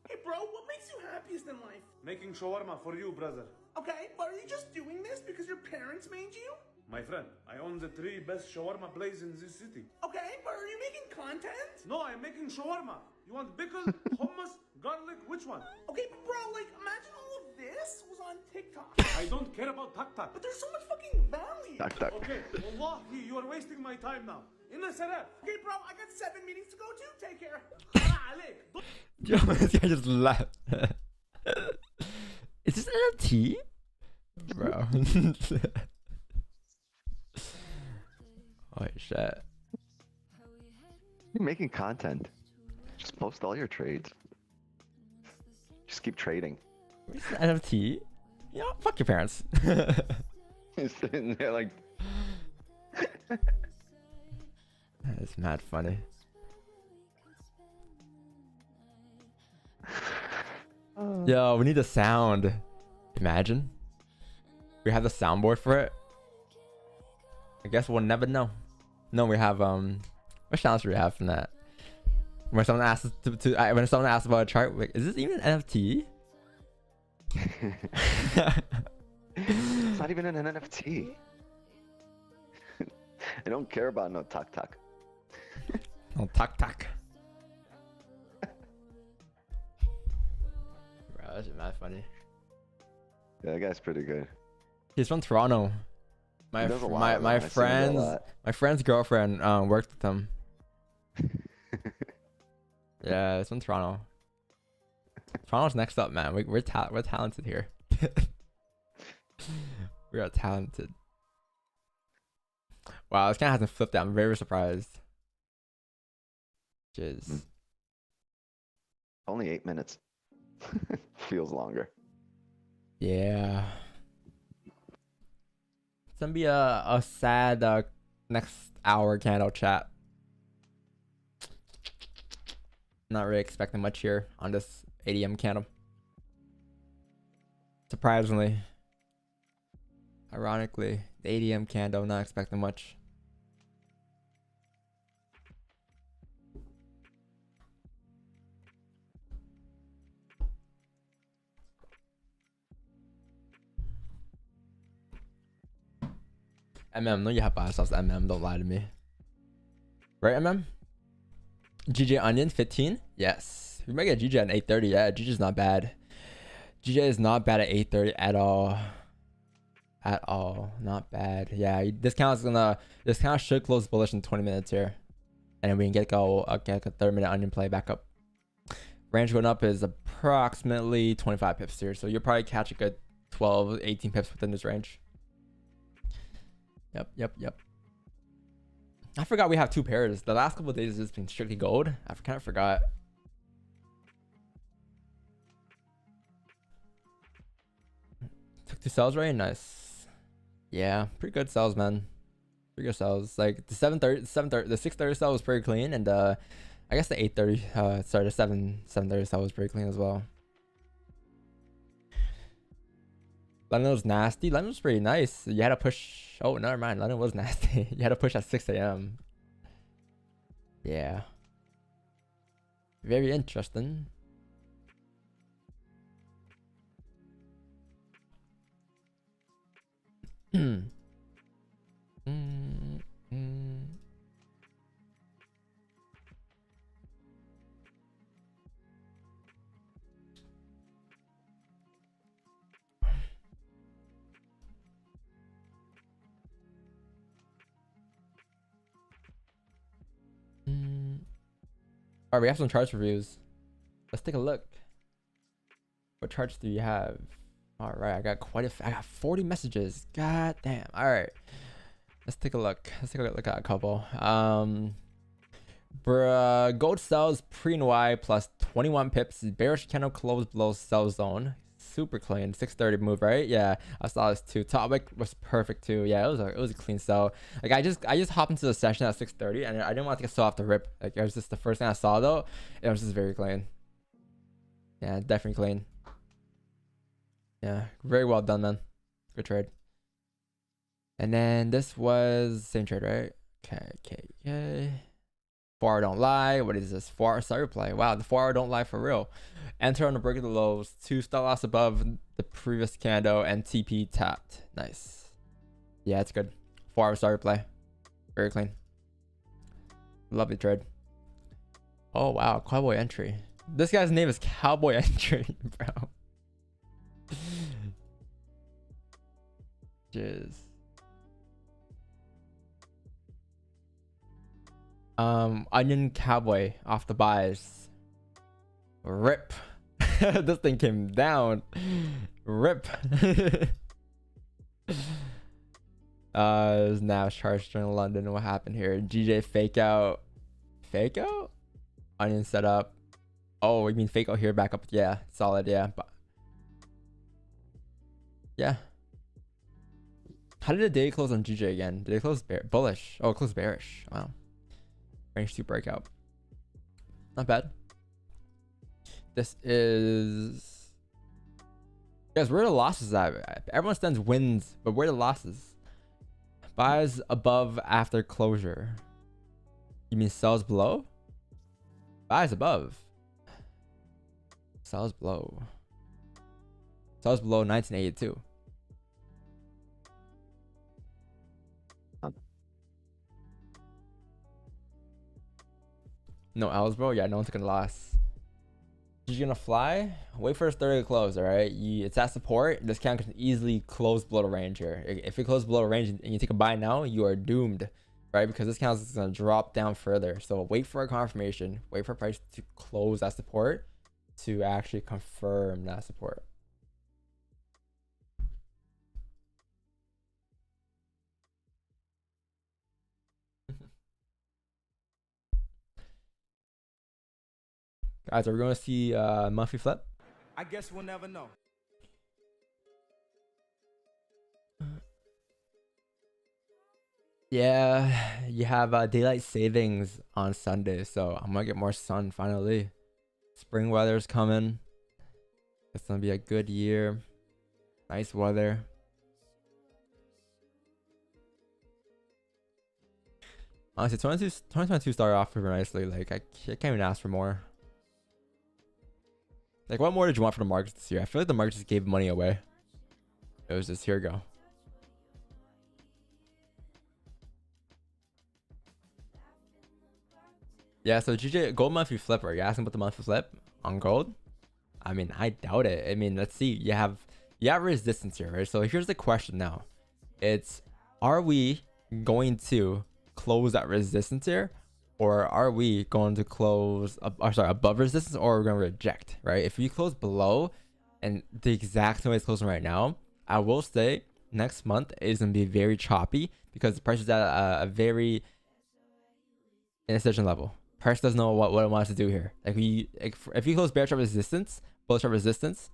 Hey, bro, what makes you happiest in life? Making shawarma for you, brother. Okay, but are you just doing this because your parents made you? My friend, I own the 3 best shawarma places in this city. Okay, but are you making content? No, I'm making shawarma. You want pickle, hummus, garlic, which one? Okay, but bro, like, imagine all of this was on TikTok. I don't care about TikTok. But there's so much fucking value. Tuck. Okay, wallahi, you are wasting my time now. In the Saraf. Okay, bro, I got 7 meetings to go to. Take care. Yo, this guy just left. Is this NFT? Bro. Holy shit. You're making content. Just post all your trades. Just keep trading. Is this NFT? You know, fuck your parents. He's sitting there like. That is mad funny. Yo, we need the sound. Imagine. We have the soundboard for it. I guess we'll never know. No, we have what challenge do we have from that? When someone asks us when someone asks about a chart, like, is this even an NFT? It's not even an NFT. I don't care about no tuck. Oh, tuck. Bro, that's mad funny. Yeah, that guy's pretty good. He's from Toronto. My He does a lot, my man. I see him do a friend's lot. my friend's girlfriend worked with him. Yeah, it's from Toronto. Toronto's next up, man. We're talented here. We are talented. Wow, this guy hasn't flipped out. I'm very surprised. Jizz. Only 8 minutes. Feels longer. Yeah. It's gonna be a sad next hour candle chat. Not really expecting much here on this 8 a.m. candle. Surprisingly. Ironically, the 8 a.m. candle, not expecting much. No, you have buy stops. Don't lie to me. Right, GJ Onion 15. Yes, we might get GJ at 8:30. Yeah, GJ's not bad. GJ is not bad at 8:30 at all. At all, not bad. Yeah, this count should close bullish in 20 minutes here, and then we can get a 30-minute onion play back up. Range going up is approximately 25 pips here, so you'll probably catch a good 12, 18 pips within this range. Yep. I forgot we have 2 pairs. The last couple of days has been strictly gold. I kind of forgot. Took 2 sells, right? Nice. Yeah, pretty good sells, man. Pretty good sells. Like the 7:30, the 6:30 sell was pretty clean, and I guess the 8:30, sorry, the 7:30 sell was pretty clean as well. London was nasty. London was pretty nice. You had to push. Oh, never mind. London was nasty. You had to push at 6 a.m. Yeah. Very interesting. Alright, we have some charts reviews. Let's take a look. What charts do you have? Alright, I got 40 messages. God damn. Alright. Let's take a look. Let's take a look at a couple. Gold sells pre-NY plus 21 pips. Bearish candle closed below sell zone. Super clean. 6:30 move, right? Yeah, I saw this too. Top wick was perfect too. Yeah, it was a clean sell. Like I just hopped into the session at 6:30 and I didn't want to get sold off the rip. Like it was just the first thing I saw though. It was just very clean. Yeah, definitely clean. Yeah, very well done, man. Good trade. And then this was same trade, right? Okay. 4 hour don't lie. What is this? 4 hour sell replay. Wow, the 4 hour don't lie for real. Enter on the break of the lows. 2 stop loss above the previous candle and TP tapped. Nice. Yeah, it's good. 4 hour sell replay. Very clean. Lovely trade. Oh wow, Cowboy Entry. This guy's name is Cowboy Entry, bro. Jeez. Onion Cowboy off the buys. Rip. This thing came down. Rip. Now charged during London. What happened here? GJ fake out. Fake out? Onion setup. Oh, you mean fake out here, back up? Yeah, solid. Yeah, but yeah. How did the day close on GJ again? Did it close bullish? Oh, it closed bearish. Wow. Range 2 breakout. Not bad. This is... Guys, where are the losses at? Everyone stands wins, but where are the losses? Buys above after closure. You mean sells below? Buys above. Sells below. Sells below 1982. No L's, bro. Yeah, no one took a loss. You're gonna fly. Wait for his 30 to close. All right. It's at support. This count can easily close below the range here. If it closes below the range and you take a buy now, you are doomed, right? Because this count is gonna drop down further. So wait for a confirmation. Wait for price to close that support to actually confirm that support. Guys, are we going to see monthly flip? I guess we'll never know. Yeah, you have daylight savings on Sunday, so I'm going to get more sun finally. Spring weather's coming. It's going to be a good year. Nice weather. Honestly, 2022 started off pretty nicely. Like, I can't even ask for more. Like, what more did you want from the markets this year? I feel like the market just gave money away. It was just, here we go. Yeah, so GJ, gold monthly flip, are you asking about the monthly flip on gold? I mean, I doubt it. I mean, let's see. You have resistance here, right? So here's the question now. It's, are we going to close that resistance here, or are we going to close above resistance, or we're going to reject, right? If we close below and the exact same way it's closing right now, I will say next month is going to be very choppy because the price is at a very indecision level. Price doesn't know what it wants to do here. Like if you close bear trap resistance, bullish trap resistance,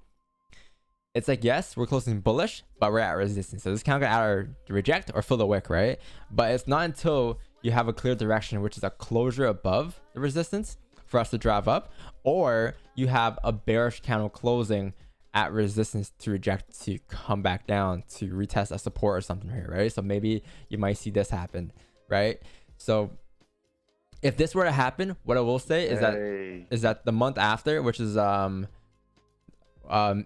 it's like, yes, we're closing bullish, but we're at resistance. So this kind of gonna either reject or fill the wick, right? But it's not until you have a clear direction, which is a closure above the resistance, for us to drive up, or you have a bearish candle closing at resistance to reject, to come back down, to retest a support or something here, right? So maybe you might see this happen, right? So if this were to happen, what I will say is that the month after, which is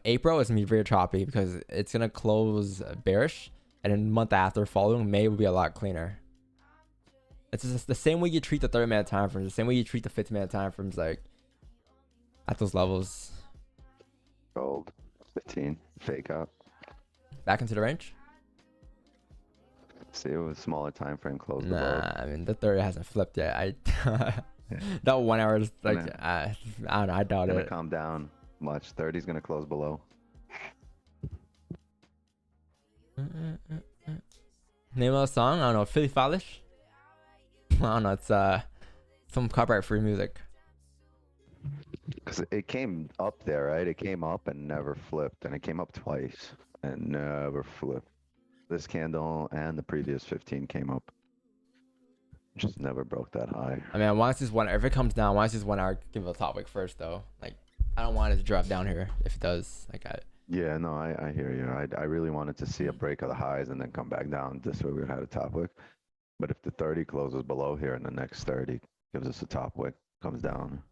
April, is gonna be very choppy because it's gonna close bearish, and then the month after following May will be a lot cleaner. It's just the same way you treat the 30-minute time frames, the same way you treat the 50-minute time frames, like at those levels. Gold 15 fake out. Back into the range. See, it was smaller time frame closed Nah, above. I mean the 30 hasn't flipped yet. That 1 hour is like I don't know. I doubt Gonna it. calm down much. 30 is gonna close below. Name of the song? I don't know. Philly Fallish? I don't know. It's some copyright free music. Because it came up there, right? It came up and never flipped, and it came up twice and never flipped. This candle and the previous 15 came up. Just never broke that high. I mean, I want to see this 1 hour. If it comes down, I want to see this 1 hour give it a top wick first, though. Like, I don't want it to drop down here if it does. Like, Yeah, no, I hear you. I really wanted to see a break of the highs and then come back down. This way we would have a top wick. But if the 30 closes below here and the next 30 gives us a top wick, comes down,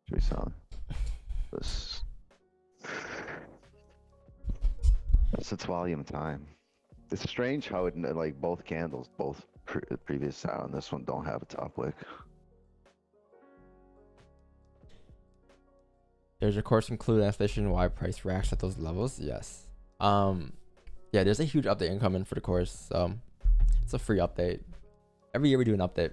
should be solid. That's its volume time. It's strange how it, like, both candles, both previous sound, this one don't have a top wick. There's of course included explanation why price reacts at those levels. Yes. Yeah, there's a huge update incoming for the course. It's a free update. Every year we do an update.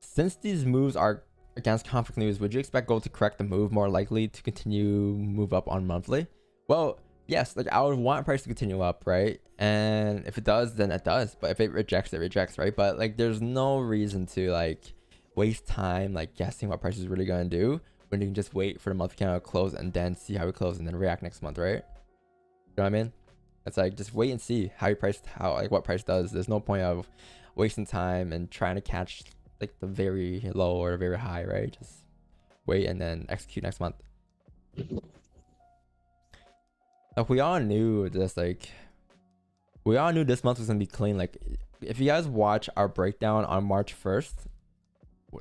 Since these moves are against conflict news, would you expect gold to correct the move, more likely to continue move up on monthly? Well, yes, like I would want price to continue up, right? And if it does, then it does. But if it rejects, right? But like there's no reason to like waste time like guessing what price is really gonna do when you can just wait for the monthly candle to close and then see how it closes and then react next month, right? You know what I mean? It's like just wait and see how you price, what price does. There's no point of wasting time and trying to catch like the very low or very high, right? Just wait and then execute next month. Like we all knew this, like we all knew this month was gonna be clean. Like if you guys watch our breakdown on March 1st,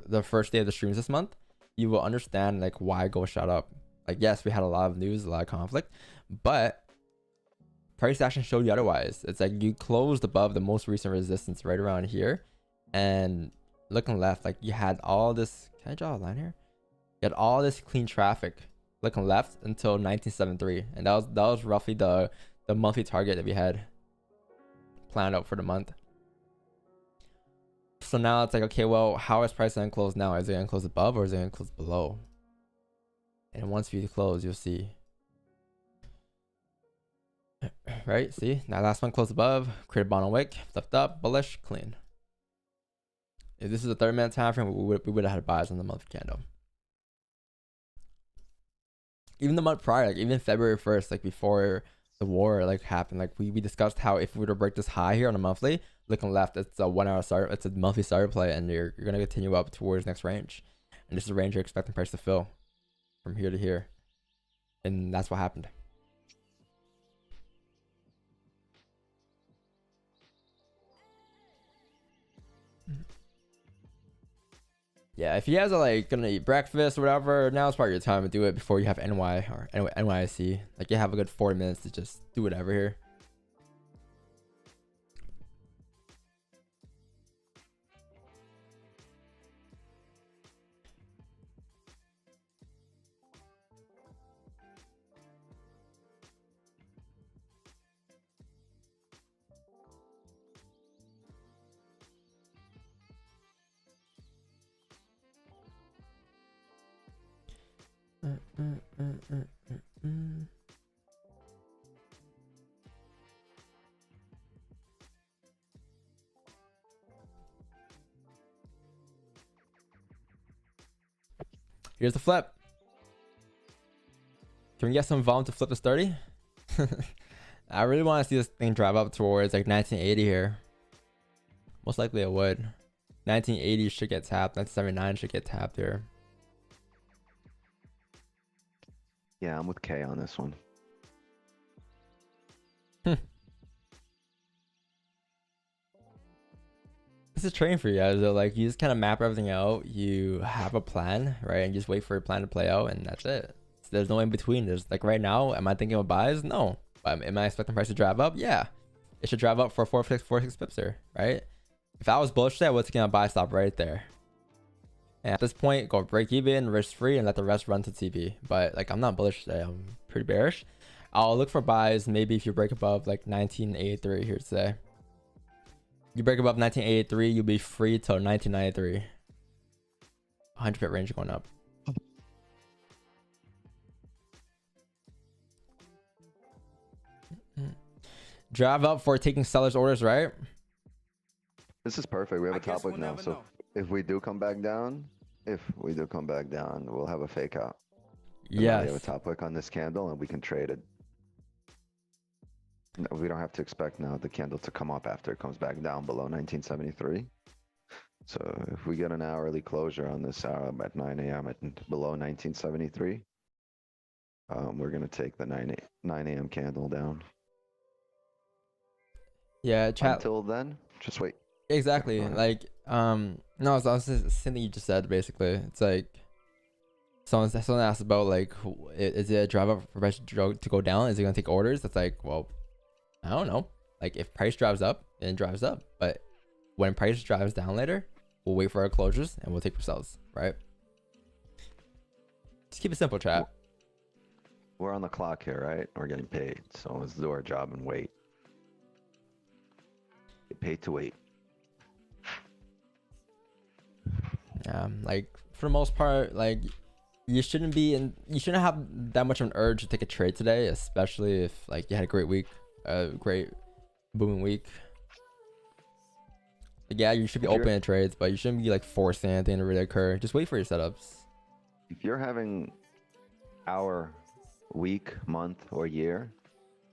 the first day of the streams this month, you will understand like why gold shot up. Like yes, we had a lot of news, a lot of conflict, but price action showed you otherwise. It's like you closed above the most recent resistance right around here, and looking left, like you had all this. Can I draw a line here? You had all this clean traffic looking left until 1973, and that was roughly the monthly target that we had planned out for the month. So now it's like, okay, well, how is price gonna close now? Is it gonna close above or is it gonna close below? And once we close, you'll see. Right? See, that last one closed above, created bottom wick, flipped up, bullish, clean. If this is a 30-minute time frame, we would have had buys on the monthly candle. Even the month prior, like even February 1st, like before the war like happened, like we discussed how if we were to break this high here on a monthly, looking left, it's a 1 hour start, it's a monthly starter play, and you're gonna continue up towards next range, and this is the range you're expecting price to fill from here to here, and that's what happened. Yeah, if you guys are like gonna eat breakfast or whatever, now it's part of your time to do it before you have NY or NYC. Like you have a good 40 minutes to just do whatever here. Here's the flip. Can we get some volume to flip this 30? I really want to see this thing drive up towards like 1980 here. Most likely it would. 1980 should get tapped. 1979 should get tapped here. Yeah, I'm with K on this one. This is trading for you guys though. Like you just kind of map everything out. You have a plan, right? And just wait for your plan to play out, and that's it. So there's no in between. There's like right now, am I thinking of buys? No. Am I expecting price to drive up? Yeah. It should drive up for 4.6 pips here, right? If I was bullish today, I was taking a buy stop right there. And at this point, go break even, risk free, and let the rest run to TP. But like I'm not bullish today. I'm pretty bearish. I'll look for buys maybe if you break above like 1983 here today. You break above 1983, you'll be free till 1993. 100 pip range going up. Drive up for taking sellers orders, right? This is perfect. We have I a guess top wick we'll now. never So know. if we do come back down, we'll have a fake out. And then Yes. we have a top wick on this candle and we can trade it. No, we don't have to expect now the candle to come up after it comes back down below 1973. So if we get an hourly closure on this hour at 9 a.m. at below 1973, we're gonna take the 9 a.m. candle down. Yeah, chat. Until then, just wait. Exactly. Go ahead. Like, no, it's something you just said. Basically, it's like someone asked about like, is it a drive up for price to go down? Is it gonna take orders? That's like, well, I don't know. Like, if price drives up, then it drives up. But when price drives down later, we'll wait for our closures and we'll take ourselves, right? Just keep it simple, chat. We're on the clock here, right? We're getting paid, so let's do our job and wait. Get paid to wait. Like for the most part, like you shouldn't have that much of an urge to take a trade today, especially if like you had a great week, a great booming week. Like, yeah, you should be open to trades, but you shouldn't be like forcing anything to really occur. Just wait for your setups. If you're having hour, week, month, or year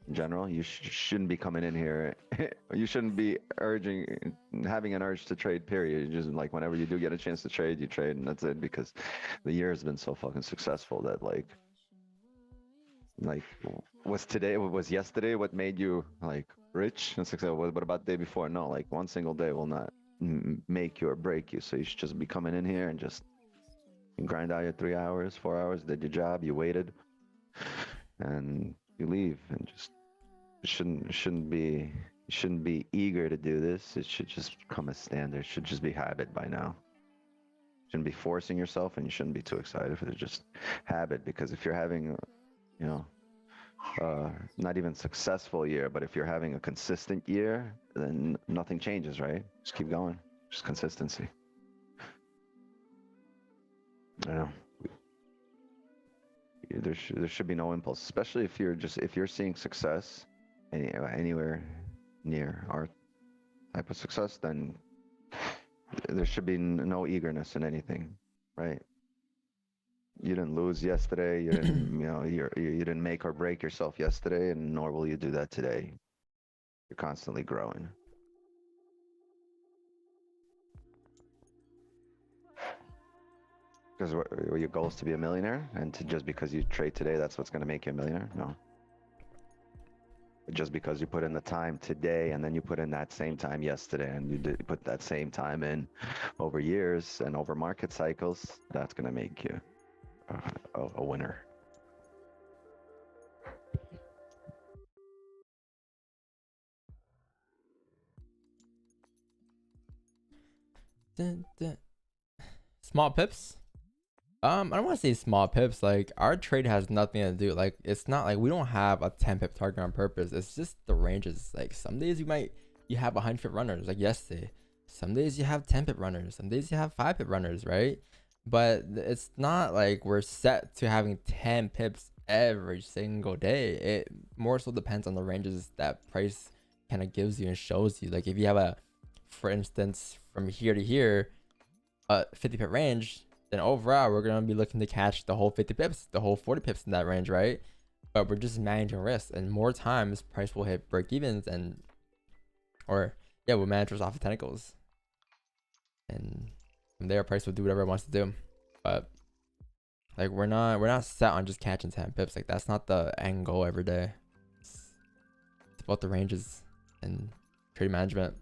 in general, you shouldn't be coming in here. You shouldn't be having an urge to trade, period. You just like whenever you do get a chance to trade, you trade, and that's it, because the year has been so fucking successful that like was yesterday what made you like rich and successful? What about the day before? No, like one single day will not make you or break you. So you should just be coming in here and just grind out your 3 hours, 4 hours, did your job, you waited, and you leave, and just shouldn't be eager to do this. It should just become a standard. It should just be habit by now. Shouldn't be forcing yourself, and you shouldn't be too excited for it. Just habit, because if you're having, you know, not even successful year, but if you're having a consistent year, then nothing changes, right? Just keep going. Just consistency. I know. There should be no impulse, especially if you're seeing success anywhere near our type of success, then there should be no eagerness in anything, right? You didn't lose yesterday. You didn't, you didn't make or break yourself yesterday, and nor will you do that today. You're constantly growing. Because your goal is to be a millionaire, and just because you trade today, that's what's going to make you a millionaire? No. Just because you put in the time today, and then you put in that same time yesterday, and you put that same time in over years and over market cycles, that's going to make you a winner. Small pips. I don't want to say small pips. Like our trade has nothing to do. Like it's not like we don't have a 10 pip target on purpose. It's just the ranges. Like some days you have 100 pip runners like yesterday. Some days you have 10 pip runners. Some days you have 5 pip runners, right? but it's not like we're set to having 10 pips every single day. It more so depends on the ranges that price kind of gives you and shows you. Like if you have a, for instance, from here to here, a 50 pip range, then overall we're gonna be looking to catch the whole 50 pips, the whole 40 pips in that range, right? But we're just managing risk, and more times price will hit break evens and, or yeah, we'll manage risk off of tentacles, and from there price will do whatever it wants to do. But like we're not set on just catching 10 pips. Like that's not the end goal every day. It's about the ranges and trade management.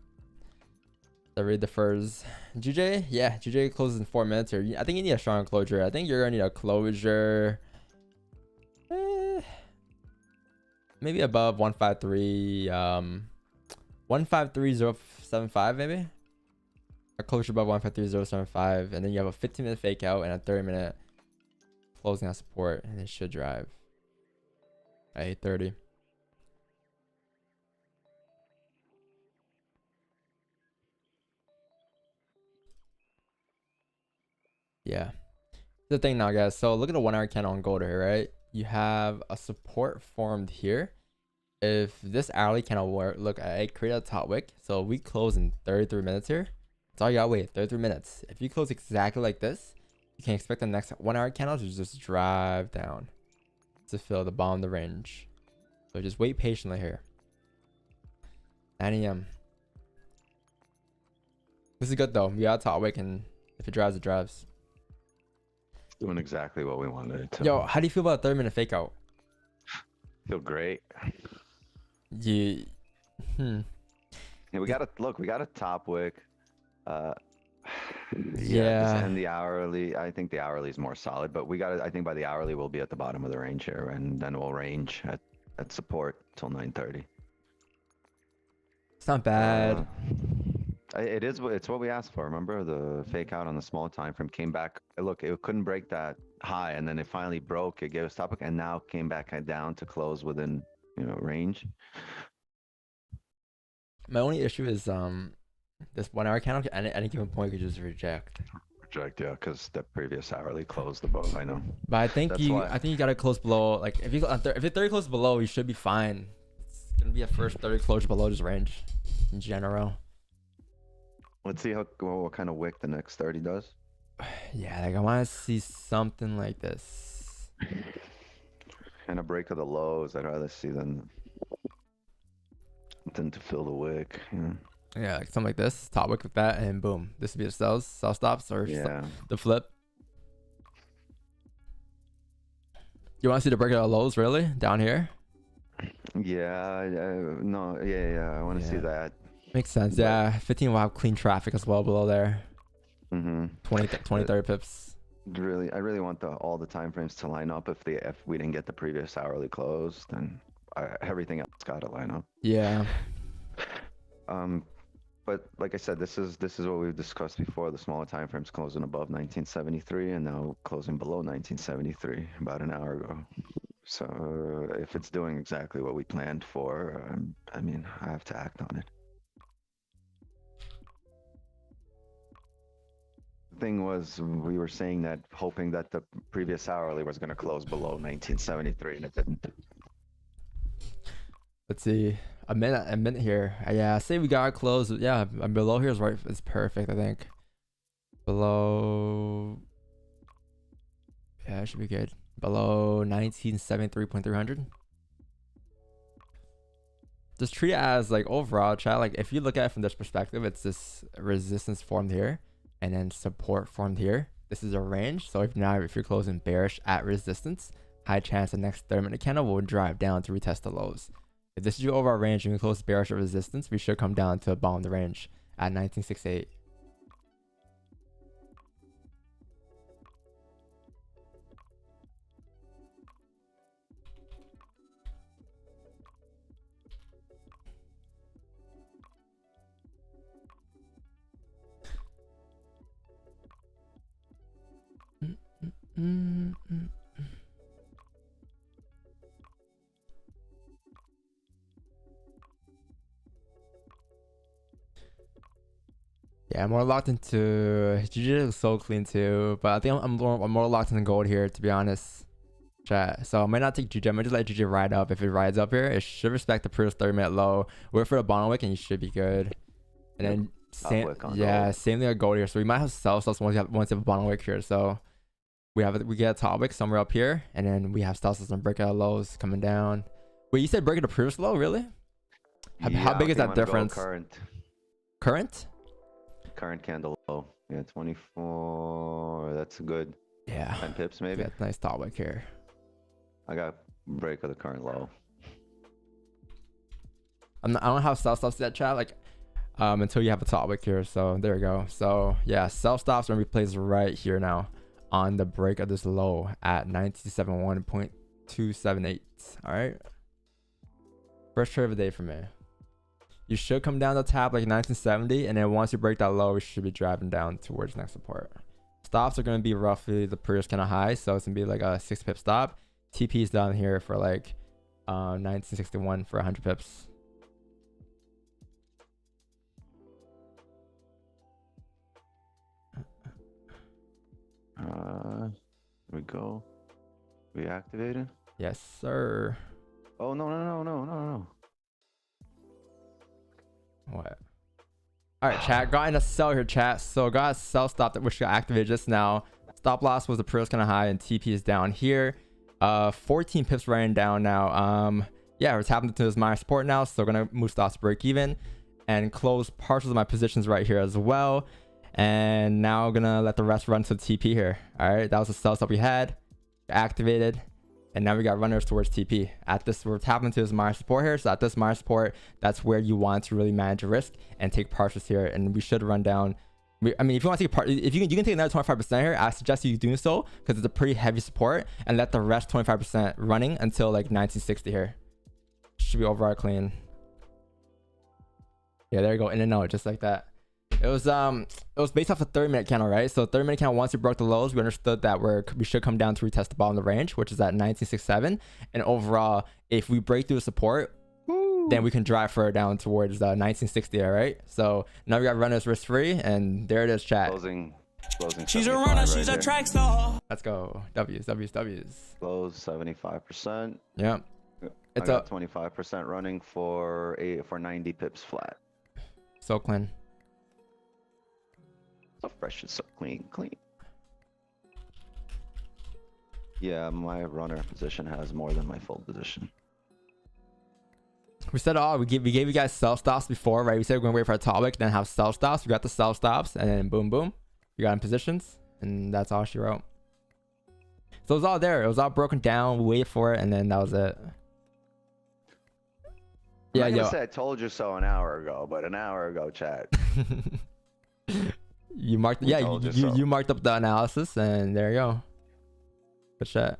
I read the furs. GJ, yeah, GJ closes in 4 minutes here. I think you need a strong closure. I think you're gonna need a closure maybe above 153 153.075 maybe. A closure above 153.075, and then you have a 15-minute fake out and a 30-minute closing at support, and it should drive at 8:30. Yeah, the thing now, guys. So look at the 1 hour candle on gold here, right? You have a support formed here. If this hourly candle were look at it create a top wick, so we close in 33 minutes here. That's all you gotta wait, 33 minutes. If you close exactly like this, you can expect the next 1 hour candle to just drive down to fill the bottom of the range. So just wait patiently here. 9 a.m. This is good though. We got a top wick, and if it drives, it drives. Doing exactly what we wanted it to. Yo, how do you feel about a 30-minute fake out? Feel great. Yeah, we got a top wick. Yeah. And the hourly, I think the hourly is more solid, but I think by the hourly we'll be at the bottom of the range here, and then we'll range at support till 9:30. It's not bad. It's what we asked for. Remember the fake out on the small time frame came back. Look, it couldn't break that high, and then it finally broke. It gave us top wick, and now came back down to close within range. My only issue is this 1 hour candle at any given point could just reject. Reject, yeah, because the previous hourly closed above. I know. But I think That's you why. I think you gotta close below. Like if you if you're 30 close below, you should be fine. It's gonna be a first 30 closure below this range in general. Let's see what kind of wick the next 30 does. Yeah, like I want to see something like this. And a break of the lows, I'd rather see than to fill the wick. Yeah, like something like this, top wick with that, and boom, this would be the sell stops or the flip. You want to see the break of the lows really down here? Yeah, no, yeah, I want to see that. Makes sense. Yeah, 15 will have clean traffic as well below there. 20 30 pips. I really want all the time frames to line up. If we didn't get the previous hourly close, then everything else got to line up. Yeah. But like I said, this is what we've discussed before. The smaller time frames closing above 1973 and now closing below 1973 about an hour ago. So if it's doing exactly what we planned for, I mean, I have to act on it. Thing was, we were saying that, hoping that the previous hourly was going to close below 1973, and it didn't. Let's see, a minute here. Yeah, say we got close. Yeah, below here is right. It's perfect, I think. Below, yeah, it should be good. Below 1973.300. Just treat it as like overall, chat. Like if you look at it from this perspective, it's this resistance formed here, and then support formed here. This is a range. So if you're closing bearish at resistance, high chance the next 30-minute candle will drive down to retest the lows. If this is your overall range and we close bearish at resistance, we should come down to the bottom of the range at 1968. Yeah, I'm more locked into GG is so clean too, but I think I'm more locked into gold here, to be honest. Chat. So I might not take GG. I might just let GG ride up. If it rides up here, it should respect the previous 30-minute low. Wait for the bottom wick and you should be good. And then same thing with gold here. So we might have sell stuff once you have a bottom wick here. So we get a top wick somewhere up here, and then we have sell and breakout lows coming down. Wait, you said breaking the previous low, really? How big is that difference? Current candle low. Yeah, 24. That's good. Yeah. 10 pips maybe. Yeah, nice top wick here. I got break of the current low. I don't have sell stops yet, chat. Like, until you have a top wick here. So there we go. So yeah, sell stops are gonna be placed right here now on the break of this low at 1971.278. All right. First trade of the day for me. You should come down to tap like 1970, and then once you break that low, we should be driving down towards next support. Stops are going to be roughly the previous kind of high, so it's going to be like a 6 pip stop. TP is down here for like 1961 for 100 pips. Here we go. Reactivated? Yes, sir. Oh, no. What? All right, chat. Got in a sell here, chat. So got a sell stop that which got activated just now. Stop loss was the previous kind of high, and TP is down here. 14 pips running down now. Yeah, we're tapping into this minor support now, so we're gonna move stops to break even and close partials of my positions right here as well. And now gonna let the rest run to TP here. All right, that was the sell stop we had activated. And now we got runners towards TP. At this, we're tapping into this minor support here. So at this minor support, that's where you want to really manage your risk and take partials here. And we should run down. I mean, if you want to take a part, if you can take another 25% here, I suggest you doing so because it's a pretty heavy support, and let the rest 25% running until like 1960 here. Should be overall clean. Yeah, there you go, in and out, just like that. It was based off a 30-minute candle, right? So 30-minute candle, once we broke the lows, we understood that we should come down to retest the bottom of the range, which is at 1967. And overall, if we break through the support, then we can drive further down towards 1960, all right? So now we got runners risk free, and there it is, chat. Closing. She's a runner, she's a track star. Let's go. W's. Close 75%. Yeah. It's a 25% running for 90 pips flat. So clean. So fresh and so clean. Yeah, my runner position has more than my full position. We said, we gave you guys sell stops before, right? We said we're gonna wait for a topic, then have sell stops. We got the sell stops, and then boom, boom, you got in positions, and that's all she wrote. So it was all there. It was all broken down. We waited for it, and then that was it. Yeah, I'm gonna say I told you so an hour ago, but an hour ago, chat. You marked, you marked up the analysis, and there you go. Good shit.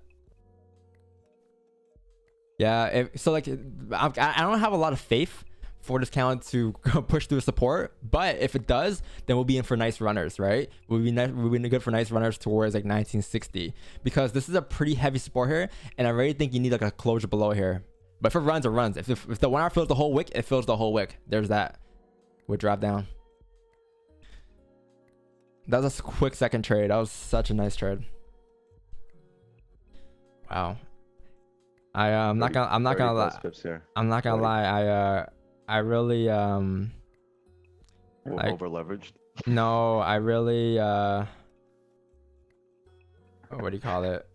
Yeah, so like, I don't have a lot of faith for this count to push through support, but if it does, then we'll be in for nice runners, right? We'll be good for nice runners towards like 1960, because this is a pretty heavy support here, and I really think you need like a closure below here. But if it runs, it runs. If the 1 hour fills the whole wick, it fills the whole wick. There's that. We'll drop down. That was a quick second trade. That was such a nice trade. Wow. I'm not gonna lie. I'm not gonna lie. I really over leveraged. No, I really what do you call it?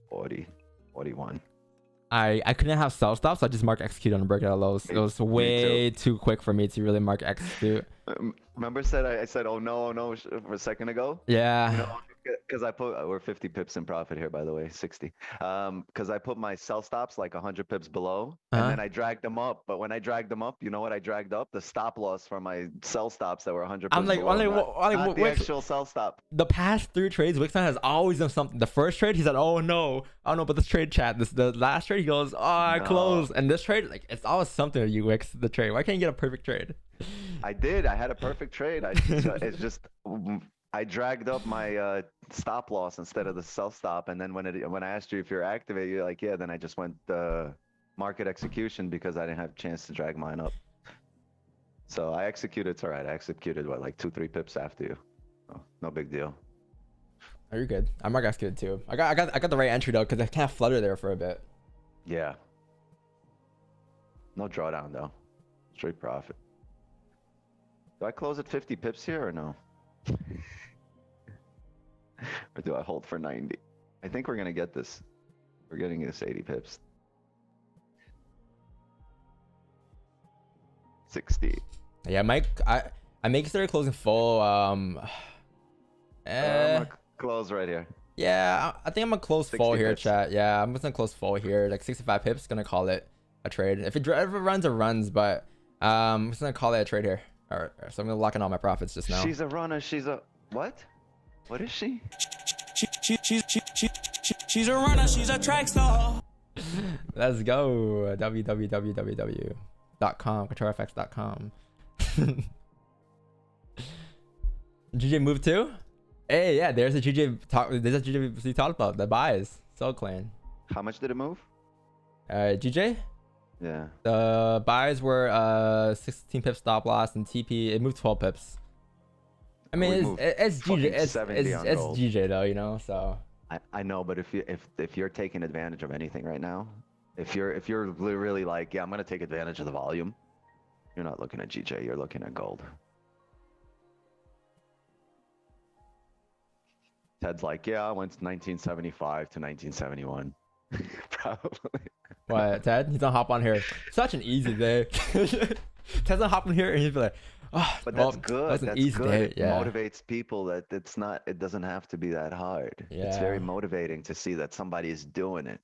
41. I couldn't have sell stops, so I just marked execute on the breakout lows. It was way too quick for me to really mark execute. Remember I said oh no for a second ago? Yeah. You know, because I put we're 50 pips in profit here, by the way, 60. Because I put my sell stops like 100 pips below, and then I dragged them up. But when I dragged them up, you know what I dragged up? The stop loss for my sell stops that were 100 pips below. Not the actual sell stop. The past 3 trades, Wickson has always done something. The first trade, he said, "Oh no, I don't know about this trade, chat." The last trade, he goes, "Oh, I closed." And this trade, like, it's always something with you, Wix. The trade. Why can't you get a perfect trade? I did. I had a perfect trade. It's just. I dragged up my stop loss instead of the sell stop, and then when I asked you if you're activated, you're like, yeah. Then I just went market execution because I didn't have a chance to drag mine up. So I executed. It's all right. I executed what, like 2-3 pips after you. Oh, no big deal. Oh, you're good. I might got good too. I got the right entry though, because I can't flutter there for a bit. Yeah. No drawdown though. Straight profit. Do I close at 50 pips here or no? Or do I hold for 90? I think we're gonna get this. We're getting this 80 pips. 60. Yeah, Mike. I make sure closing full. I'm gonna close right here. Yeah, I think I'm gonna close full 60 here, pips. chat. Yeah, I'm just gonna close full here, like 65 pips. Gonna call it a trade. If it runs, it runs. But I'm just gonna call it a trade here. All right, so I'm gonna lock in all my profits just now. She's a runner. She's a what? What is she? She's a runner, she's a track star. Let's go. www.controlfx.com. controlfx.com. GJ move too? Hey, yeah, there's a GJ talk. There's a GJ we talked about the buys. Soul Clan. How much did it move? GJ. Yeah. The buys were 16 pips stop loss, and TP it moved 12 pips. I mean, it's GJ. It's GJ though, you know. So I know, but if you're taking advantage of anything right now, if you're really like, yeah, I'm gonna take advantage of the volume, you're not looking at GJ. You're looking at gold. Ted's like, yeah, I went 1975 to 1971. Probably. What, Ted? He's gonna hop on here. Such an easy day. Ted's gonna hop on here and he'd be like, oh, but that's good. That's an that's easy good. day. It Yeah. motivates people that it doesn't have to be that hard. Yeah. It's very motivating to see that somebody is doing it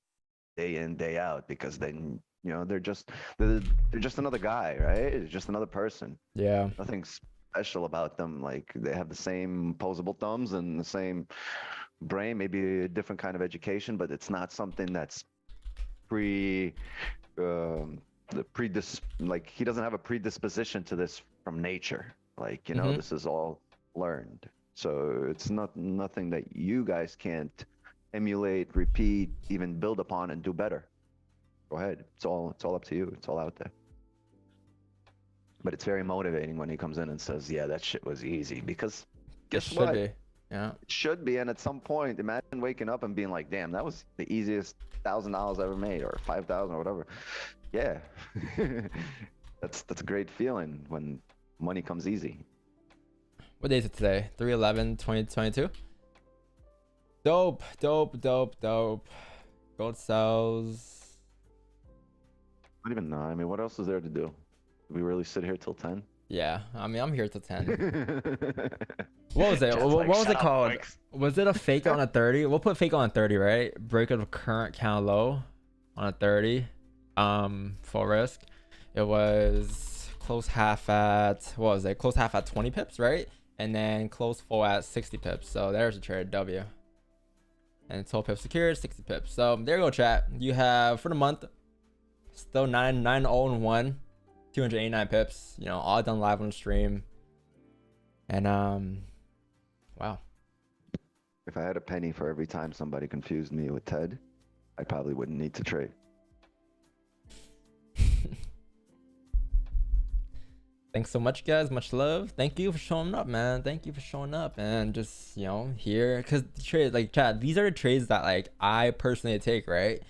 day in, day out, because then, you know, they're just another guy, right? It's just another person. Yeah. Nothing special about them. Like, they have the same opposable thumbs and the same brain, maybe a different kind of education, but it's not something that's like he doesn't have a predisposition to this from nature. Like, you know, this is all learned. So it's nothing that you guys can't emulate, repeat, even build upon and do better. Go ahead. It's all up to you. It's all out there. But it's very motivating when he comes in and says, yeah, that shit was easy, because guess what? Be. Yeah. It should be. And at some point, imagine waking up and being like, damn, that was the easiest $1,000 I ever made, or 5,000 or whatever. Yeah. That's a great feeling when money comes easy. What day is it today? 3/11/2022. Dope. Gold sells. I don't even know. I mean, what else is there to do? Do we really sit here till 10? Yeah, I mean, I'm here till 10. What was it? Jet's What like, was "Shut it up, called? Mike's." Was it a fake on a 30? We'll put fake on a 30, right? Break of current count low on a 30. Full risk. It was close half at, what was it? Close half at 20 pips, right? And then close full at 60 pips. So there's a trade, W. And 12 pips secured, 60 pips. So there you go, chat. You have for the month still 9-0-1, 289 pips. You know, all done live on the stream. And wow. If I had a penny for every time somebody confused me with Ted, I probably wouldn't need to trade. Thanks so much, guys. Much love. Thank you for showing up, man. Thank you for showing up and just, you know, here, because the trade, like, chat, these are the trades that, like, I personally take, right?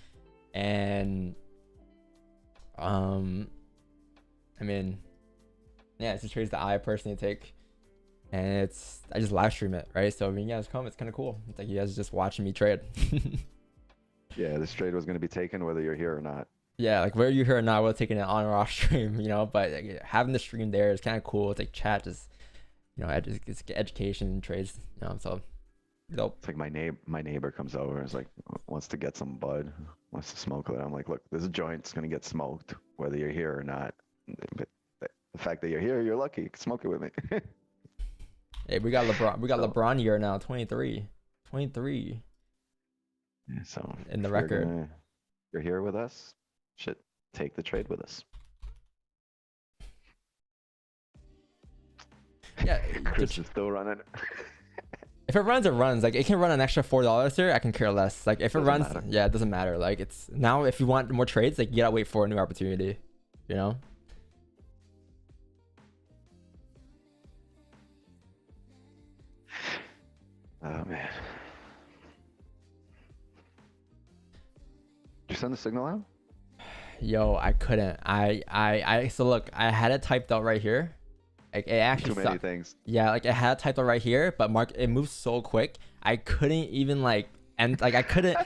And I mean, yeah, it's the trades that I personally take, and I just live stream it, right? So when you guys come, it's kind of cool. It's like you guys are just watching me trade. Yeah, this trade was going to be taken whether you're here or not. Yeah, like whether you're here or not, we're taking it on or off stream, you know. But like, having the stream there is kind of cool. It's like chat, just, you know, it's education and trades, you know. So dope. It's like my neighbor comes over and is like, wants to get some bud, wants to smoke it. I'm like, look, this joint's gonna get smoked whether you're here or not. But the fact that you're here, you're lucky. You can smoke it with me. Hey, we got LeBron. We got LeBron year now, 23. Yeah, so in the if record. You're here with us. Should take the trade with us. Yeah, Chris is still running. if it runs, it runs. Like, it can run an extra $4 here. I can care less. Like, if it Doesn't runs, matter. yeah, it doesn't matter. Like, it's now, if you want more trades, like, you gotta wait for a new opportunity, you know. send the signal out? Yo, I couldn't. So look, I had it typed out right here. Like it actually Too many sucked. things. Yeah, like it had it typed out right here, but it moves so quick. I couldn't even like I couldn't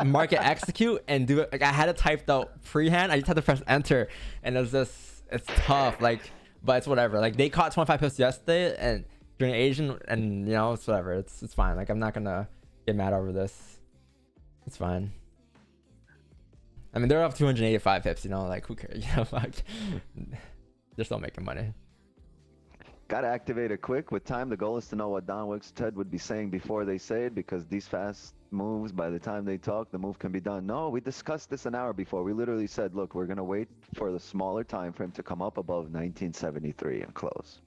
mark it execute and do it. Like I had it typed out freehand. I just had to press enter, and it's tough. Like, but it's whatever. Like they caught 25 pips yesterday and during Asian, and you know it's whatever. It's fine. Like I'm not gonna get mad over this. It's fine. I mean, they're up 285 pips, you know, like who cares? You know, like they're still making money. Gotta activate it quick. With time, the goal is to know what Don Wickstead would be saying before they say it, because these fast moves, by the time they talk, the move can be done. No, we discussed this an hour before. We literally said, look, we're gonna wait for the smaller time frame to come up above 1973 and close.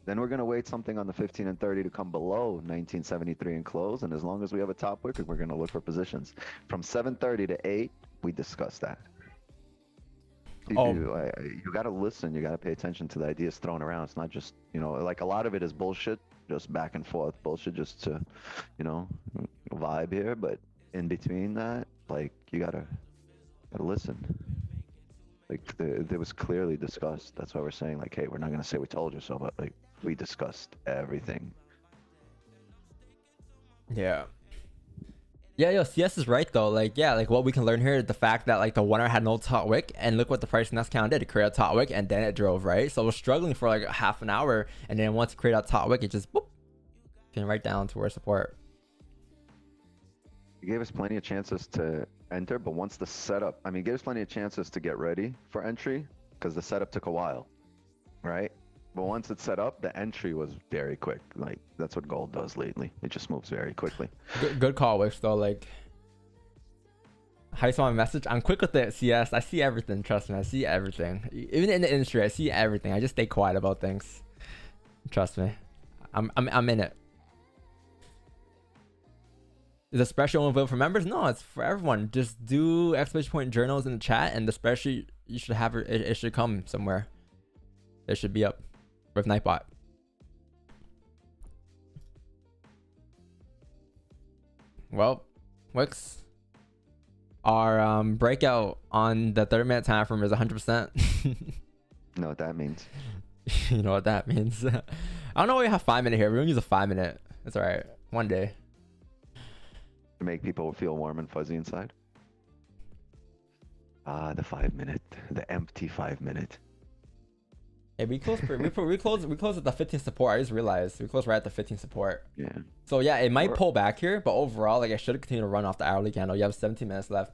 Then we're gonna wait something on the 15 and 30 to come below 1973 and close. And as long as we have a top wick, we're gonna look for positions. From 7:30 to 8, we discussed that. You gotta listen. You gotta pay attention to the ideas thrown around. It's not just, you know, like a lot of it is bullshit, just back and forth bullshit, just to, you know, vibe here. But in between that, like you gotta listen. Like it was clearly discussed. That's why we're saying like, hey, we're not gonna say we told you so, but like we discussed everything. Yeah. Yeah, yo, CS is right though. Like, yeah, like what we can learn here is the fact that like the 1 hour had no top wick, and look what the price next count did. It created a top wick and then it drove, right? So we're struggling for like half an hour, and then once it created a top wick, it just boop, came right down to our support. He gave us plenty of chances to enter, but once the setup, I mean, gave us plenty of chances to get ready for entry because the setup took a while, right? But once it's set up, the entry was very quick. Like that's what gold does lately. It just moves very quickly. Good call, Wish though. Like, how you saw my message? I'm quick with it. CS, I see everything. Trust me, I see everything. Even in the industry, I see everything. I just stay quiet about things. Trust me, I'm in it. Is a special one vote for members? No, it's for everyone. Just do exclamation point journals in the chat, and the special you should have it should come somewhere. It should be up with Nightbot. Well, Wix, our breakout on the 30-minute time frame is 100%. You know what that means? You know what that means. I don't know why we have 5 minute here. We don't use a 5 minute. It's all right. One day. To make people feel warm and fuzzy inside. Ah, the 5 minute, the empty 5 minute. Hey, we close at the 15 support. I just realized we closed right at the 15 support. Yeah. So yeah, it might pull back here, but overall, like I should continue to run off the hourly candle. You have 17 minutes left,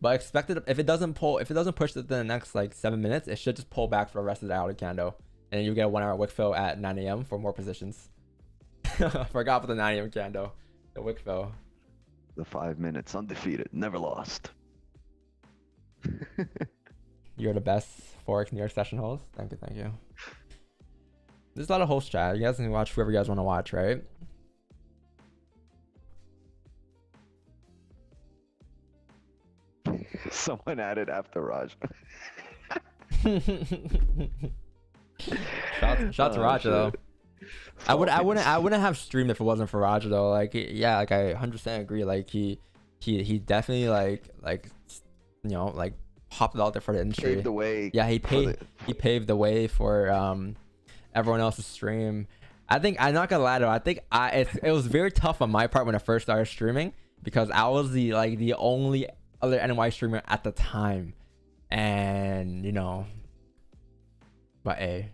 but I expect it, if it doesn't push within the next like 7 minutes, it should just pull back for the rest of the hourly candle, and then you get a 1 hour wick fill at 9 a.m. for more positions. Forgot about the 9 a.m. candle, the wick fill. The 5 minutes undefeated, never lost. You're the best Forex New York session host. Thank you. There's a lot of host chat. You guys can watch whoever you guys want to watch, right? Someone added after Raj. Shout to Raja though. I wouldn't have streamed if it wasn't for Raja though. Like yeah, like I 100% agree. Like he definitely like you know like hopped out there for the industry. Paved the way. Yeah, he paved the way for everyone else's stream. I think I'm not gonna lie though. I think it was very tough on my part when I first started streaming because I was the only other NY streamer at the time, and you know. But hey,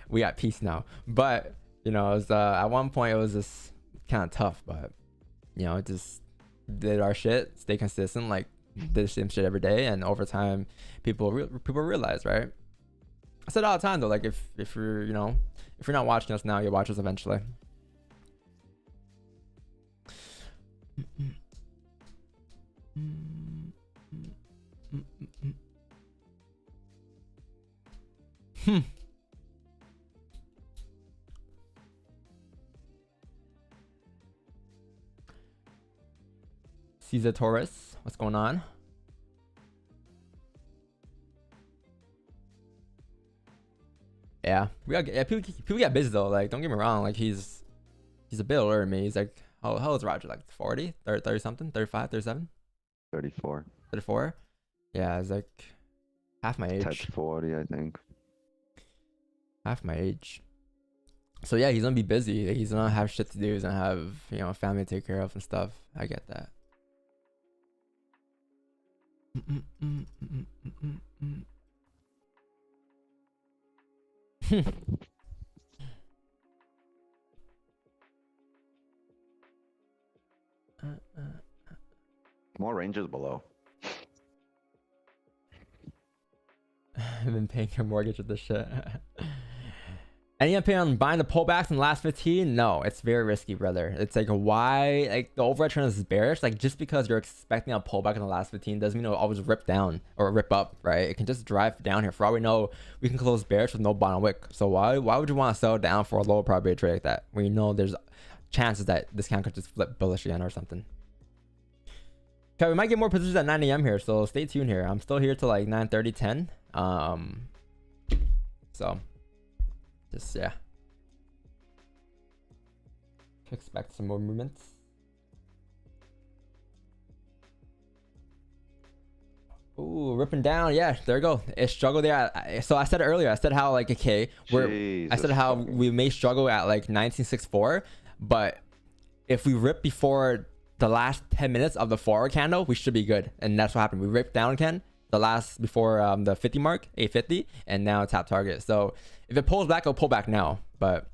we got peace now. But you know, it was, at one point it was just kind of tough. But you know, just did our shit, stay consistent, like did the same shit every day, and over time, people realize, right? I said all the time though, like if you're if you're not watching us now, you'll watch us eventually. Caesar Torres, what's going on? Yeah, people get busy though. Like, don't get me wrong. Like, he's a bit older than me. He's like, how old is Roger? Like 40, 30 something, 35, 37. 34. 34. Yeah, it's like half my Ted's age. 40, I think. Half my age. So yeah, he's gonna be busy. He's gonna have shit to do. He's gonna have, you know, family to take care of and stuff. I get that. More ranges below. I've been paying your mortgage with this shit. Any opinion on buying the pullbacks in the last 15? No, it's very risky, brother. It's like, why? Like, the overall trend is bearish. Like, just because you're expecting a pullback in the last 15 doesn't mean it'll always rip down or rip up, right? It can just drive down here. For all we know, we can close bearish with no bottom wick. So why would you want to sell down for a lower probability trade like that when you know there's chances that this can could just flip bullish again or something? Okay, we might get more positions at 9 a.m. here, so stay tuned here. I'm still here till like 9:30, 10. So just, yeah, expect some more movements. Ooh, ripping down. Yeah, there we go. It struggled there. So I said it earlier. I said how, like, okay, I said how we may struggle at like 1964, but if we rip before the last 10 minutes of the forward candle, we should be good. And that's what happened. We ripped down again the last before the 50 mark, 850, and now tap target. So if it pulls back, it'll pull back now, but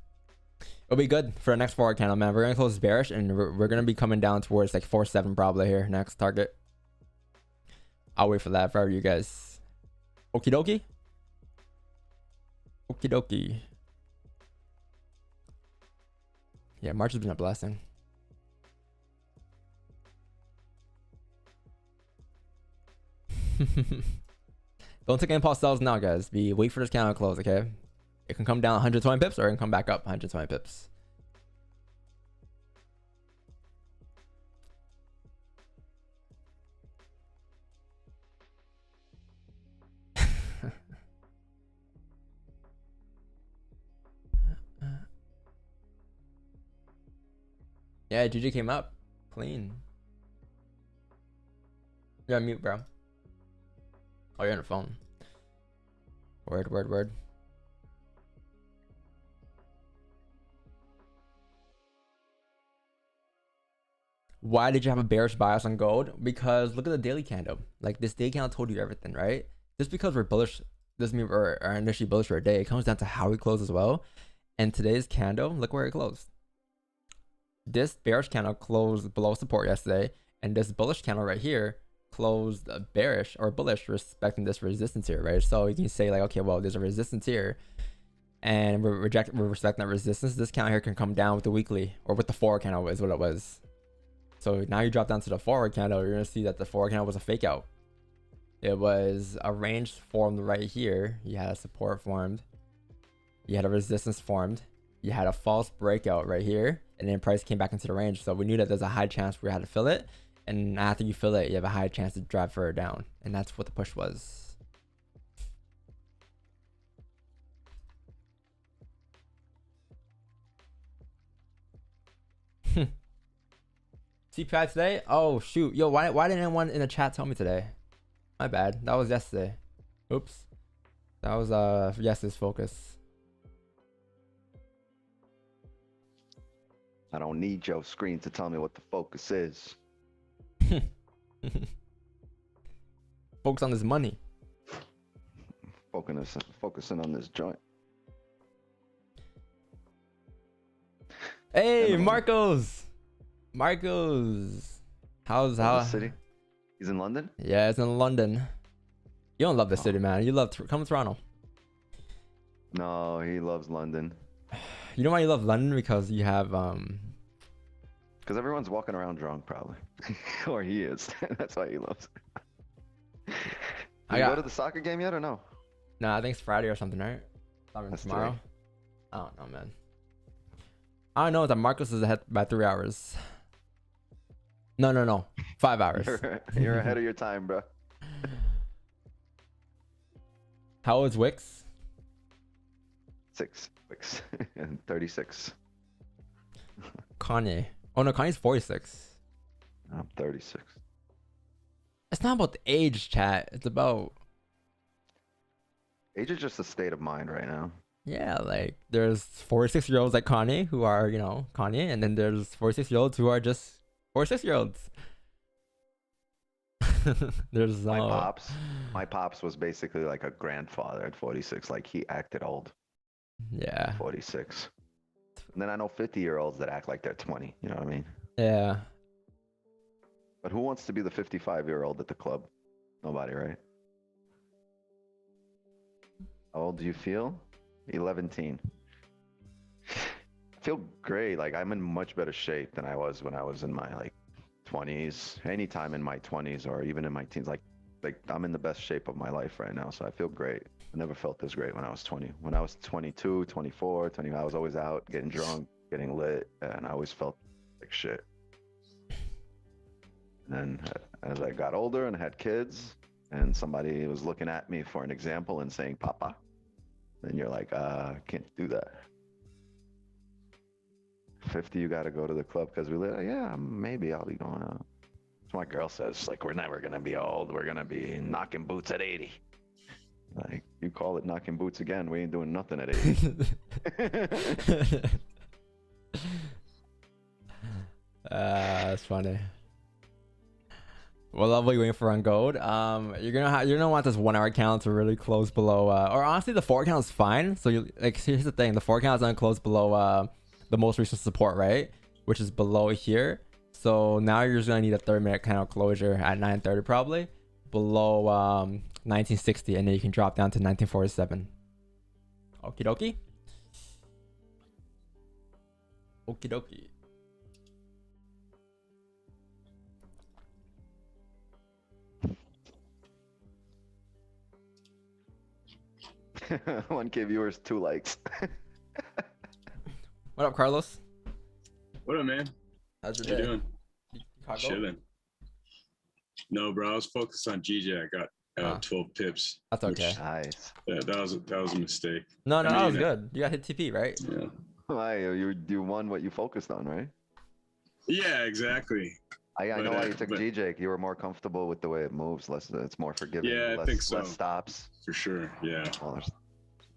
it'll be good for the next forward candle, man. We're gonna close bearish, and we're gonna be coming down towards like 4.7 probably here next target. I'll wait for that for you guys. Okie dokie. Okie dokie. Yeah, March has been a blessing. Don't take impulse sells now, guys. Wait for this candle to close, okay? It can come down 120 pips or it can come back up 120 pips. Yeah, GG came up clean. You're on mute, bro. Oh, you're on the phone. Word, word, word. Why did you have a bearish bias on gold? Because look at the daily candle. Like, this day candle told you everything, right? Just because we're bullish doesn't mean we're initially bullish for a day. It comes down to how we close as well. And today's candle, look where it closed. This bearish candle closed below support yesterday, and this bullish candle right here closed bearish or bullish, respecting this resistance here, right? So you can say like, okay, well, there's a resistance here, and we're respecting that resistance. This candle here can come down with the weekly or with the forward candle is what it was. So now you drop down to the forward candle, you're gonna see that the forward candle was a fake out. It was a range formed right here. You had a support formed, you had a resistance formed, you had a false breakout right here, and then price came back into the range. So we knew that there's a high chance we had to fill it, and after you fill it, you have a high chance to drive further down, and that's what the push was. CPI today? Oh shoot, yo, why didn't anyone in the chat tell me today? My bad, that was yesterday. Oops, that was yesterday's focus. I don't need your screen to tell me what the focus is. Focus on this money. Focusing on this joint. Hey, Marcos. How's city? He's in London? Yeah, it's in London. You don't love the city, man. You love come to Toronto. No, he loves London. You know why you love London? Because you have because everyone's walking around drunk, probably. Or he is. That's why he loves it. Did you go to the soccer game yet or no? No, I think it's Friday or something, right? That's tomorrow. 3. I don't know, man. I don't know that Marcos is ahead by 3 hours. No. 5 hours. You're ahead of your time, bro. How old is Wix? 6 weeks and 36. Kanye. Oh no, Kanye's 46. I'm 36. It's not about the age, chat. It's about, Age is just a state of mind right now. yeah, like there's 46-year-olds like Kanye who are, you know, Kanye, and then there's 46-year-olds who are just 46-year-olds. There's My pops was basically like a grandfather at 46. Like he acted old. yeah, 46. And then I know 50-year-olds that act like they're 20. You know what I mean? yeah. But who wants to be the 55-year-old at the club? Nobody, right? How old do you feel? 11. I feel great. Like I'm in much better shape than I was when I was in my like 20s. Anytime in my 20s or even in my teens, like I'm in the best shape of my life right now. So I feel great. I never felt this great when I was 20. When I was 22, 24, 20, I was always out getting drunk, getting lit, and I always felt like shit. And then as I got older and had kids, and somebody was looking at me for an example and saying, Papa, then you're like, can't do that. 50, you got to go to the club because we live. Yeah, maybe I'll be going out. That's what my girl says. Like, we're never going to be old. We're going to be knocking boots at 80. Like, you call it knocking boots again. We ain't doing nothing at 80. That's funny. What level are you waiting for on gold? You're gonna want this 1 hour count to really close below, or honestly the 4 count is fine. So you like, here's the thing, the 4 count is gonna close below the most recent support, right? Which is below here. So now you're just gonna need a 30-minute candle closure at 9:30 probably, below 1960, and then you can drop down to 1947. Okie dokie. Okie dokie. One K viewers, 2 likes. What up, Carlos? What up, man? How's How your you day? doing? Chicago? Chilling. No, bro, I was focused on GJ. I got 12 pips. That's okay. Nice. Yeah, that was a mistake. No, I that was mean, good. You got hit TP, right? Yeah. Why? You won what you focused on, right? Yeah, exactly. I But, know why you took but- GJ. You were more comfortable with the way it moves. It's more forgiving. Yeah, I less, think so. Less stops. For sure. Yeah. Smaller.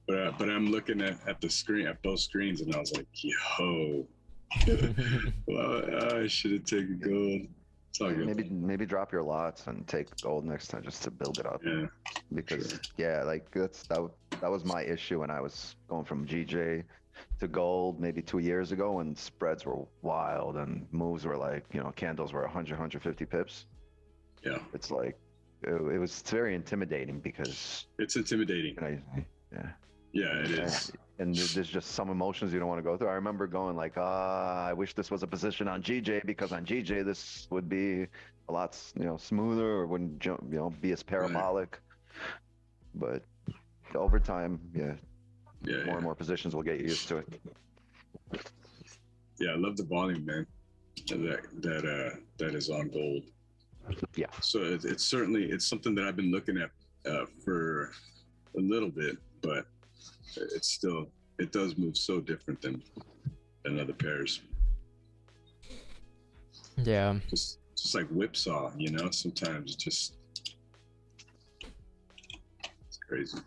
But I'm looking at the screen, at both screens, and I was like, yo. Well, I should have taken gold. It's all good. Maybe drop your lots and take gold next time just to build it up. Yeah. Because sure. yeah, like that was my issue when I was going from GJ to gold maybe 2 years ago, when spreads were wild and moves were like, you know, candles were 100, 150 pips. Yeah. It's like it's very intimidating because It's intimidating. yeah. Yeah, it is. And there's just some emotions you don't want to go through. I remember going like, I wish this was a position on GJ, because on GJ this would be a lot, you know, smoother, or wouldn't jump, you know, be as parabolic. But over time, yeah, more and more positions will get you used to it. Yeah, I love the volume, man. That is on gold. Yeah. So it's certainly something that I've been looking at for a little bit, but it does move so different than other pairs. Yeah. Just like whipsaw, you know. Sometimes it's crazy.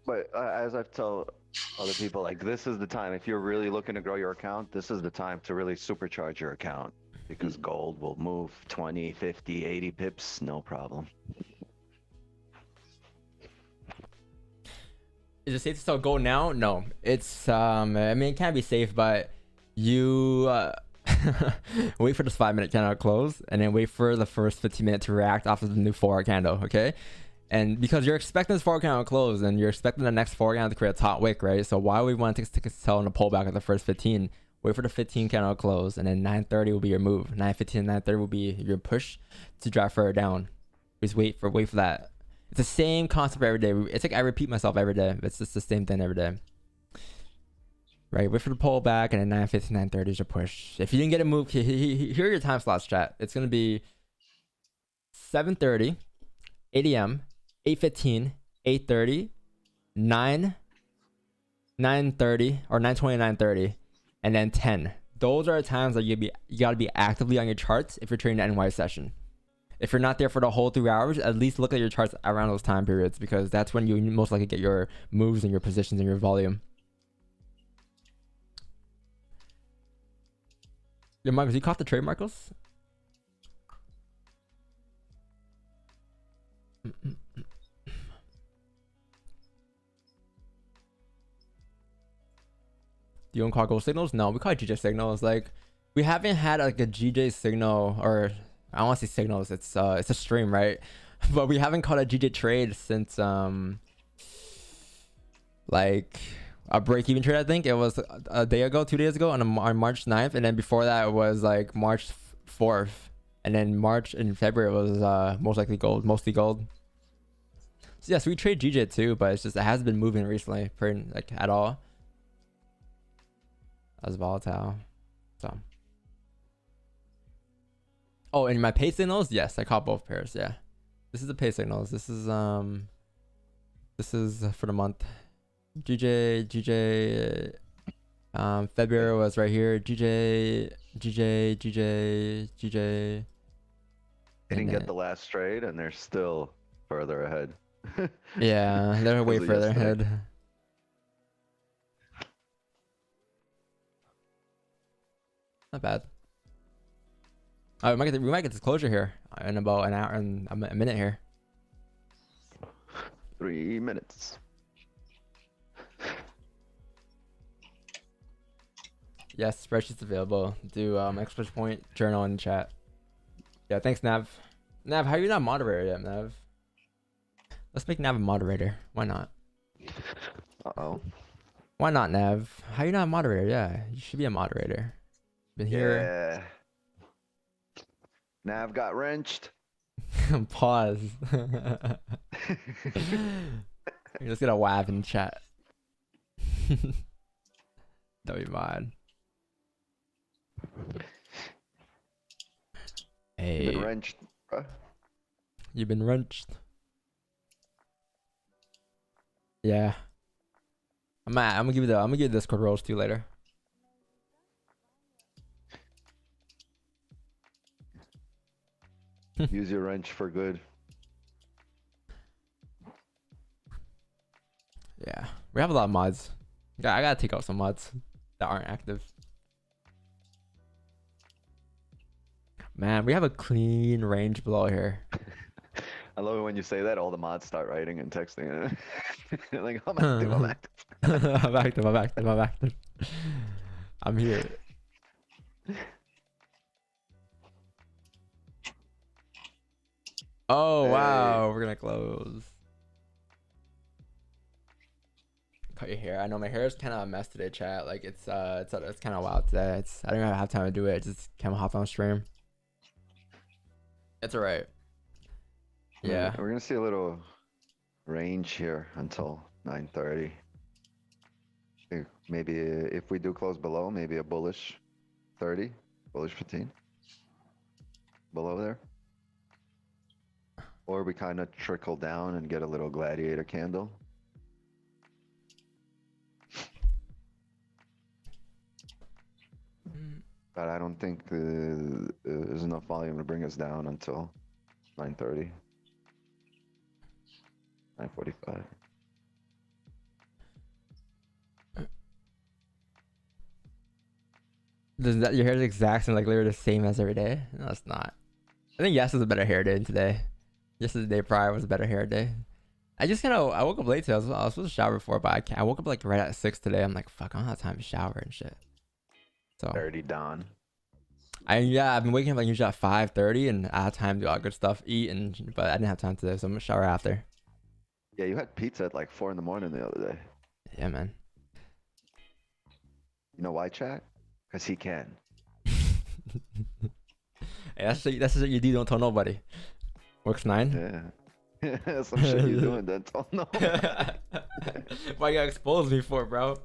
But as I've told other people, like, this is the time, if you're really looking to grow your account, this is the time to really supercharge your account, because gold will move 20, 50, 80 pips, no problem. Is it safe to sell gold now? No. It's I mean, it can be safe, but you wait for this 5-minute candle to close, and then wait for the first 15-minute to react after the new 4-hour candle, okay? And because you're expecting this 4-hour candle to close, and you're expecting the next 4-hour candle to create a top wick, right? So why would we want to sell in a pullback at the first 15? Wait for the 15 candle to close, and then 9:30 will be your move. 9:15 and 9:30 will be your push to drive further down. Just wait for that. It's the same concept every day. It's like I repeat myself every day. It's just the same thing every day. Right, wait for the pullback, and then 9:15, 9:30 is your push. If you didn't get a move, here are your time slots, chat. It's gonna be 7:30, 8 a.m., 8:15, 8:30, 9, 9:30, or 9:20, 9:30, and then 10. Those are the times that you gotta be actively on your charts if you're trading the NY session. If you're not there for the whole 3 hours, at least look at your charts around those time periods, because that's when you most likely get your moves and your positions and your volume. Yeah, Marcos, you caught the trade, Marcos? You don't call gold signals? No, we call it GJ signals. Like, we haven't had like a GJ signal, or I don't want to say signals. It's a stream, right? But we haven't caught a GJ trade since like a break-even trade. I think it was a day ago, 2 days ago, on March 9th, and then before that it was like March 4th, and then March and February was most likely gold, mostly gold. So yes, we trade GJ too, but it's just it hasn't been moving recently, pretty like at all. As volatile. So. Oh, and my pay signals, yes, I caught both pairs. Yeah, this is the pay signals. This is for the month. GJ. February was right here. GJ. They didn't get the last trade, and they're still further ahead. Yeah, they're way further ahead. Not bad. We might get this closure here in about an hour and a minute here. 3 minutes. Yes, spreadsheets available. Do exclamation point journal in chat. Yeah, thanks, Nav. Nav, how are you not moderator yet, Nav? Let's make Nav a moderator. Why not? Uh-oh. Why not, Nav? How are you not a moderator? Yeah, you should be a moderator. Been here. Yeah. Nav got wrenched. Pause. You're just gonna wav in chat. Don't be mad. Hey. You've been wrenched, bro. You've been wrenched. Yeah. I'm gonna give you the Discord roles too later. Use your wrench for good. Yeah, we have a lot of mods. I gotta take out some mods that aren't active. Man, we have a clean range below here. I love it when you say that. All the mods start writing and texting. Like, I'm active, I'm active. I'm active. I'm here. Oh, hey. Wow, we're gonna close. Cut your hair. I know my hair is kind of a mess today, chat. Like it's kind of wild today. I don't even have time to do it. Just kind of hop on stream. It's alright. Yeah. We're gonna see a little range here until 9:30. Maybe if we do close below, maybe a bullish 30, bullish 15 below there. Or we kind of trickle down and get a little gladiator candle. But I don't think there's enough volume to bring us down until 9:30. 9:45. Your hair is exactly like literally the same as every day? No, it's not. I think yes is a better hair day today. Yesterday prior was a better hair day. I woke up late today. I was supposed to shower before, but I woke up like right at 6 today. I'm like, fuck, I don't have time to shower and shit. So Dirty Dawn. I've been waking up like usually at 5:30, and I had time to do all good stuff, eat, but I didn't have time today, so I'm gonna shower after. Yeah, you had pizza at like 4 in the morning the other day. Yeah, man. You know why, chat? Because he can. Hey, that's what you do. Don't tell nobody. Works 9. Yeah. Some shit you doing that. Don't know. Why you gotta expose me for, bro?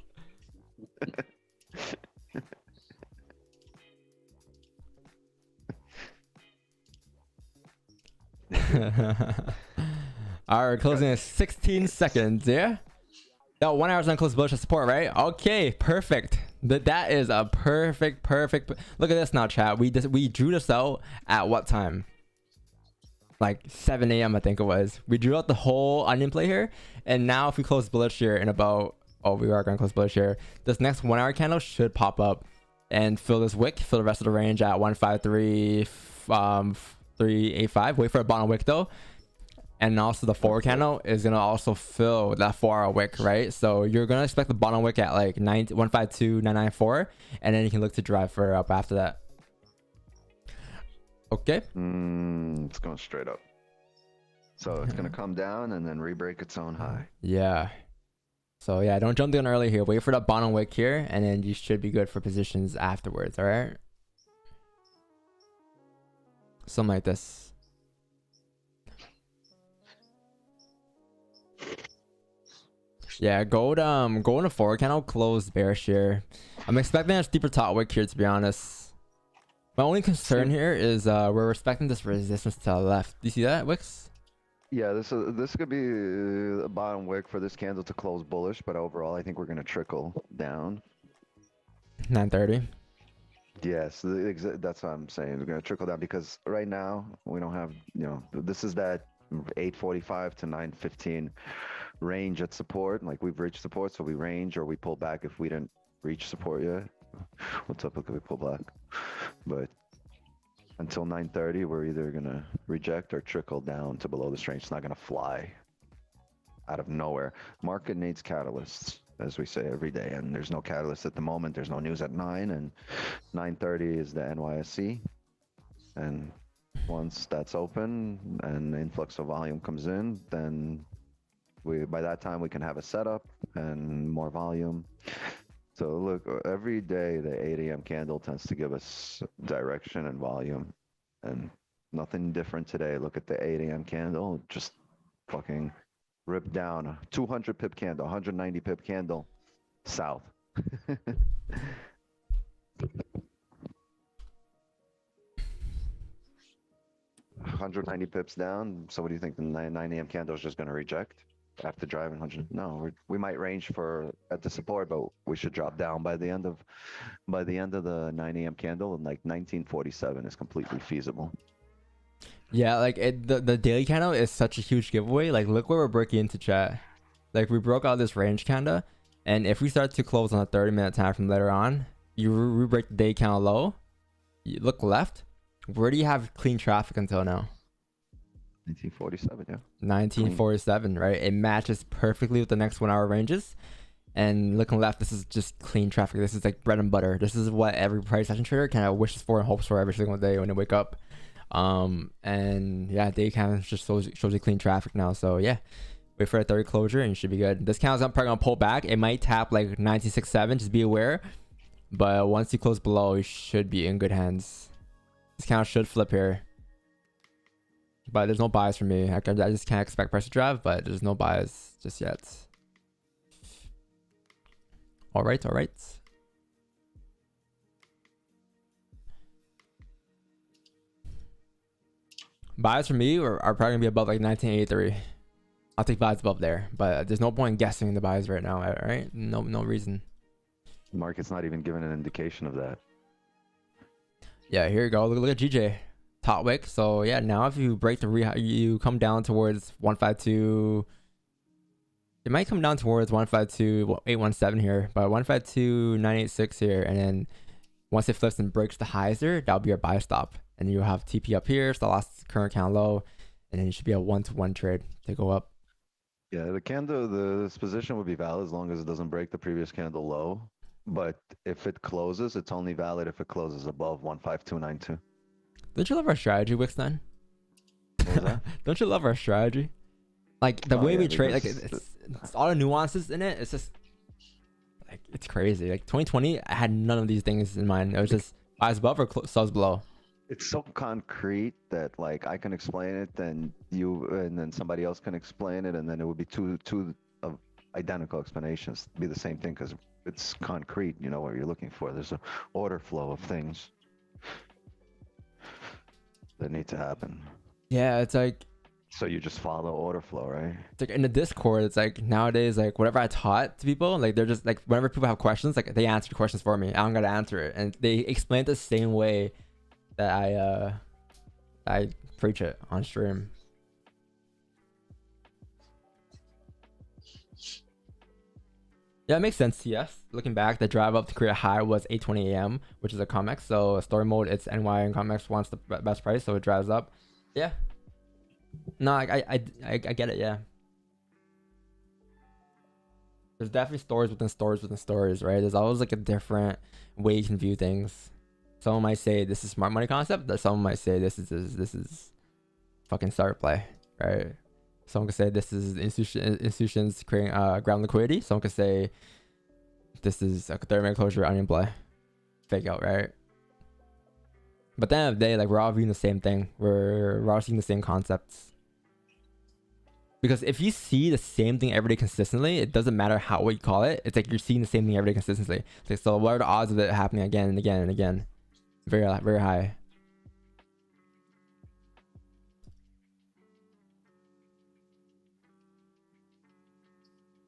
Alright, closing in 16 seconds. Yeah. No, 1 hour's on close bullish support, right? Okay, perfect. That is a perfect. Look at this now, chat. We drew this out at what time? like 7 a.m. I think it was. We drew out the whole onion play here, and now if we close bullish here in about, oh, we are gonna close bullish here. This next 1 hour candle should pop up and fill this wick, fill the rest of the range at 153 385. Wait for a bottom wick though, and also the forward candle is gonna also fill that 4 hour wick, right? So you're gonna expect the bottom wick at like 152.994, and then you can look to drive further up after that. Okay. It's going straight up. So it's gonna come down and then re-break its own high. Yeah. So yeah, don't jump in early here. Wait for that bottom wick here, and then you should be good for positions afterwards. All right. Something like this. Yeah, gold in a forward candle closed bearish here. I'm expecting a steeper top wick here, to be honest. My only concern here is we're respecting this resistance to the left. Do you see that, Wicks? Yeah, this could be a bottom wick for this candle to close bullish, but overall I think we're gonna trickle down. 930. Yes, that's what I'm saying. We're gonna trickle down because right now we don't have, this is that 845 to 915 range at support. Like we've reached support, so we range or we pull back if we didn't reach support yet. We'll typically pull back, but until 930, we're either gonna reject or trickle down to below this range. It's not gonna fly out of nowhere. Market needs catalysts, as we say every day, and there's no catalyst at the moment. There's no news at 9, and 930 is the NYSE, and once that's open and the influx of volume comes in, then by that time we can have a setup and more volume. So look, every day the 8 a.m. candle tends to give us direction and volume, and nothing different today. Look at the 8 a.m. candle, just fucking ripped down a 200 pip candle, 190 pip candle south. 190 pips down. So what do you think? The 9 a.m. candle is just going to reject after driving 100? No, we might range for at the support, but we should drop down by the end of the 9 a.m. candle, and like 1947 is completely feasible. Yeah, like the daily candle is such a huge giveaway. Like look where we're breaking into, chat. Like we broke out this range candle, and if we start to close on a 30-minute time from later on, you re-break the day candle low, you look left. Where do you have clean traffic until now? 1947, yeah. 1947, right? It matches perfectly with the next 1 hour ranges. And looking left, this is just clean traffic. This is like bread and butter. This is what every price action trader kind of wishes for and hopes for every single day when they wake up. And yeah, day count just shows you clean traffic now. So yeah, wait for a 30 closure and you should be good. This count's probably gonna pull back. It might tap like 1967. Just be aware. But once you close below, you should be in good hands. This count should flip here. But there's no buys for me. I just can't expect price to drive, but there's no buys just yet. All right. Buys for me are probably gonna be above like 1983. I'll take buys above there, but there's no point in guessing the buys right now. All right, no reason. The market's not even giving an indication of that. Yeah, here you go. Look at GJ. Top wick. So yeah, now if you break the you come down towards 152. It might come down towards 152.817 here, but 152.986 here, and then once it flips and breaks the highs there, that'll be your buy stop, and you have TP up here, so the last current count low, and then it should be a 1-to-1 trade to go up. Yeah, this position would be valid as long as it doesn't break the previous candle low. But if it closes, it's only valid if it closes above 15292. Don't you love our strategy, Wixton? What was that? Don't you love our strategy? Like the way we trade, like it's all the nuances in it. It's just like it's crazy. Like 2020, I had none of these things in mind. It was just buys above or sells below. It's so concrete that like I can explain it, then you and then somebody else can explain it, and then it would be two of identical explanations. It'd be the same thing because it's concrete. You know what you're looking for. There's an order flow of things that need to happen. Yeah, it's like. So you just follow order flow, right? It's like in the Discord, it's like nowadays, like whatever I taught to people, like they're just like whenever people have questions, like they answer the questions for me. I don't gotta answer it, and they explain it the same way that I preach it on stream. Yeah, it makes sense. Yes, looking back, the drive up to create a high was 8:20 a.m., which is a COMEX. So story mode, it's NY and COMEX wants the best price, so it drives up. Yeah. No, I get it. Yeah. There's definitely stories within stories within stories, right? There's always like a different way you can view things. Someone might say this is smart money concept. That someone might say this is fucking start play, right? Someone could say this is institutions creating ground liquidity. Someone could say this is a 30-minute closure onion play, fake out, right? But at the end of the day, like we're all viewing the same thing. We're all seeing the same concepts. Because if you see the same thing every day consistently, it doesn't matter what you call it. It's like you're seeing the same thing every day consistently. It's like, so what are the odds of it happening again and again and again? Very high.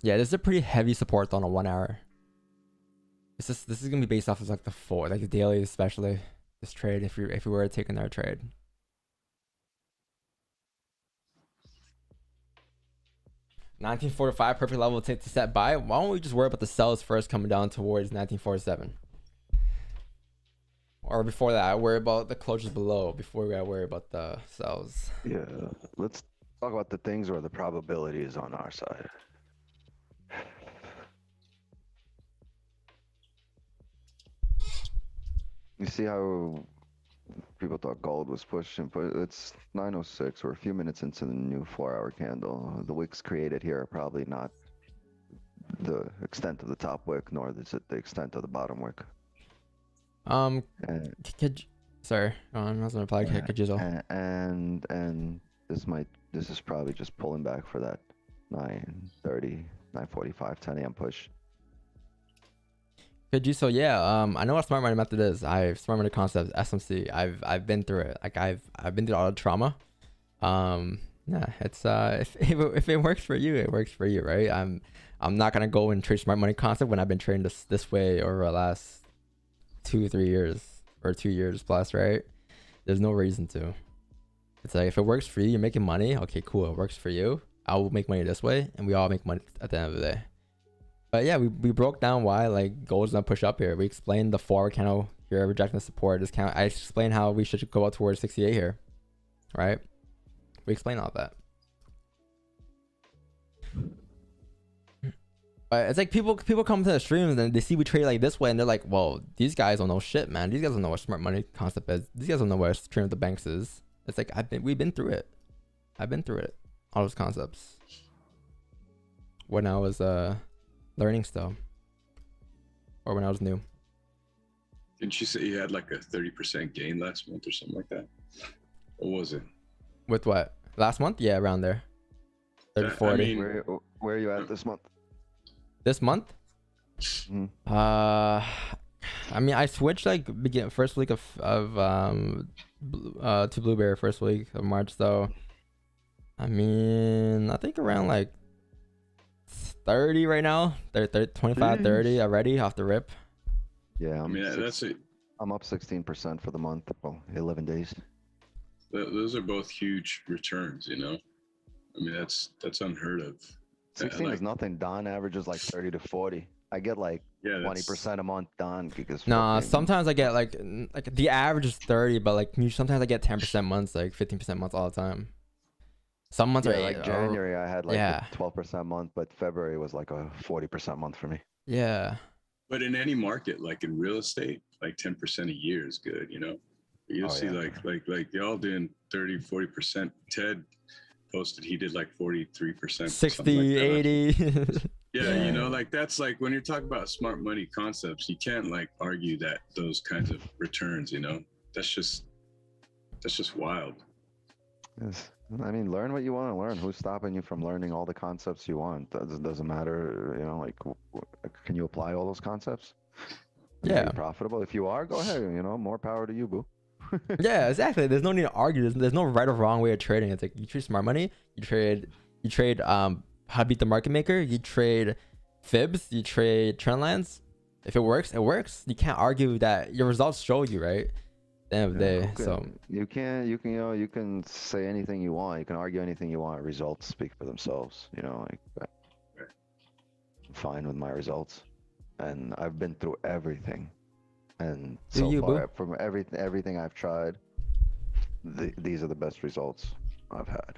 Yeah, this is a pretty heavy support on a 1 hour. This is gonna be based off of like the daily, especially this trade. If we were taking our trade. $19.45 perfect level to set buy. Why don't we just worry about the sells first coming down towards $19.47? Or before that, worry about the closures below before we gotta worry about the sells. Yeah, let's talk about the things where the probability is on our side. You see how people thought gold was pushing, but it's 9:06. We're a few minutes into the new 4-hour candle. The wicks created here are probably not the extent of the top wick, nor is it the extent of the bottom wick. Sorry, I was gonna reply. And this is probably just pulling back for that 9:30, 9:45, 10 a.m. push. So yeah, I know what smart money method is. Smart money concepts, SMC. I've been through it. Like I've been through all the trauma. Yeah, it's if it works for you, it works for you, right? I'm not gonna go and trade smart money concept when I've been trading this way over the last 2-3 years or 2 years plus, right? There's no reason to. It's like if it works for you, you're making money. Okay, cool. It works for you. I will make money this way, and we all make money at the end of the day. But yeah, we broke down why like gold's gonna push up here. We explained the 4-hour candle here rejecting the support discount. I explained how we should go out towards 68 here, right? We explained all that. But it's like people come to the streams and they see we trade like this way and they're like, well, these guys don't know shit, man. These guys don't know what smart money concept is. These guys don't know what trading with the banks is. It's like we've been through it. I've been through it. All those concepts. When I was learning still, or when I was new. Didn't you say you had like a 30% gain last month or something like that? What was it? With what? Last month? Yeah, around there. 30, 40. I mean, Where are you at this month? This month? Mm-hmm. I mean, I switched like first week of to Blueberry first week of March, so I mean, I think around like 30 right now. 25, 30 already off the rip. Yeah, that's it. I'm up 16% for the month. Well, 11 days. Those are both huge returns, you know. I mean, that's unheard of. 16 is nothing. Don averages like 30 to 40. I get like 20% a month Don because sometimes I get like the average is 30, but like sometimes I get 10% months, like 15% months all the time. Some months are like January I had like a 12% month, but February was like a 40% month for me. Yeah. But in any market, like in real estate, like 10% a year is good, you know. You'll see like y'all doing 30, 40%. Ted posted he did like 43%. 60, like 80. Yeah, you know, like that's like when you're talking about smart money concepts, you can't like argue that those kinds of returns, you know. That's just wild. Yes. I mean, learn what you want to learn. Who's stopping you from learning all the concepts you want? Doesn't matter, you know, like, can you apply all those concepts? Yeah. Are you profitable? If you are, go ahead, you know, more power to you, boo. Yeah, exactly. There's no need to argue. There's no right or wrong way of trading. It's like you trade smart money, you trade how to beat the market maker, you trade fibs, you trade trend lines. If it works, it works. You can't argue that your results show you, right? the end of the Yeah, day. So you can say anything you want. You can argue anything you want. Results speak for themselves. Like I'm fine with my results, and I've been through everything. And do so you, boo? far, from everything I've tried, these are the best results I've had.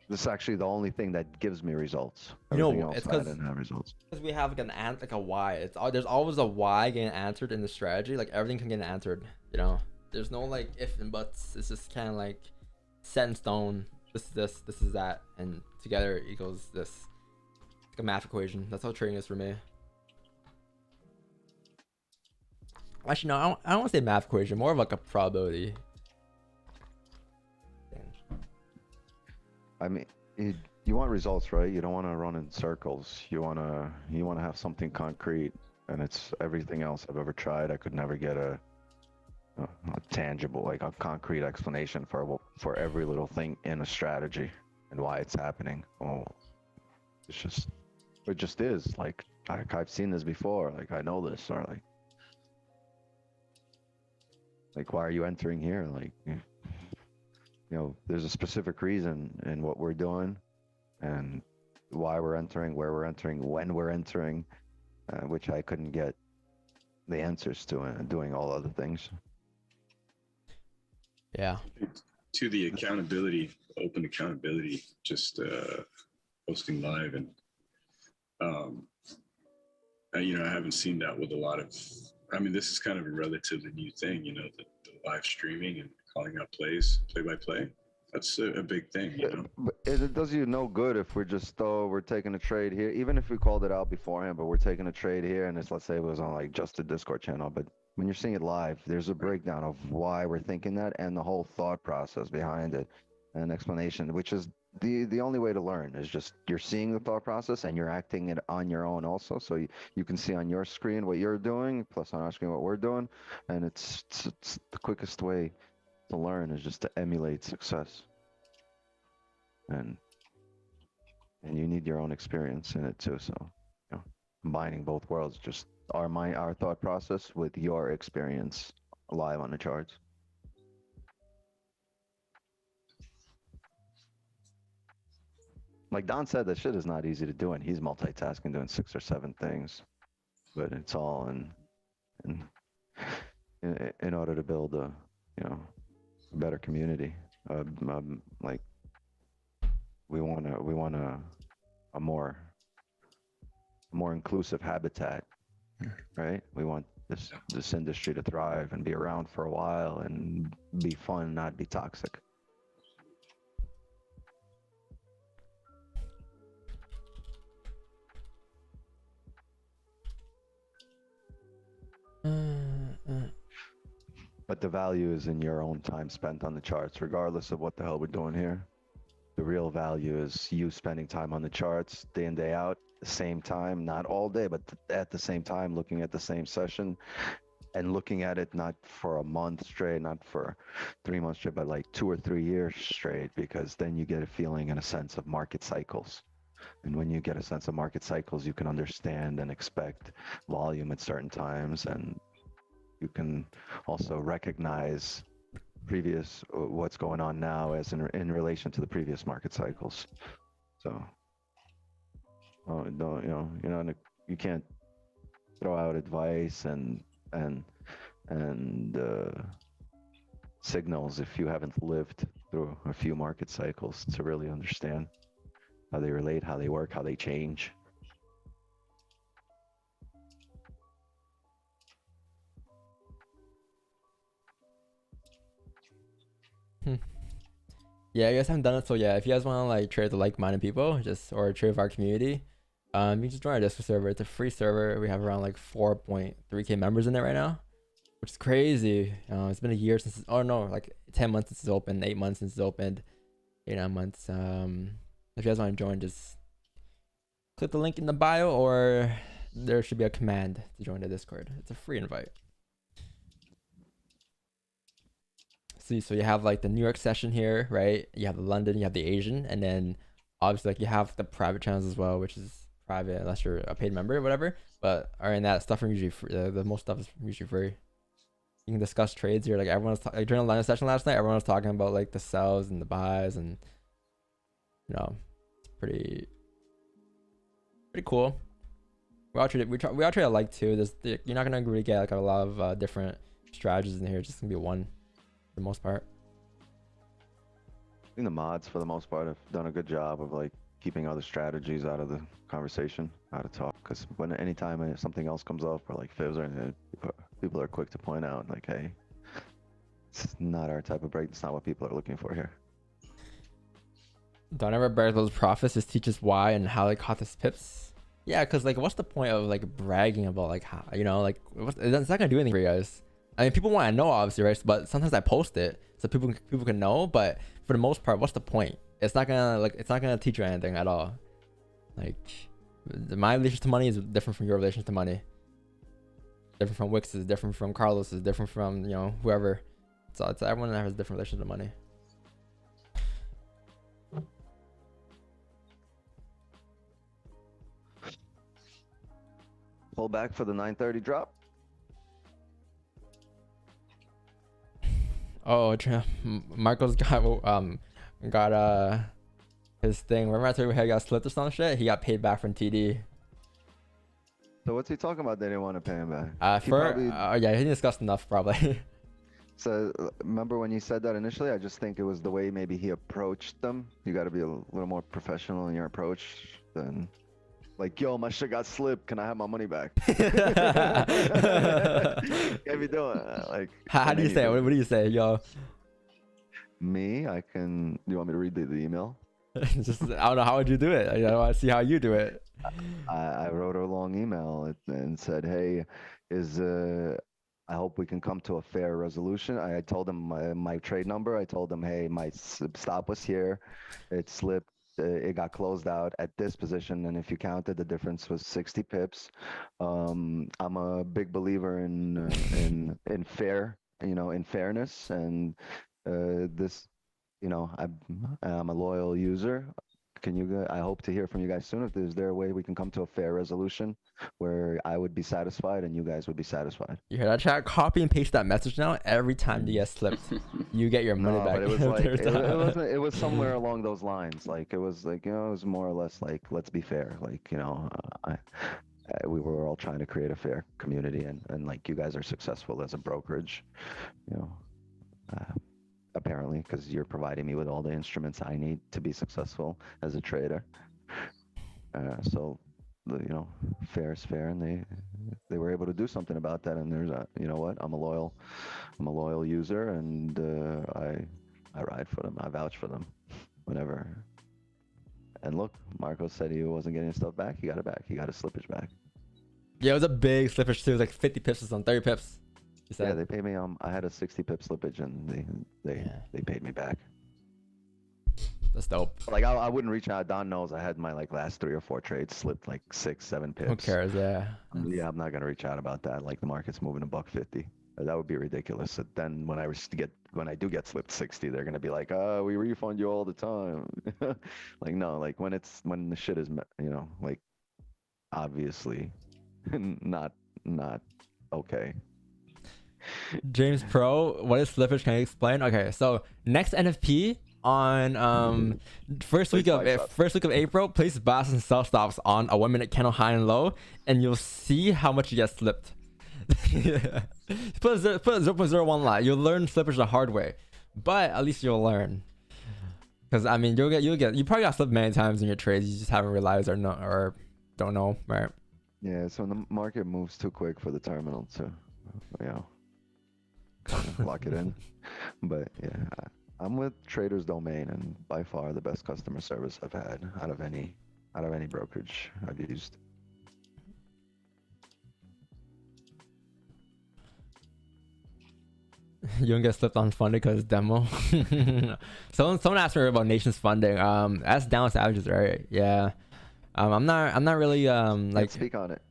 This is actually the only thing that gives me results. Everything else, It's I because didn't have results. we have like a why. There's always a why getting answered in the strategy. Like everything can get answered. There's no like if and buts. It's just kind of like set in stone. This is this. This is that, and together it equals this. It's like a math equation. That's how trading is for me. Actually, no, I don't want to say math equation. More of like a probability. I mean, you want results, right? You don't want to run in circles. You wanna have something concrete, and it's everything else I've ever tried. I could never get a tangible, like a concrete explanation for every little thing in a strategy and why it's happening. Oh, it just is. Like I've seen this before. Like I know this, or like why are you entering here? Like there's a specific reason in what we're doing, and why we're entering, where we're entering, when we're entering, which I couldn't get the answers to, doing all other things. Yeah. To the accountability, open accountability, just posting live, and I haven't seen that with a lot of. I mean, this is kind of a relatively new thing, the live streaming and calling out plays, play by play. That's a big thing, But it does you no good if we're just we're taking a trade here, even if we called it out beforehand. But we're taking a trade here, and let's say it was on like just the Discord channel. But when you're seeing it live, there's a breakdown of why we're thinking that and the whole thought process behind it, and an explanation, which is the only way to learn is just you're seeing the thought process and you're acting it on your own also. So you can see on your screen what you're doing, plus on our screen what we're doing, and it's the quickest way to learn is just to emulate success. And you need your own experience in it too. So, combining both worlds, just our thought process with your experience live on the charts. Like Don said, that shit is not easy to do, and he's multitasking, doing 6 or 7 things, but it's all in order to build a better community. Like we want a more inclusive habitat, right? We want this industry to thrive and be around for a while and be fun, not be toxic. But the value is in your own time spent on the charts, regardless of what the hell we're doing here. The real value is you spending time on the charts day in, day out, the same time, not all day, but at the same time, looking at the same session and looking at it not for a month straight, not for 3 months straight, but like 2 or 3 years straight, because then you get a feeling and a sense of market cycles. And when you get a sense of market cycles, you can understand and expect volume at certain times, and you can also recognize previous what's going on now as in relation to the previous market cycles. So you can't throw out advice and signals if you haven't lived through a few market cycles to really understand how they relate, how they work, how they change. Yeah, I guess I haven't done it. So yeah, if you guys want to like trade with like-minded people, or trade with our community, you can just join our Discord server. It's a free server. We have around like 4.3K members in there right now, which is crazy. It's been a year since. Oh no, like 10 months since it's opened, 8 months since it's opened, 8 9 months. If you guys want to join, just click the link in the bio, or there should be a command to join the Discord. It's a free invite. See, so you have like the New York session here, right? You have the London, you have the Asian, and then obviously like you have the private channels as well, which is private unless you're a paid member or whatever. But in that stuff are usually free. The most stuff is usually free. You can discuss trades here. Like everyone's like during the line session last night, everyone was talking about like the sells and the buys, and you know, it's pretty cool. We all trade alike too. You're not gonna really get like a lot of different strategies in here. It's just gonna be one for the most part. I think the mods, for the most part, have done a good job of like keeping other strategies out of the conversation, out of talk. Because when anytime something else comes up, or like fibs or anything, people are quick to point out, like, hey, it's not our type of break. It's not what people are looking for here. Don't ever bear those profits. Just teach us why and how they caught this pips. Yeah, because like, what's the point of like bragging about like how, you know, like it's not gonna do anything for you guys. I mean, people want to know obviously, right? But sometimes I post it so people can know. But for the most part, what's the point? It's not gonna teach you anything at all. Like my relationship to money is different from your relationship to money. Different from Wix's, different from Carlos's, different from, you know, whoever. So it's everyone has a different relationship to money. Pull back for the 930 drop. Oh, Marco's got his thing. Remember I told you he got slipped or some shit? He got paid back from TD. So what's he talking about? They didn't want to pay him back. Yeah, he discussed enough probably. So remember when you said that initially? I just think it was the way maybe he approached them. You got to be a little more professional in your approach than like, yo, my shit got slipped. Can I have my money back? Can't be doing like. How do you say it? What do you say, yo? Me, I can. Do you want me to read the email? Just I don't know, how would you do it? I want to see how you do it. I wrote a long email and said, hey, I hope we can come to a fair resolution. I told him my trade number. I told him, hey, my stop was here. It slipped. It got closed out at this position, and if you counted, the difference was 60 pips. I'm a big believer in fair, you know, in fairness, and this, you know, I'm a loyal user. I hope to hear from you guys soon. If there's a way we can come to a fair resolution where I would be satisfied and you guys would be satisfied. You hear that, chat? Copy and paste that message now. Every time you get slipped, you get your money back. But it was like it was somewhere along those lines. Like it was like, you know, it was more or less like, let's be fair. Like, you know, we were all trying to create a fair community, and like you guys are successful as a brokerage, you know. Apparently, because you're providing me with all the instruments I need to be successful as a trader. So, you know, fair is fair, and they were able to do something about that. And there's you know what? I'm a loyal user, and I ride for them. I vouch for them whenever. And look, Marco said he wasn't getting his stuff back. He got it back. He got his slippage back. Yeah, it was a big slippage too. It was like 50 pips or something, 30 pips. Yeah, they paid me. I had a 60 pip slippage, and they paid me back. That's dope. Like I wouldn't reach out. Don knows I had my like last 3 or 4 trades slipped like 6, 7 pips. Who cares? Yeah. Yeah, I'm not gonna reach out about that. Like the market's moving $1.50. That would be ridiculous. So then when I do get slipped 60, they're gonna be like, we refund you all the time. Like no, like when the shit is, you know, like obviously not okay. James Pro, what is slippage? Can you explain? Okay, so next NFP on first week of April, place buys and sell stops on a 1 minute candle high and low, and you'll see how much you get slipped. Put 0.01 lot. You'll learn slippage the hard way, but at least you'll learn. Because I mean, you probably got slipped many times in your trades. You just haven't realized or don't know, right? Yeah. So the market moves too quick for the terminal to, you know, lock it in. But yeah, I'm with Traders Domain, and by far the best customer service I've had out of any brokerage I've used. You don't get slipped on funding because it's demo. Someone asked me about Nation's funding. That's down with averages, right? Yeah. I'm not really like. Let's speak on it.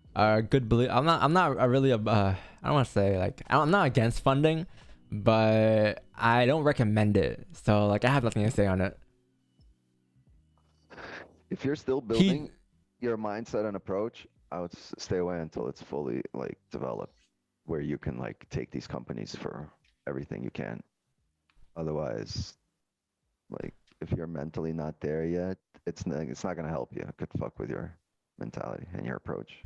Good belief. I'm not really I don't want to say like I'm not against funding, but I don't recommend it. So like I have nothing to say on it. If you're still building your mindset and approach, I would stay away until it's fully like developed. where you can like take these companies for everything you can. Otherwise, like if you're mentally not there yet, it's not gonna help you. It could fuck with your mentality and your approach.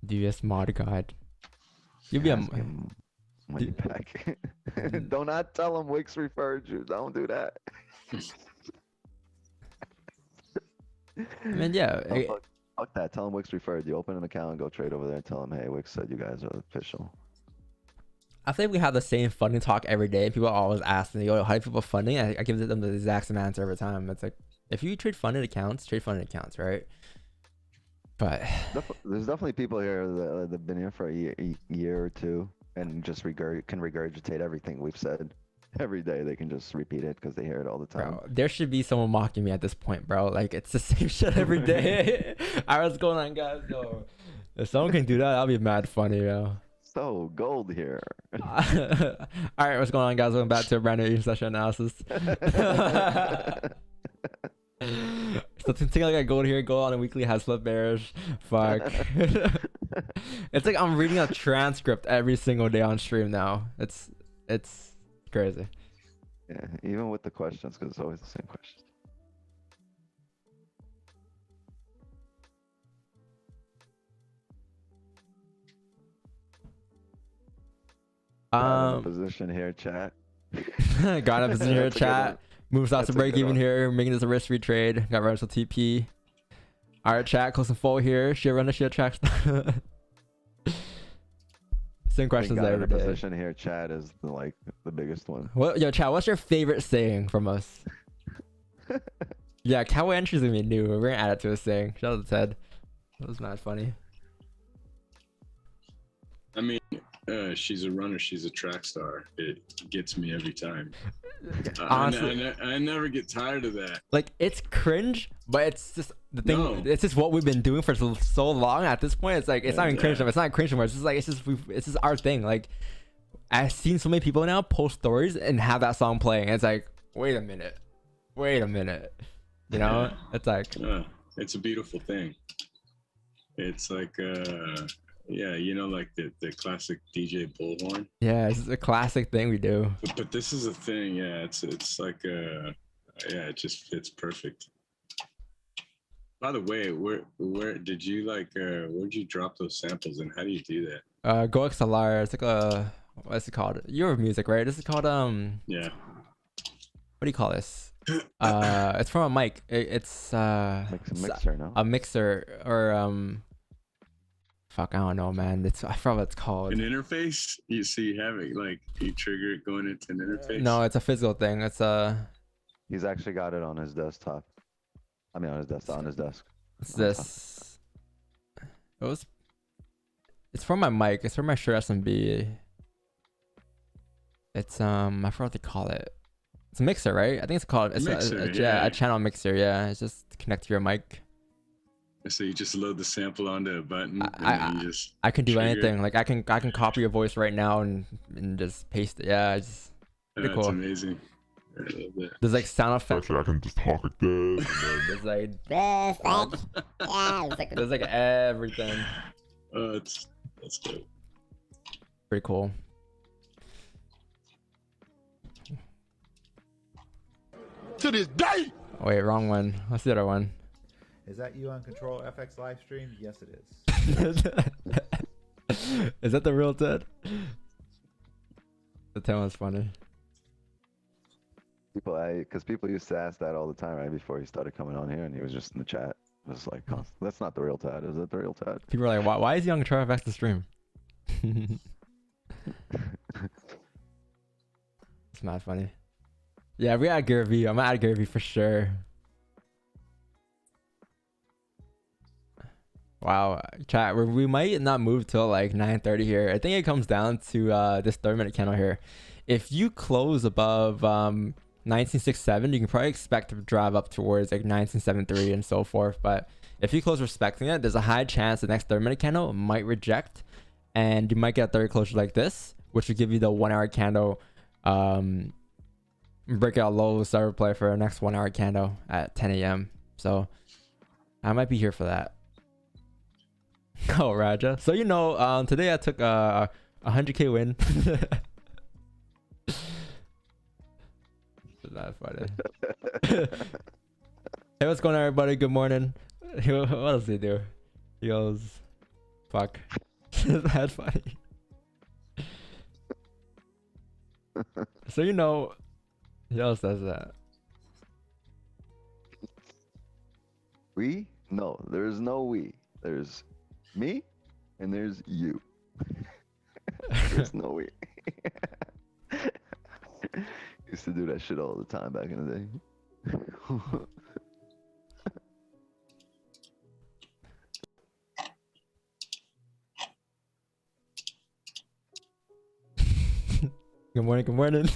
DS mod god. You'll be a Ask him money back. Do not tell him Wix referred you. Don't do that. I mean, yeah. Oh, fuck that. Tell him Wix referred you. Open an account and go trade over there and tell him, hey, Wix said you guys are official. I think we have the same funding talk every day. People always ask me, yo, how do people funding? I give them the exact same answer every time. It's like, if you trade funded accounts, right? But there's definitely people here that have been here for a year or two and just can regurgitate everything we've said every day. They can just repeat it because they hear it all the time. bro, there should be someone mocking me at this point, bro. Like, it's the same shit every day. All right, what's going on, guys? Yo, if someone can do that, that'll be mad funny, yo. So gold here. All right, what's going on, guys? Welcome back to a brand new session analysis. So think like I gold here, gold on a weekly has flip bearish. Fuck. It's like I'm reading a transcript every single day on stream now. It's crazy. Yeah, even with the questions, because it's always the same questions. Got in a position here, chat. Got in a position here, chat. Moves out to break even here, making this a risk-free trade. Got Russell TP. All right, chat, close and full here. Share run the shit tracks. Same questions every day. Position here, chat is the biggest one. What, yo, chat? What's your favorite saying from us? Yeah, cowboy entries gonna be new. We're gonna add it to a saying. Shout out to Ted. That was not funny. I mean, she's a runner. She's a track star. It gets me every time. Honestly, I never get tired of that. Like, it's cringe, but it's just the thing. No. It's just what we've been doing for so long. At this point, it's like it's not even cringe. It's not cringe anymore. It's just like it's just our thing. Like, I've seen so many people now post stories and have that song playing. It's like, wait a minute. You know, it's like it's a beautiful thing. It's like yeah, you know, like the classic DJ bullhorn. Yeah, it's a classic thing we do. But this is a thing. Yeah, it's like yeah, it just fits perfect. By the way, where did you where'd you drop those samples and how do you do that? Go XLR. It's like a, what's it called? Your music, right? This is called yeah. What do you call this? It's from a mic. It's mixer, no? A mixer or fuck, I don't know, man. I forgot what it's called. An interface? You have it you trigger it going into an interface? No, it's a physical thing. It's He's actually got it on his desktop. I mean, on his desktop, on his desk. It's this. It's from my mic. It's from my Shure SMB. It's I forgot what they call it. It's a mixer, right? I think it's called. It's mixer, a channel mixer. Yeah, it's just to connect to your mic. So you just load the sample onto a button. I can do anything. Like I can copy your voice right now and just paste it. Yeah, it's pretty cool. That's amazing. I love that. There's like sound effects. I can just talk like this. There's like this. There's like everything. Oh, that's good. Pretty cool. To this day. Oh, wait, wrong one. What's the other one? Is that you on Control FX live stream? Yes, it is. Is that the real Ted? The Ted one's funny. Because people used to ask that all the time right before he started coming on here, and he was just in the chat. It was like, that's not the real Ted. Is it the real Ted? People are like, why is he on Control FX to stream? It's not funny. Yeah, we add Gary V. I'm gonna add Gary V for sure. Wow, chat. We might not move till like 9:30 here. I think it comes down to this 30-minute candle here. If you close above 1967, you can probably expect to drive up towards like 1973 and so forth. But if you close respecting it, there's a high chance the next 30-minute candle might reject, and you might get a 30 closure like this, which would give you the 1 hour candle breakout low server play for our next 1 hour candle at 10 a.m. So I might be here for that. Oh, Raja. So you know, today I took a 100K win. That's funny. Hey, what's going on, everybody? Good morning. What else did he do? He goes, fuck. That's funny. So you know, he else says that. We? No, there's no we. There's me and there's you. There's no we. Used to do that shit all the time back in the day. Good morning, good morning.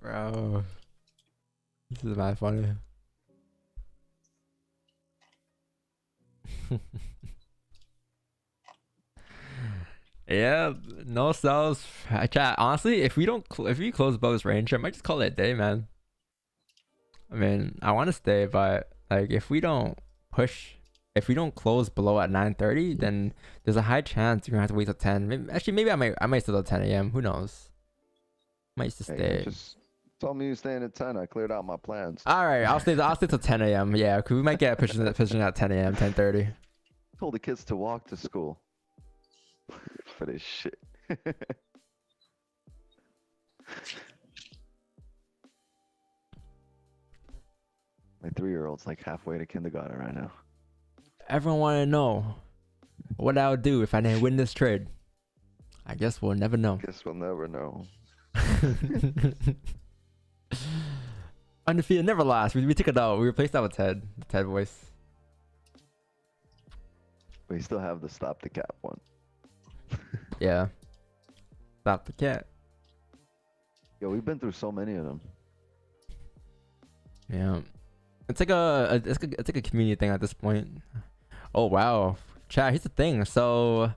Bro. This is mad funny. Yeah, no sells. Chat, honestly, if we close above this range, I might just call it a day, man. I mean, I want to stay, but like if we don't close below at 9:30, then there's a high chance you're gonna have to wait till 10. Maybe I might still till 10 a.m. Who knows? Might just stay. Just told me you staying at 10. I cleared out my plans. All right, I'll stay till 10 a.m. Yeah, cause we might get pushing at 10 a.m. 10:30. Told the kids to walk to school for this shit. My 3-year-old's like halfway to kindergarten right now. Everyone want to know what I would do if I didn't win this trade. I guess we'll never know. Guess we'll never know. Undefeated never lost. We took it out. We replaced that with Ted. The Ted voice. We still have the stop the cap one. Yeah. Stop the cat. Yo, we've been through so many of them. Yeah. It's like it's like a community thing at this point. Oh wow. Chat, here's the thing. So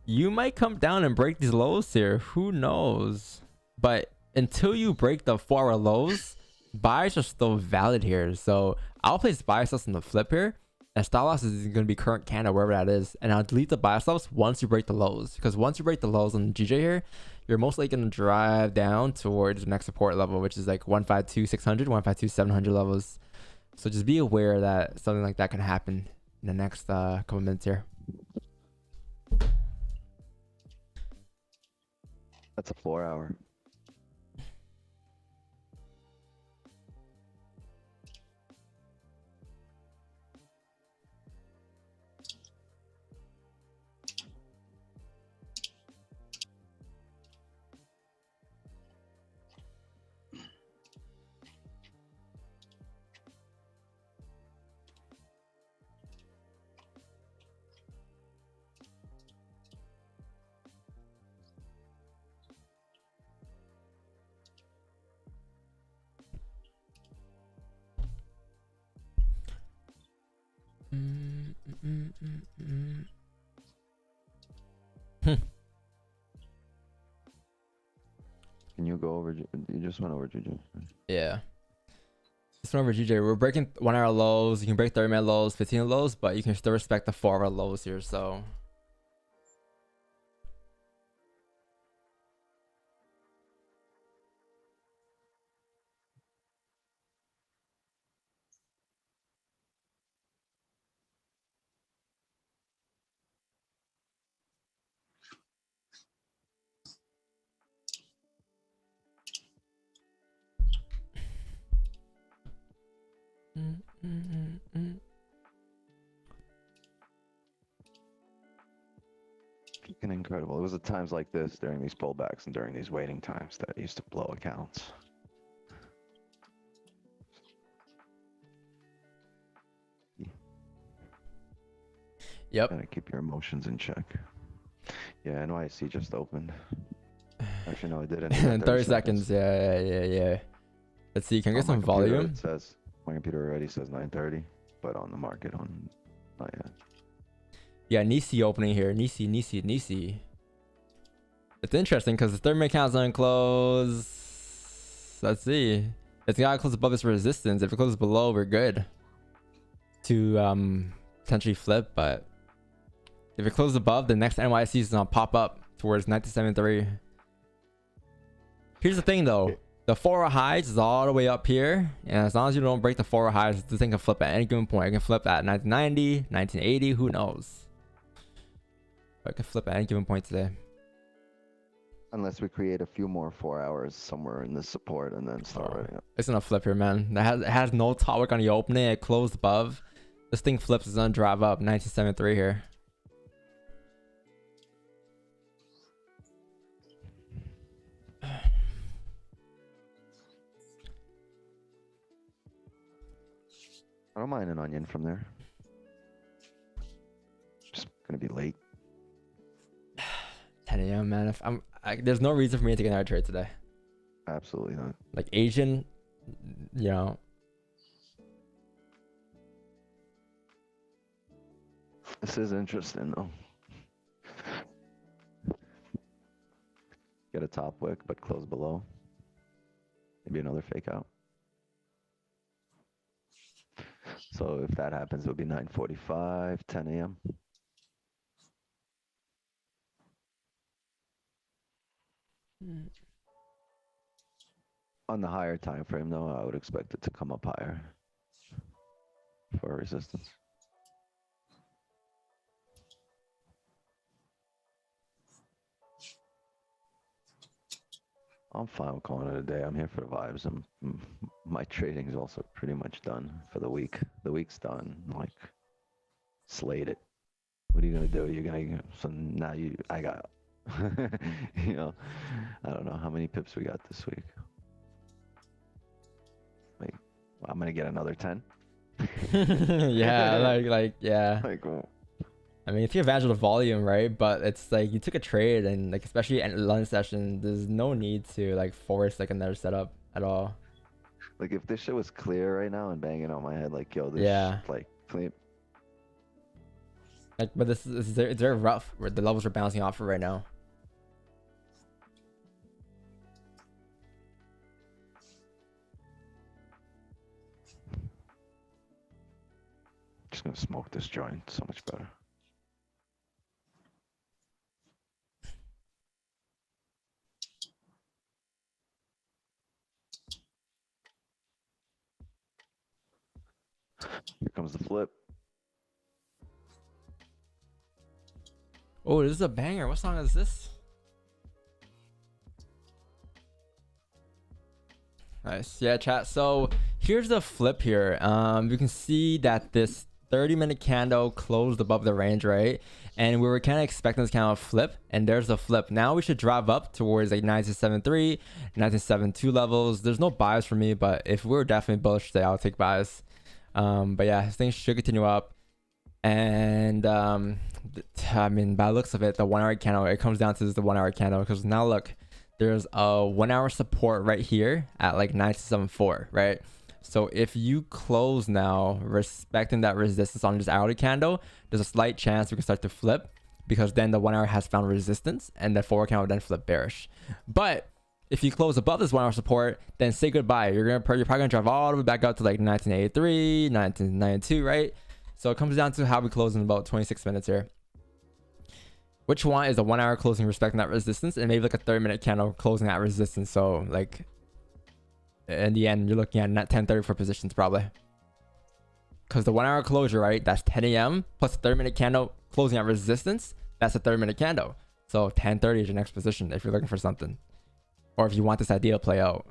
you might come down and break these lows here. Who knows? But until you break the 4-hour lows, buys are still valid here. So I'll place buy stops on the flip here. And stop loss is going to be current candle, wherever that is. And I'll delete the buy stops once you break the lows. Because once you break the lows on GJ here, you're most likely going to drive down towards the next support level, which is like 152,600, 152,700 levels. So just be aware that something like that can happen in the next couple minutes here. That's a 4-hour. Can you go over? You just went over GJ. Yeah. Just went over GJ. We're breaking 1-hour lows. You can break 30-minute lows, 15 lows, but you can still respect the 4-hour lows here. So. Freaking incredible. It was at times like this during these pullbacks and during these waiting times that used to blow accounts. Yep. Gotta keep your emotions in check. Yeah, NYC just opened. Actually, no, it didn't. In 30 seconds. Yeah. Let's see. Can I get some volume? It says my computer already says 9:30, but on the market not yet. Yeah, Nisi opening here. Nisi. It's interesting because the 30-minute count's gonna close. Let's see. It's gotta close above this resistance. If it closes below, we're good to potentially flip, but if it closes above, the next NYC is gonna pop up towards 1973. Here's the thing though, the 4 highs is all the way up here, and as long as you don't break the 4 highs, this thing can flip at any given point. It can flip at 1990, 1980, who knows? But it can flip at any given point today. Unless we create a few more 4 hours somewhere in the support and then start running up. It's gonna flip here, man. It has no top work on the opening. It closed above. This thing flips. It's gonna drive up 1973 here. I don't mind an onion from there. Just gonna be late. 10 a.m. man. If there's no reason for me to take another trade today. Absolutely not. Like Asian, you know. This is interesting though. Get a top wick, but close below. Maybe another fake out. So if that happens, it'll be 9:45, 10 a.m. On the higher time frame, though, I would expect it to come up higher for resistance. I'm fine with calling it a day. I'm here for the vibes. My trading is also pretty much done for the week. The week's done. Like, slate it. What are you gonna do? You're gonna so now I got you know, I don't know how many pips we got this week. Like, I'm gonna get another 10. Yeah, like yeah. Like, I mean, you take advantage of the volume, right? But it's like you took a trade, and like especially at lunch session, there's no need to like force like another setup at all. like if this shit was clear right now and banging on my head, like yo, this Yeah. like clean. Like, but this is very rough. Where the levels are bouncing off of right now. Just gonna smoke this joint. So much better. Here comes the flip. Oh, this is a banger. What song is this? Nice. Yeah, chat. So here's the flip here. You can see that this 30-minute candle closed above the range, right? And we were kind of expecting this kind of flip, and there's the flip. Now we should drive up towards like 1973, 1972 levels. There's no buys for me, but if we're definitely bullish today, I'll take buys. But yeah, things should continue up. And I mean, by the looks of it, the 1 hour candle, it comes down to the 1 hour candle, because now look, there's a 1 hour support right here at like 974, right? So if you close now respecting that resistance on this hourly candle, there's a slight chance we can start to flip, because then the 1 hour has found resistance and the forward candle will then flip bearish. But if you close above this 1 hour support, then say goodbye. You're probably gonna drive all the way back up to like 1983, 1992, right? So it comes down to how we close in about 26 minutes here. Which one is a 1 hour closing respecting that resistance, and maybe like a 30-minute candle closing that resistance? So like in the end, you're looking at 10:30 for positions probably. Because the 1 hour closure, right? That's 10 a.m. plus a 30-minute candle closing at resistance. That's a 30-minute candle. So 10:30 is your next position if you're looking for something. Or if you want this idea to play out.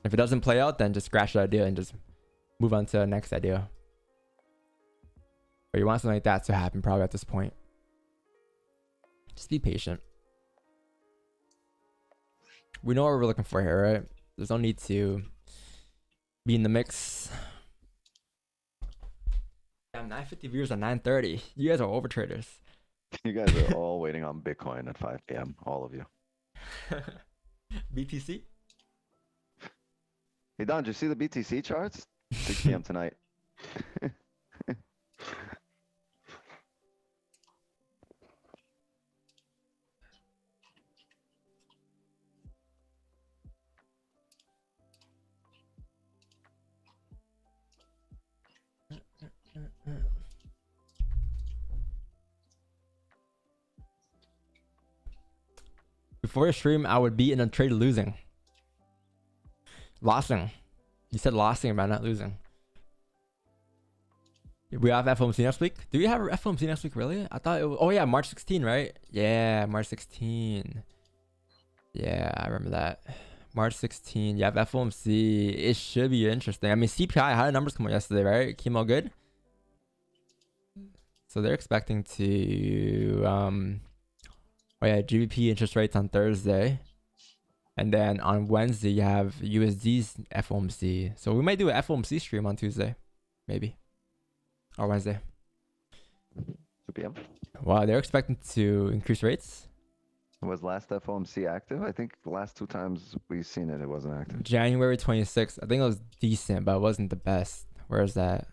If it doesn't play out, then just scratch the idea and just move on to the next idea. But you want something like that to happen probably at this point. Just be patient. We know what we're looking for here, right? There's no need to be in the mix. Damn, 950 viewers on 930. You guys are over traders. You guys are all waiting on Bitcoin at 5 p.m. All of you. BTC? Hey Don, did you see the BTC charts? 6 p.m. tonight. Before the stream, I would be in a trade losing. Losing. You said losing, man, not losing. We have FOMC next week. Do you have FOMC next week, really? I thought it was... Oh, yeah, March 16, right? Yeah, March 16. Yeah, I remember that. March 16. You have FOMC. It should be interesting. I mean, CPI, how did numbers come out yesterday, right? Came out good? So they're expecting to... Oh, yeah, GBP interest rates on Thursday. And then on Wednesday, you have USD's FOMC. So we might do an FOMC stream on Tuesday. Maybe. Or Wednesday. 2 p.m. Wow, they're expecting to increase rates. Was last FOMC active? I think the last 2 times we've seen it, it wasn't active. January 26th. I think it was decent, but it wasn't the best. Where is that?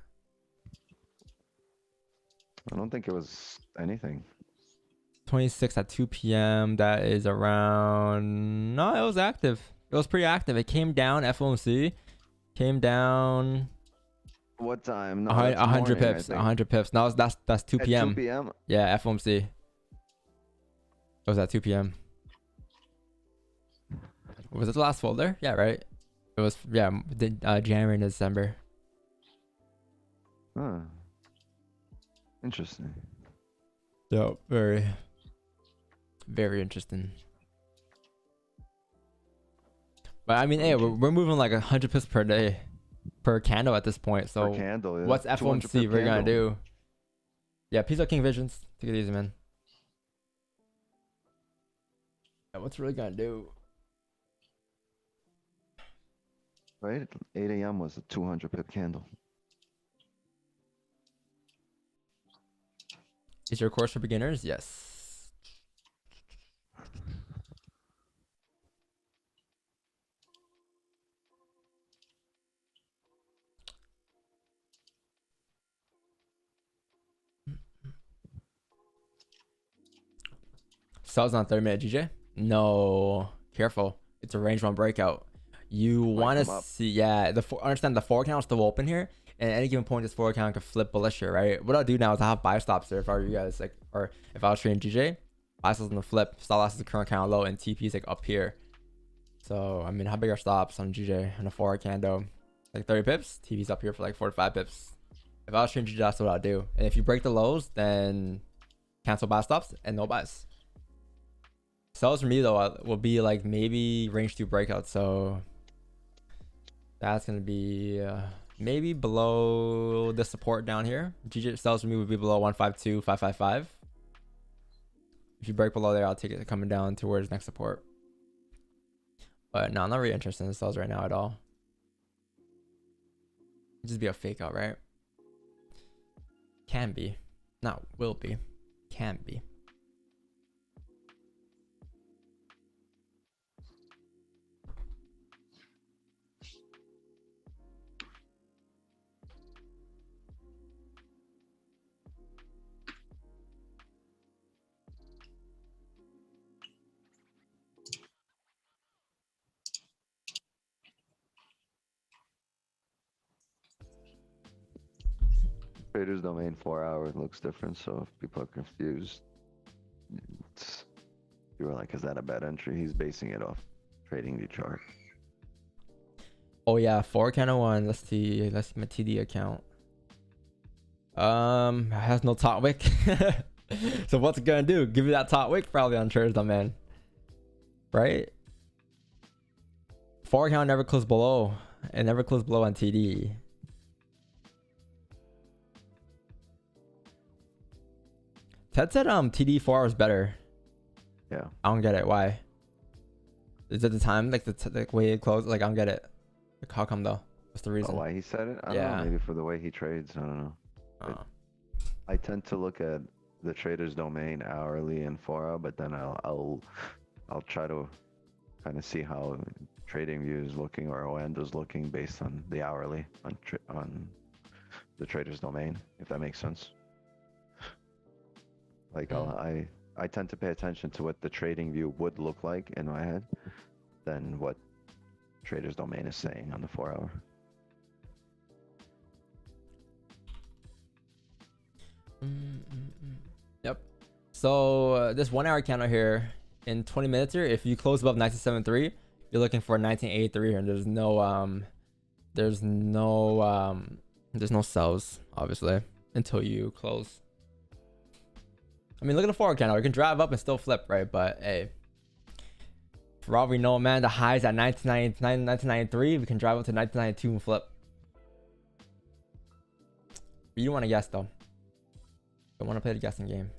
I don't think it was anything. 26 at 2 p.m. That is around... No, it was active. It was pretty active. It came down, FOMC. Came down... What time? No, 100 pips. 100 pips. No, that's 2 p.m. 2 p.m.? Yeah, FOMC. It was at 2 p.m. Was it the last folder? Yeah, right. It was, yeah, January and December. Huh. Interesting. Yeah, very, very interesting. But I mean, hey, we're moving like 100 pips per day, per candle at this point. So per candle, yeah. what's FOMC we're gonna do? Yeah, peace out, King Visions. Take it easy, man. Yeah, what's really gonna do? Right? 8 a.m. was a 200 pip candle. Is your course for beginners? Yes. Sells on 30-minute GJ? No. Careful. It's a range 1 breakout. You want to see, yeah, understand the 4 count is still open here. And at any given point, this 4 count could flip bullish here, right? What I'll do now is I'll have buy stops there if I were you guys, like, or if I was trading GJ, buy stops on the flip, stop loss is the current count low, and TP is like up here. So, I mean, how big are stops on GJ on a 4 candle? Like 30 pips, TP's up here for like 45 pips. If I was trading GJ, that's what I'll do. And if you break the lows, then cancel buy stops and no buys. Sells for me though will be like maybe range 2 breakout. So that's gonna be maybe below the support down here. GJ sells for me would be below 152, 555. If you break below there, I'll take it coming down towards next support. But no, I'm not really interested in the sells right now at all. It'd just be a fake out, right? Can be, not will be, can be. Traders domain 4 hour looks different, so if people are confused, you were like, is that a bad entry? He's basing it off trading the chart. Oh yeah, 4 candle 1. Let's see my TD account. Has no top wick. So what's it gonna do? Give me that top wick probably on Traders domain, right? 4 count never closed below. It never closed below on TD. Ted said TD 4 hours better. Yeah. I don't get it. Why? Is it the time, like the way it closed? Like I don't get it. Like, how come though? What's the reason? Oh, why he said it? I don't know. Maybe for the way he trades. I don't know. I tend to look at the trader's domain hourly and 4 hour, but then I'll try to kind of see how trading view is looking or OND is looking based on the hourly on the trader's domain, if that makes sense. Like I tend to pay attention to what the trading view would look like in my head than what trader's domain is saying on the 4 hour. Yep. So this 1 hour candle here in 20 minutes here, if you close above 1973, you're looking for 1983 here, and there's no sells obviously until you close. I mean, look at the forward candle. You can drive up and still flip, right? But hey, for all we know, man, the highs at 1993. We can drive up to 1992 and flip. But you don't want to guess though. Don't want to play the guessing game.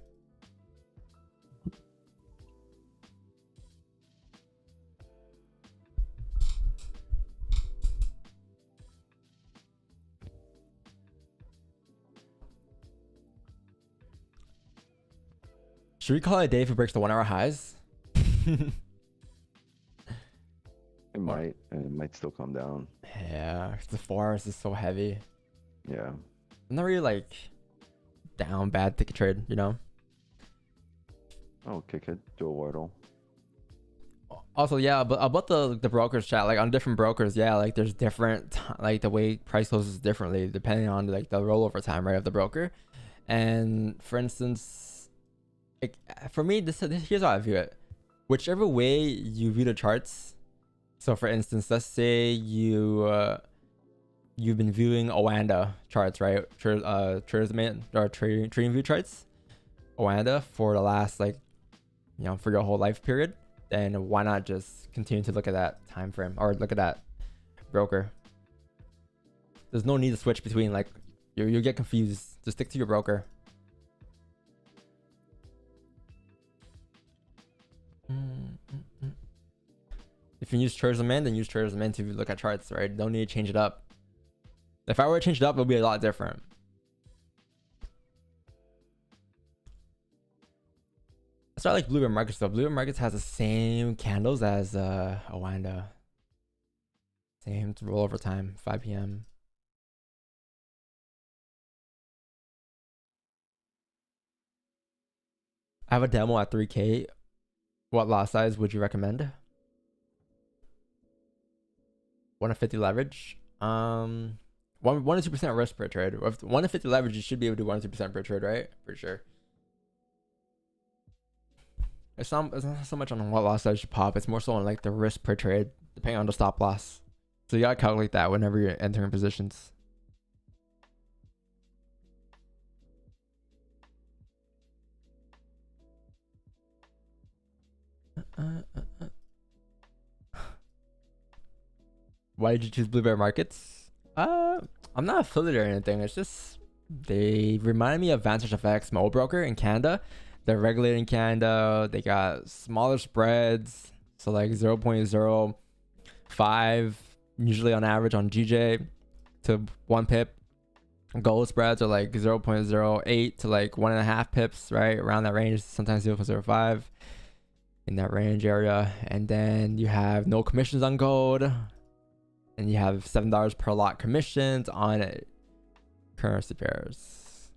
Should we call it a day if it breaks the 1 hour highs? It might, and it might still come down. Yeah, the 4 hours is so heavy. Yeah. I'm not really like down bad ticket trade, you know? Oh, kick it. Do a wordle. Also, yeah, but about the brokers chat, like on different brokers, yeah, like there's different, like the way price closes differently depending on like the rollover time, right, of the broker. And for instance, like for me, this here's how I view it. Whichever way you view the charts. So for instance, let's say you've been viewing Oanda charts, right? Trading view charts, Oanda for the last like, you know, for your whole life period. Then why not just continue to look at that time frame or look at that broker? There's no need to switch between, like, you get confused. Just stick to your broker. If you use tourism in, then use tourism in to look at charts, right? Don't need to change it up. If I were to change it up, it would be a lot different. It's not like Blueberry Markets though. Blueberry Markets has the same candles as Oanda. Same rollover time, 5 p.m. I have a demo at 3K. What lot size would you recommend? 1 to 50 leverage. 1 to 2% risk per trade. With 1 to 50 leverage, you should be able to do 1 to 2% per trade, right? For sure. It's not so much on what loss size you pop. It's more so on like the risk per trade, depending on the stop loss. So you gotta calculate that whenever you're entering positions. Why did you choose Blueberry Markets? I'm not affiliated or anything. It's just they remind me of Vantage FX, my old broker in Canada. They're regulated in Canada. They got smaller spreads, so like 0.05 usually on average on GJ to 1 pip. Gold spreads are like 0.08 to like 1.5 pips, right around that range. Sometimes 0.05 in that range area. And then you have no commissions on gold, and you have $7 per lot commissions on it. Currency pairs,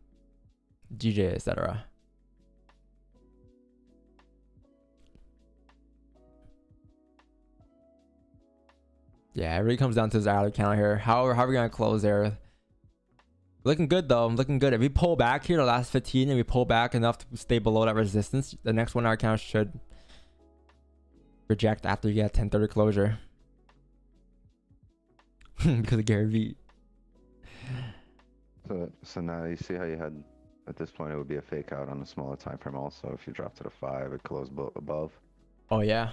GJ, etc. Yeah, it really comes down to this hourly count here. How are we gonna close there? Looking good though. Looking good. If we pull back here the last 15 and we pull back enough to stay below that resistance, the next 1 hour count should reject after you get 10:30 closure. Because of Gary Vee. So now you see how you had, at this point, it would be a fake out on a smaller time frame also. If you drop to the 5, it closed above. Oh yeah.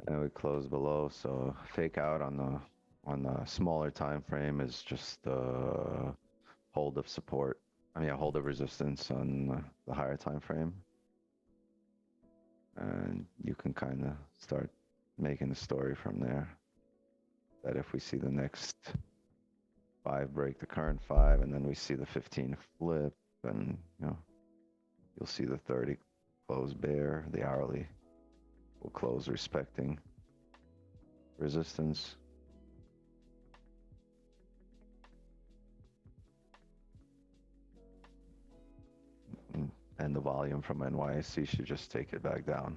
And it would close below. So fake out on the smaller time frame is just hold of support. I mean, a hold of resistance on the higher time frame. And you can kind of start making the story from there. That if we see the next 5 break the current 5, and then we see the 15 flip, and you know, you'll see the 30 close bear, the hourly will close respecting resistance. And the volume from NYSE should just take it back down.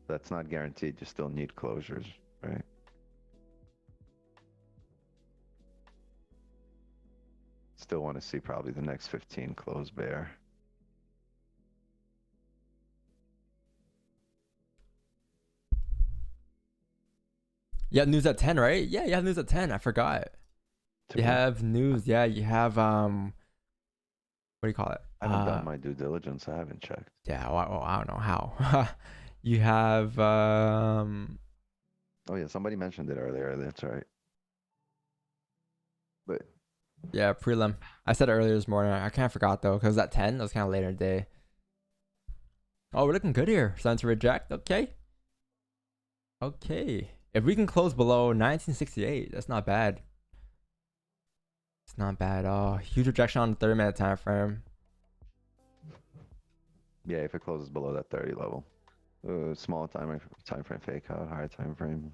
That's not guaranteed. You still need closures, right? Still want to see probably the next 15 close bear. You have news at 10, right? Yeah, you have news at 10. I forgot. You have news. Yeah, you have what do you call it? I haven't done my due diligence. I haven't checked. Yeah, well, I don't know how. You have Oh yeah, somebody mentioned it earlier. That's right. But yeah, prelim. I said it earlier this morning. I kind of forgot though, because at 10, it was kind of later in the day. Oh, we're looking good here. Starting to reject. Okay. Okay. If we can close below 1968, that's not bad. It's not bad. Oh, huge rejection on the 30-minute time frame. yeah, if it closes below that 30 level, small time frame fake out, higher time frame,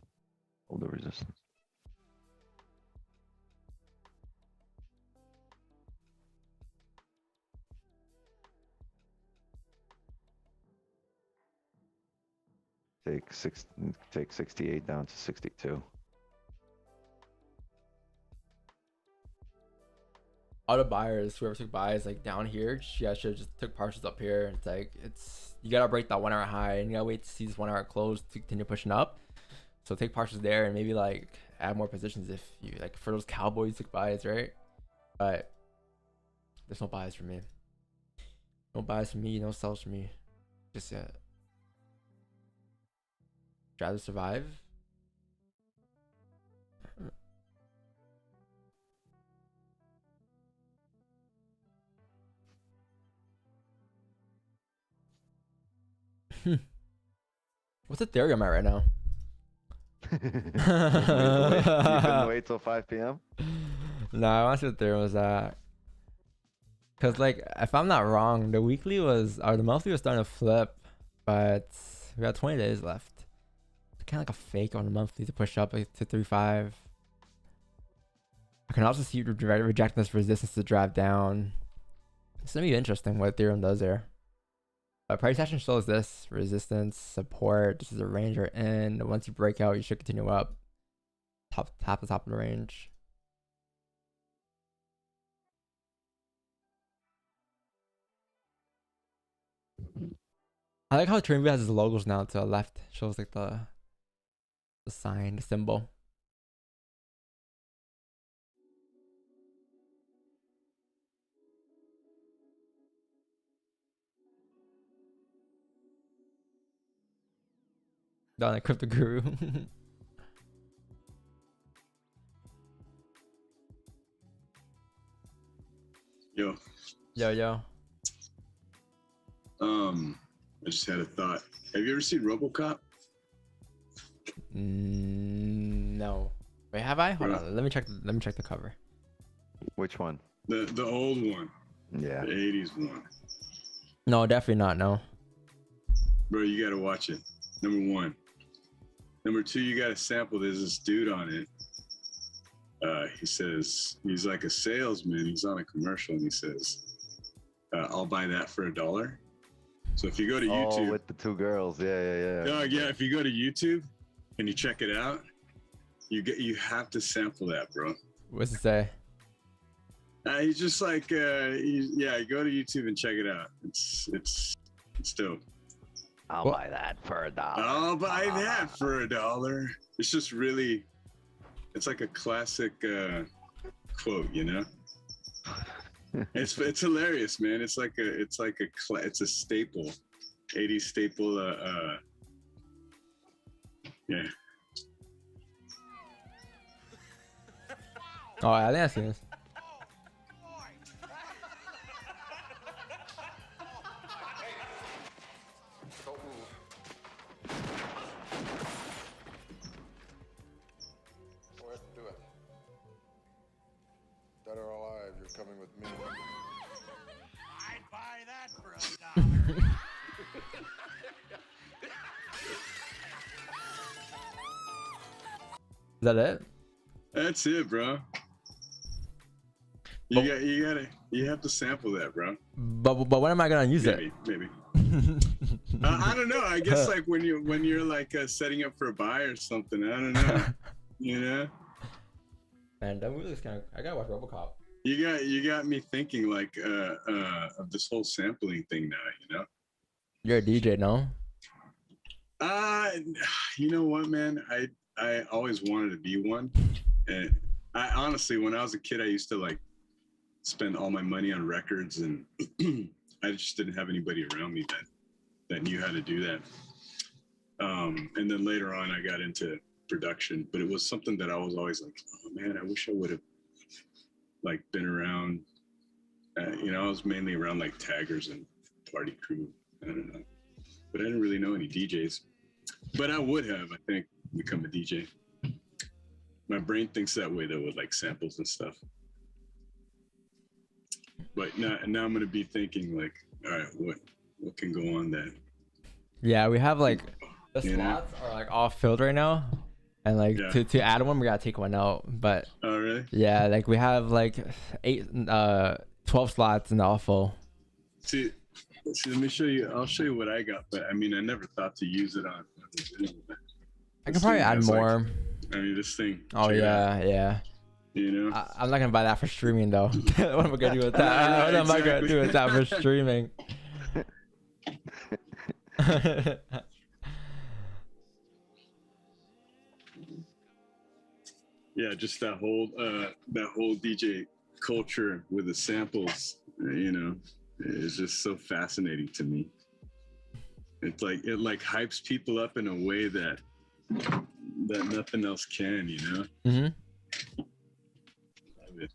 hold the resistance. Take 68 down to 62. All the buyers, whoever took buys like down here, yeah, should have just took partials up here. It's like you gotta break that 1 hour high and you gotta wait to see this 1 hour close to continue pushing up. So take partials there and maybe like add more positions if you like for those cowboys took buys, right? But there's no buys for me. No buys for me, no sells for me. Just yet. Try to survive. What's Ethereum at right now? You couldn't wait till 5 p.m. No, I want to see what Ethereum was at. Cause like, if I'm not wrong, the weekly was or the monthly was starting to flip, but we got 20 days left. It's kind of like a fake on the monthly to push up like, to 3.5. I can also see rejecting this resistance to drive down. It's gonna be interesting what Ethereum does there. But price action shows this resistance, support. This is a range you're in. Once you break out, you should continue up. Tap the top of the range. I like how TradingView has its logos now to the left. Shows like the sign, the symbol. Done a crypto guru. Yo. Yo. I just had a thought. Have you ever seen RoboCop? No. Wait, have I? Hold on. Let me check the cover. Which one? The old one. Yeah. The 80s one. No, definitely not. No. Bro, you gotta watch it. Number one. Number two, you gotta sample. There's this dude on it. He says he's like a salesman. He's on a commercial and he says, "I'll buy that for $1." So if you go to YouTube, with the two girls, yeah. Dog, yeah. If you go to YouTube and you check it out, you have to sample that, bro. What's it say? He's just like, yeah. Go to YouTube and check it out. It's dope. I'll buy that for $1. I'll buy that for $1. It's just really, it's like a classic quote, you know. It's hilarious, man. It's a staple, 80s staple. Yeah. Oh, I think I've seen this. Dead or alive, you're coming with me. I'd buy that for $1. Is that it? That's it, bro. You have to sample that, bro. But when am I gonna use Maybe. I don't know. I guess like when you're like setting up for a buy or something. I don't know. You know. Man, that movie is kind of. I gotta watch RoboCop. You got me thinking like of this whole sampling thing now. You know. You're a DJ, no? You know what, man? I always wanted to be one. And I honestly, when I was a kid, I used to like spend all my money on records, and I just didn't have anybody around me that knew how to do that. And then later on, I got into production, but it was something that I was always like, oh man, I wish I would have like been around. You know, I was mainly around like taggers and party crew. I don't know, but I didn't really know any DJs. But I would have, I think, become a DJ. My brain thinks that way though, with like samples and stuff. But now I'm gonna be thinking like, all right, what can go on that? Yeah, we have like the slots are like all filled right now, and like to add one, we gotta take one out. But oh really? Yeah, like we have like 12 slots and they're all full. See, let me show you. I'll show you what I got. But I mean, I never thought to use it on. I can probably add more. Like, I mean, this thing. Oh yeah. You know, I'm not gonna buy that for streaming though. What am I gonna do with that? What am I gonna do with that for streaming? Yeah, just that whole DJ culture with the samples, you know, is just so fascinating to me. It's like it like hypes people up in a way that nothing else can, you know. Mm-hmm. Love it.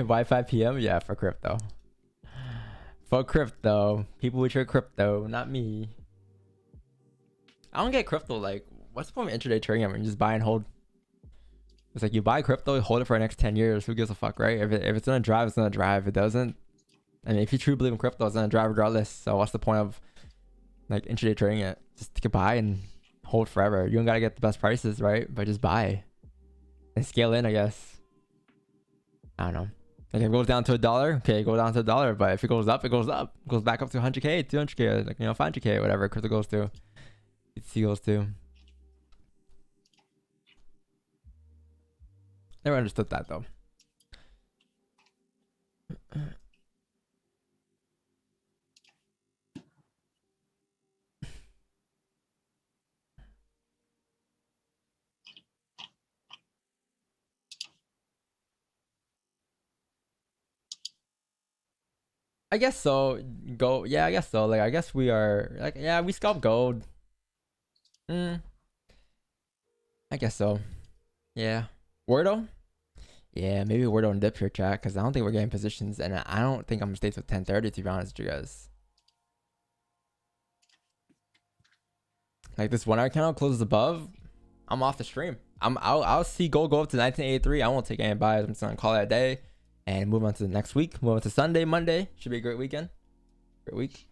Why 5 p.m.? Yeah, for crypto. For crypto. People with your crypto, not me. I don't get crypto. Like, what's the point of intraday trading? I mean, just buy and hold. It's like you buy crypto, hold it for the next 10 years. Who gives a fuck, right? If it's gonna drive, it's gonna drive. If it doesn't, I mean, if you truly believe in crypto, it's gonna drive regardless. So what's the point of like intraday trading it? Just take a buy and hold forever. You don't gotta get the best prices, right? But just buy and scale in, I guess. I don't know. Like if it goes down to $1, okay, go down to $1. But if it goes up, it goes up. It goes back up to 100K, 200K, like, you know, 500K, whatever crypto goes to. ETC goes to. Never understood that though. I guess so. Gold. Yeah, I guess so. Like, I guess we are like, yeah, we scalp gold. I guess so. Yeah. Wordo? Yeah, maybe Wordo and dip here, chat, because I don't think we're getting positions, and I don't think I'm gonna stay till 10:30 to be honest with you guys. Like this 1 hour candle closes above, I'm off the stream. I'll see gold go up to 1983. I won't take any buys. I'm just gonna call it a day and move on to the next week. Move on to Sunday, Monday. Should be a great weekend. Great week.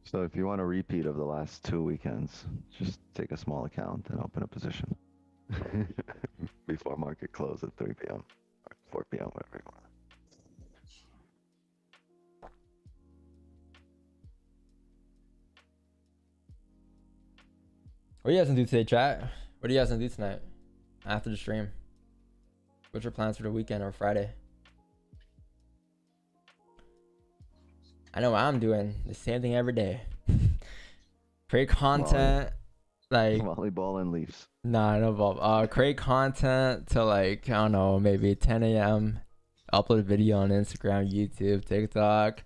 So if you want a repeat of the last 2 weekends, just take a small account and open a position before market close at 3 p.m. or 4 p.m., whatever you want. What do you guys gonna do today, chat? What do you guys gonna do tonight after the stream? What's your plans for the weekend or Friday? I know what I'm doing. The same thing every day. Create content, like volleyball and Leafs. Nah, no ball. Create content to like, I don't know, maybe 10 a.m. Upload a video on Instagram, YouTube, TikTok,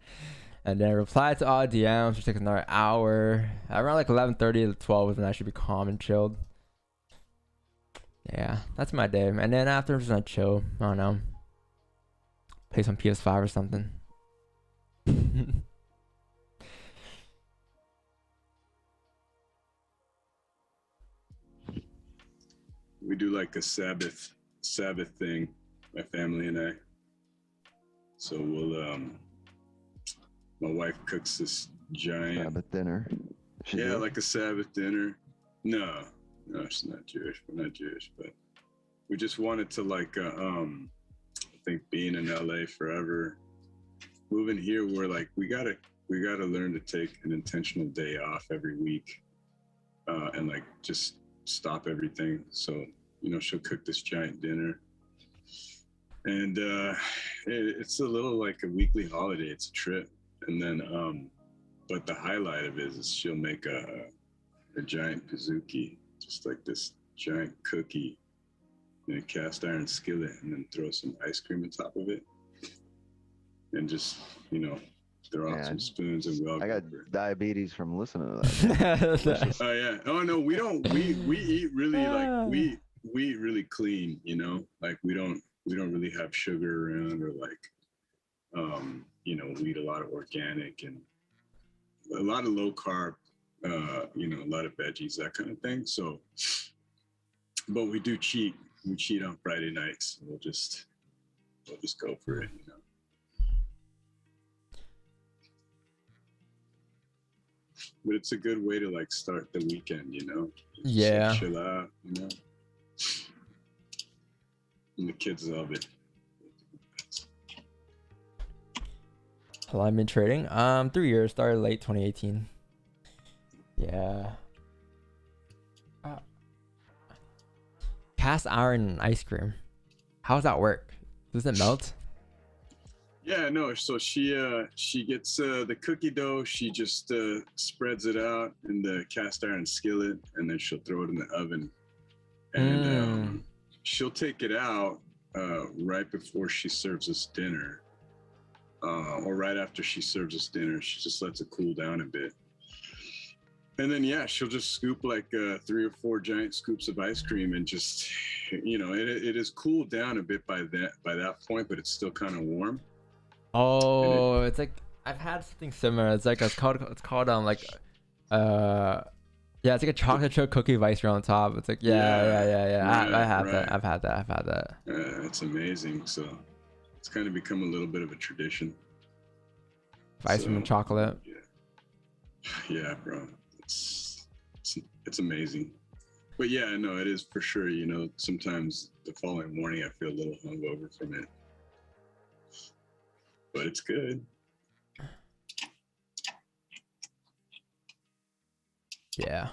and then reply to all DMs, which takes another hour. Around like 11:30 to 12 is when I should be calm and chilled. Yeah, that's my day. And then after, I'm just gonna chill. I don't know. Play some PS5 or something. We do like a Sabbath thing, my family and I. So we'll my wife cooks this giant Sabbath dinner. like a Sabbath dinner. No, she's not Jewish. We're not Jewish, but we just wanted to like I think being in LA forever, moving here, we're like we gotta learn to take an intentional day off every week, and like just stop everything. So she'll cook this giant dinner, and it's a little like a weekly holiday. It's a trip, and then but the highlight of it is she'll make a giant pizookie, just like this giant cookie in a cast iron skillet, and then throw some ice cream on top of it, and just throw out some spoons, and we all I got go for it. diabetes from listening to that. Oh yeah. Oh no, we don't. We eat really like we eat really clean. Like we don't really have sugar around, or like we eat a lot of organic and a lot of low carb. A lot of veggies, that kind of thing. So, but we do cheat. We cheat on Friday nights. We'll just go for it. But it's a good way to like start the weekend. Yeah. Just chill out. And the kids love it. How long have I been trading? 3 years. Started late 2018. Yeah. Cast iron ice cream. How does that work? Does it melt? Yeah, no. So she gets the cookie dough. She just spreads it out in the cast iron skillet, and then she'll throw it in the oven. And she'll take it out right before she serves us dinner, or right after she serves us dinner. She just lets it cool down a bit. And then, yeah, she'll just scoop like 3 or 4 giant scoops of ice cream, and just, it is cooled down a bit by that point, but it's still kind of warm. Oh, it's like I've had something similar. It's like it's called like yeah, it's like a chocolate chip cookie with ice cream on top. It's like yeah. Right, I have right. that. I've had that. It's amazing. So it's kind of become a little bit of a tradition. Ice cream and chocolate. Yeah, bro. It's amazing. But yeah, no, it is for sure. Sometimes the following morning I feel a little hungover from it, but it's good. Yeah.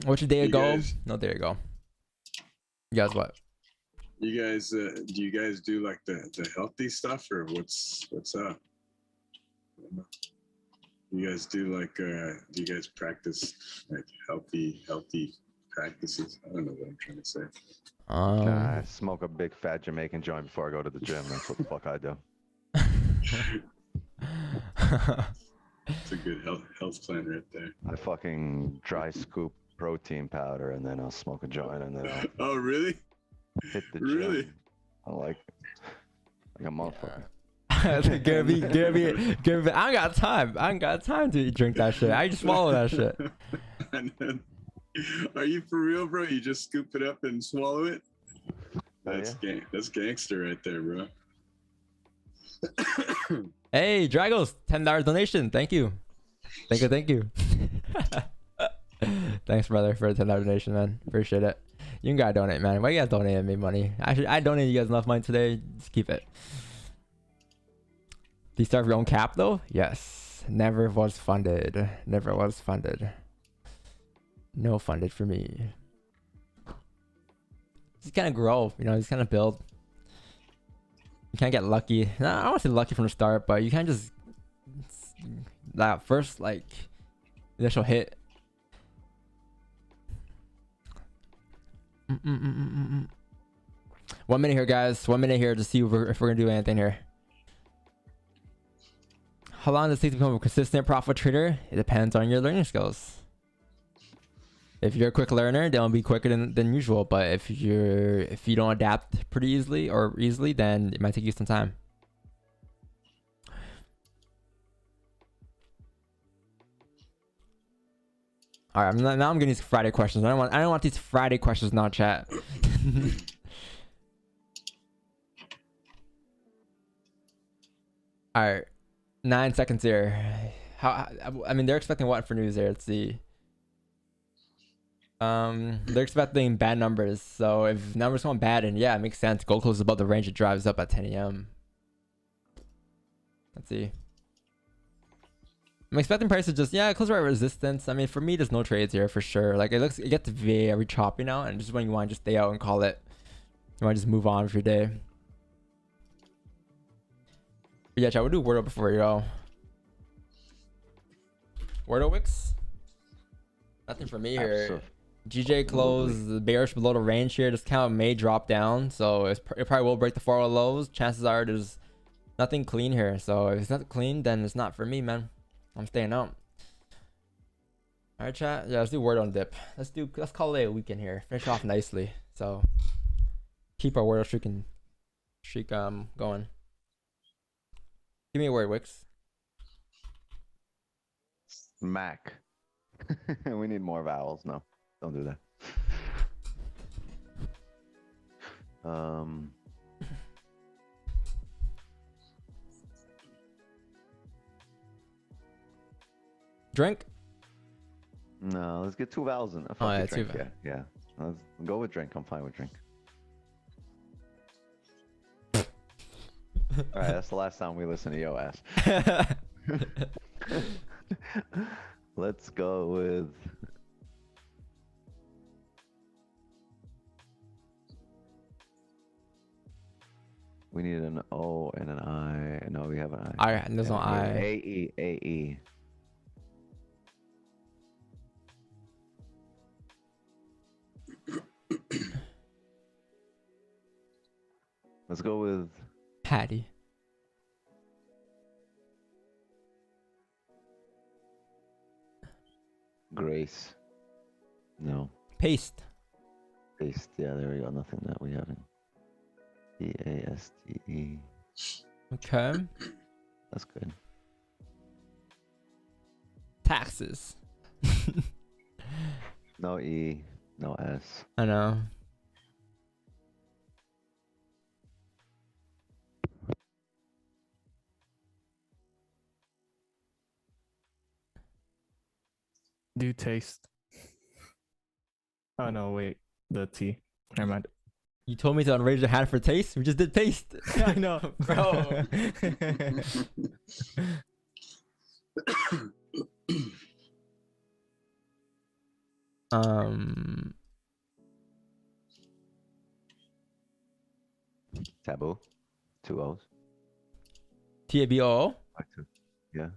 What's your day ago? No, there you go. You guys what? You guys, do you guys do like the healthy stuff, or what's up? You guys do like, do you guys practice like healthy practices? I don't know what I'm trying to say. I smoke a big fat Jamaican joint before I go to the gym. That's what the fuck I do. It's a good health plan right there. I fucking dry scoop protein powder, and then I'll smoke a joint, and then I'll Oh, really? hit the Really? gym. I like a motherfucker. Gary, I ain't got time to drink that shit. I just swallow that shit. Are you for real, bro? You just scoop it up and swallow it? That's that's gangster right there, bro. Hey, Dragos, $10 donation. Thank you. Thank you. Thanks, brother, for a $10 donation, man. Appreciate it. You gotta donate, man. Why you guys donating me money? Actually, I donated you guys enough money today. Just keep it. Do you start your own cap though? Yes. Never was funded. Never was funded. No funded for me. Just kind of grow, just kind of build. You can't get lucky. No, I don't want to say lucky from the start, but you can't just that first like initial hit. 1 minute here, guys. 1 minute here to see if we're gonna do anything here. How long does it take to become a consistent profit trader? It depends on your learning skills. If you're a quick learner, then it'll be quicker than usual. But if you don't adapt pretty easily, then it might take you some time. All right, now I'm getting these Friday questions. I don't want these Friday questions not chat. All right, 9 seconds here. I mean, they're expecting what for news there? Let's see. They're expecting bad numbers. So if numbers come bad, and yeah, it makes sense. Gold closes above the range. It drives up at 10 a.m. Let's see. I'm expecting price to just close right resistance. I mean, for me, there's no trades here for sure. Like it gets very choppy now, and just when you want to just stay out and call it, you want to just move on with your day. But yeah, chat. We'll do Wordle before we go. Wordle Wicks. Nothing for me here. GJ closed bearish below the range here. This count may drop down, so it probably will break the 4 lows. Chances are there's nothing clean here. So if it's not clean, then it's not for me, man. I'm staying out. All right, chat. Yeah, let's do word on dip. Let's call it a weekend here. Finish off nicely. So keep our word streak going. Give me a word, Wix. Mac. We need more vowels. No, don't do that. Drink. No, let's get 2 vowels in. Oh, yeah, drink. 2 vowels. Yeah. Let's go with drink. I'm fine with drink. All right, that's the last time we listen to yo ass. Let's go with we need an O and an I. No, we have an I. There's no I. AE. Let's go with Patty. Grace. No. Paste. Paste. Yeah, there we go. Nothing that we haven't. PASTE. Okay. That's good. Taxes. No E. No S. I know. Do taste. Oh no, wait. The T. Never mind. You told me to unraise your hand for taste. We just did taste. I know, Bro. Taboo. 2 O's. TABO. Yeah.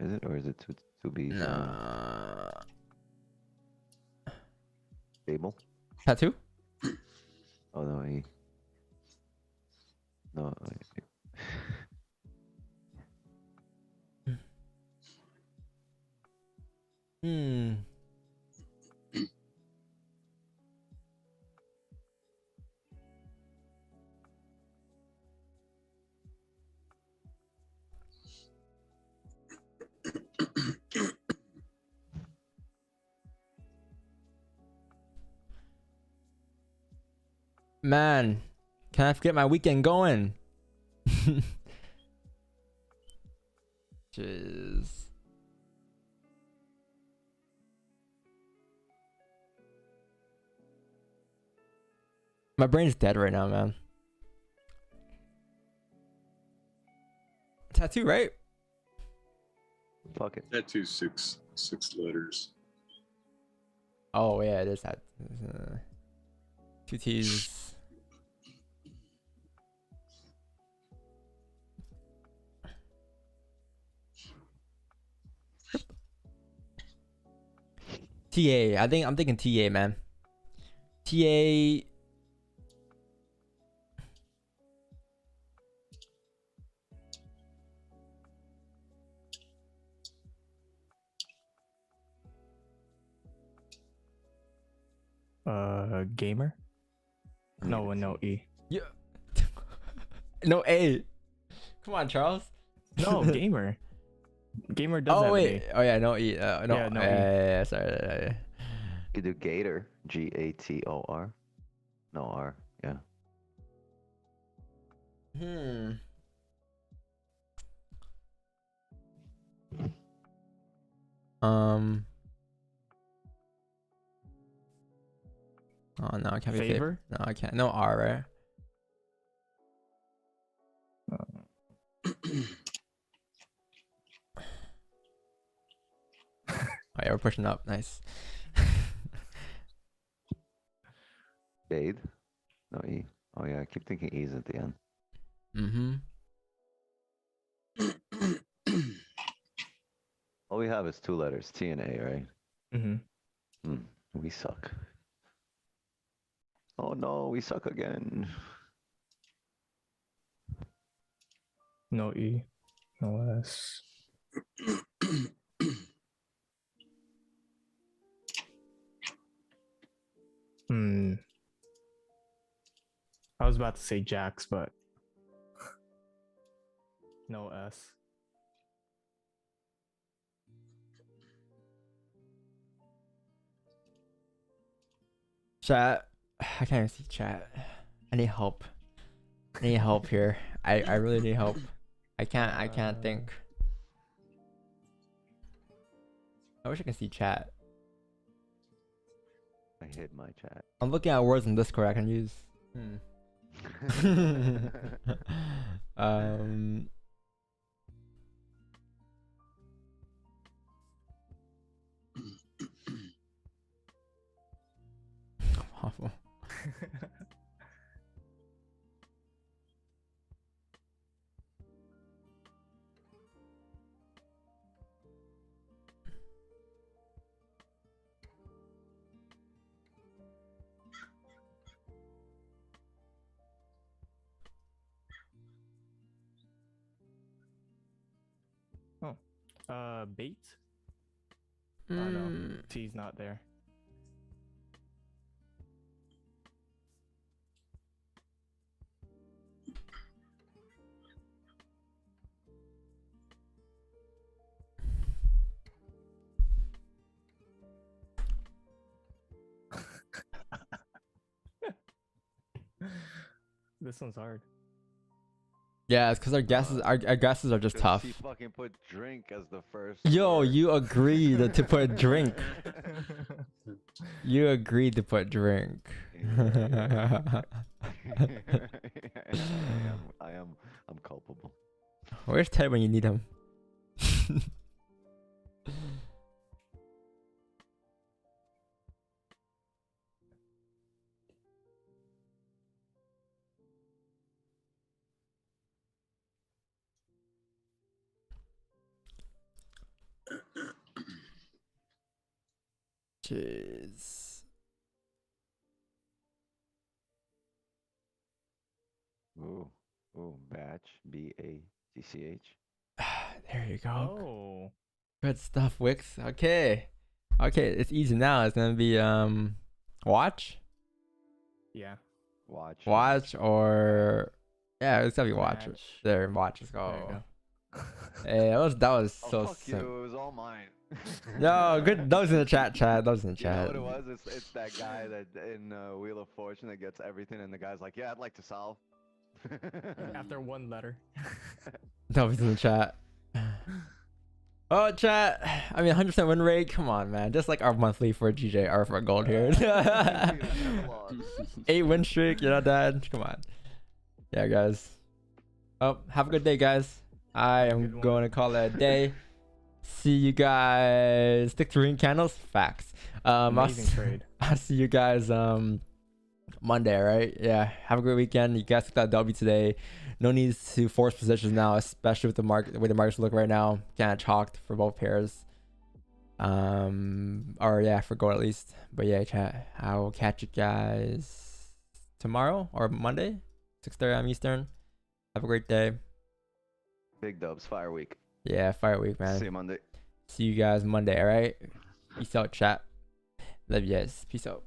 Is it or is it two B's? Nah. Stable. Tattoo. Oh no, E. No. Man, can I get my weekend going? Jeez. My brain's dead right now, man. Tattoo, right? Fuck it. Tattoo 6 letters. Oh yeah, it is that. 2 T's. TA. I'm thinking TA, man. TA. Gamer? No, no E. Yeah. No A. Come on, Charles. No, gamer. Gamer does have wait. A. Oh yeah, no E. No. Yeah, no E. Yeah, sorry. You could do Gator. Gator. No R. Yeah. Oh no, it can't be Favor? No, I can't. No R, right? Oh yeah, we're pushing up. Nice. Fade? No E. Oh yeah, I keep thinking E's at the end. Mm-hmm. All we have is 2 letters, T and A, right? Mm-hmm. We suck. Oh no, we suck again. No E. No S. I was about to say Jacks, but no S. Chat. I can't even see chat. I need help. I need help here. I really need help. I can't think. I wish I can see chat. I hid my chat. I'm looking at words in Discord I can use. Awful. Bait? Oh no, T's not there. This one's hard. Yeah, it's because our guesses are just tough. She fucking put drink as the first. Yo, word. you agreed to put drink. You agreed to put drink. I'm culpable. Where's Ted when you need him? Jeez. Ooh, batch. BATCH. There you go. Oh. Good stuff, Wix. Okay, it's easy now. It's gonna be watch. Yeah. Watch. Or yeah, it's gotta be watch. Match. There, watch. Let's go. There you go. Hey, that was so fuck simple. you, it was all mine. No, good. That was in the chat. That was in the You know chat. what it was? It's that guy that in Wheel of Fortune that gets everything, and the guy's like, "Yeah, I'd like to solve." After one letter. That was in the chat. Oh, chat. I mean, 100% win rate. Come on, man. Just like our monthly for GJ or for gold here. 8 win streak. You're not dead. Come on. Yeah, guys. Oh, have a good day, guys. I am going to call it a day. See you guys. Stick to green candles. Facts. Amazing trade. I'll see you guys Monday, right? Yeah. Have a great weekend. You guys took that W today. No need to force positions now, especially with the market, the way the markets look right now. Kind of chalked for both pairs. Or yeah, for gold at least. But yeah, chat. I will catch you guys tomorrow or Monday, 6:30 AM Eastern. Have a great day. Big dubs, fire week. Yeah, fire week, man. See you Monday. See you guys Monday, all right? Peace out, chat. Love you guys. Peace out.